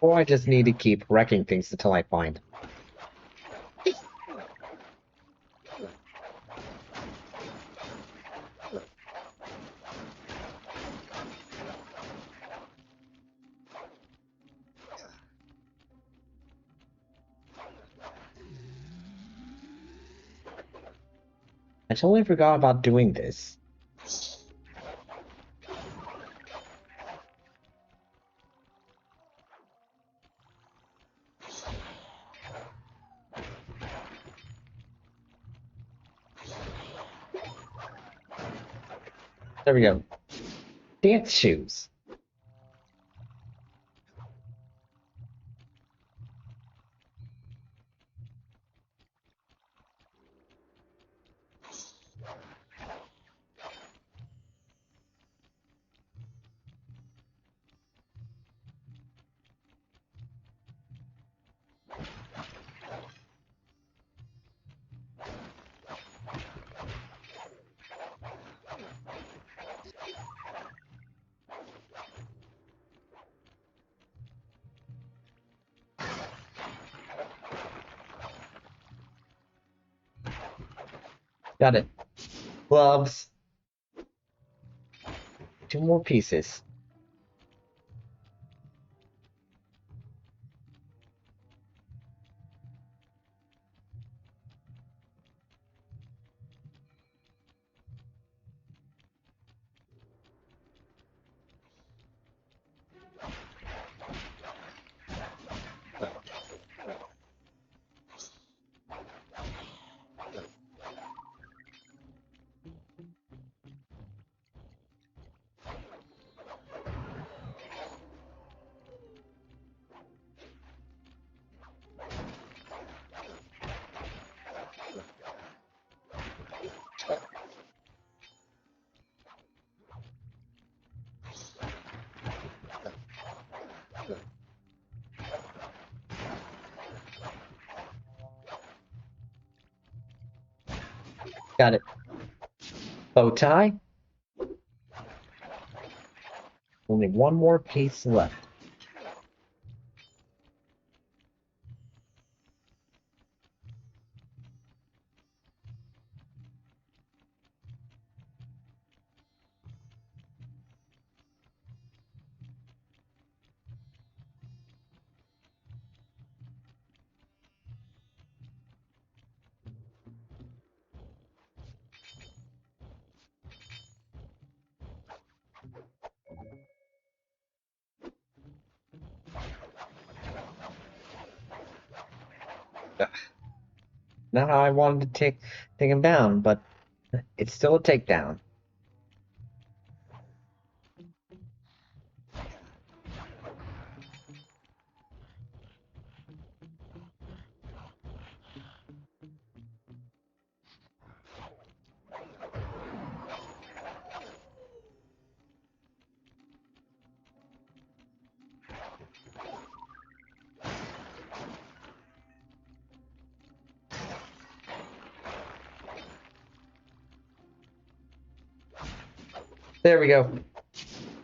Or I just need to keep wrecking things until I find them. I totally forgot about doing this. There we go. Dance shoes. Got it. Gloves. 2 more pieces. Got it. Bow tie. Only 1 more piece left. Not how I wanted to take him down, but it's still a takedown. There we go.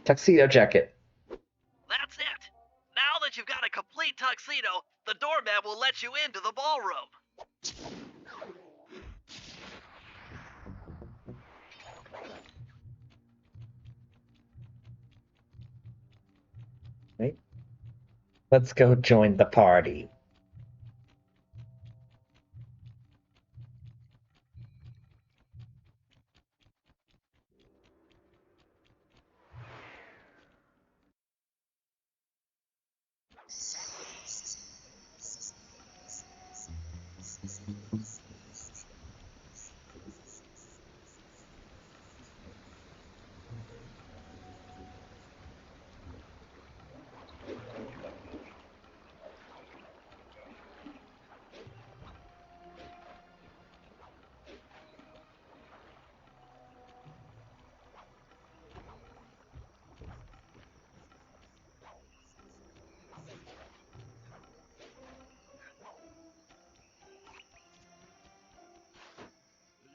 Tuxedo jacket. That's it. Now that you've got a complete tuxedo, the doorman will let you into the ballroom. Right. Let's go join the party.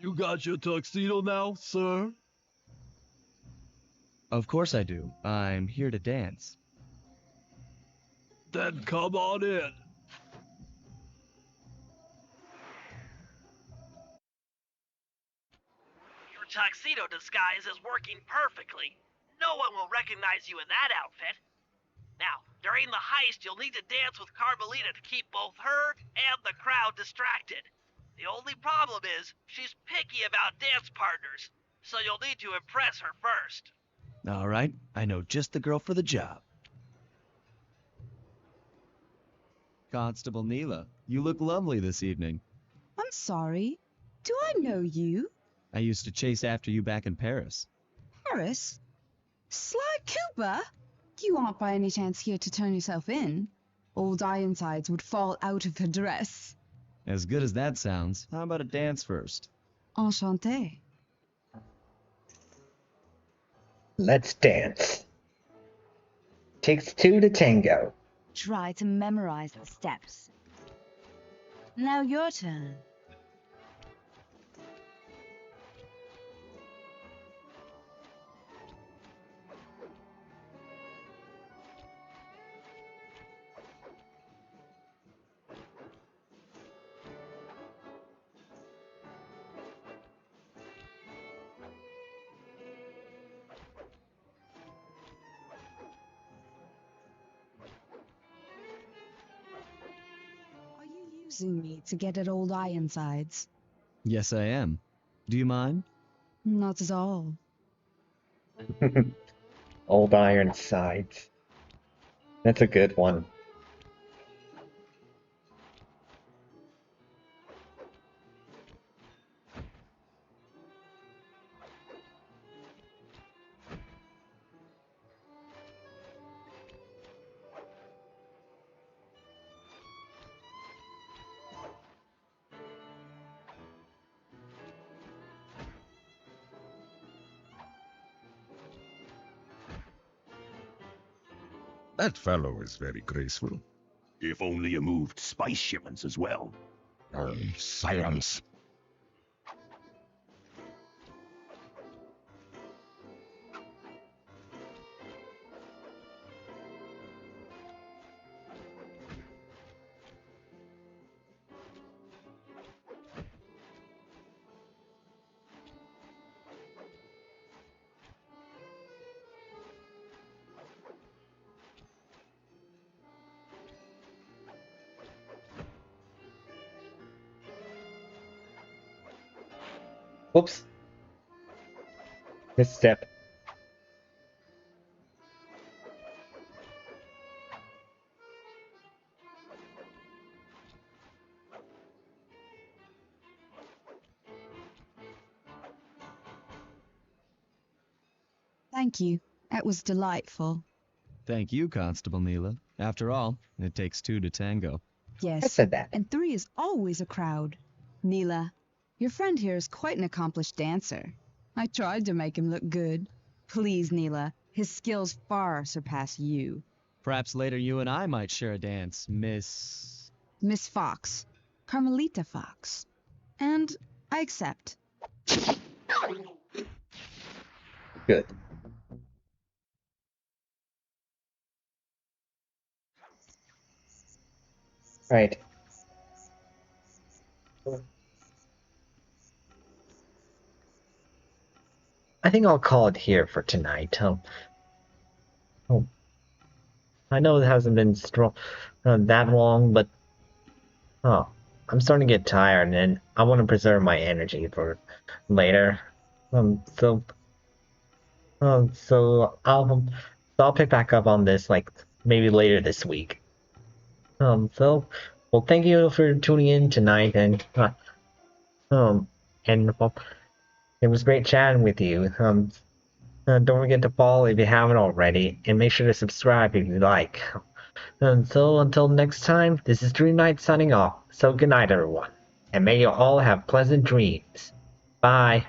You got your tuxedo now, sir? Of course I do. I'm here to dance. Then come on in. Your tuxedo disguise is working perfectly. No one will recognize you in that outfit. Now, during the heist, you'll need to dance with Carmelita to keep both her and the crowd distracted. The only problem is, she's picky about dance partners, so you'll need to impress her first. All right, I know just the girl for the job. Constable Neela, you look lovely this evening. I'm sorry. Do I know you? I used to chase after you back in Paris. Paris? Sly Cooper? You aren't by any chance here to turn yourself in? Old Ironsides would fall out of her dress. As good as that sounds, how about a dance first? Enchanté. Let's dance. Takes two to tango. Try to memorize the steps. Now your turn. Are you using me to get at Old Ironsides? Yes, I am. Do you mind? Not at all. Old Ironsides. That's a good one. That fellow is very graceful. If only you moved spice shipments as well. Silence. Whoops. Misstep. Thank you. That was delightful. Thank you, Constable Neela. After all, it takes two to tango. Yes. I said that. And three is always a crowd. Neela, your friend here is quite an accomplished dancer. I tried to make him look good. Please, Neela, his skills far surpass you. Perhaps later you and I might share a dance, Miss... Miss Fox. Carmelita Fox. And I accept. Good. Right. I think I'll call it here for tonight. Oh, I know it hasn't been that long, but oh, I'm starting to get tired, and I want to preserve my energy for later. So I'll pick back up on this like maybe later this week. Well, thank you for tuning in tonight, um, and well, it was great chatting with you. Don't forget to follow if you haven't already, and make sure to subscribe if you like. And so until next time, this is Dream Knight signing off. So good night, everyone, and may you all have pleasant dreams. Bye.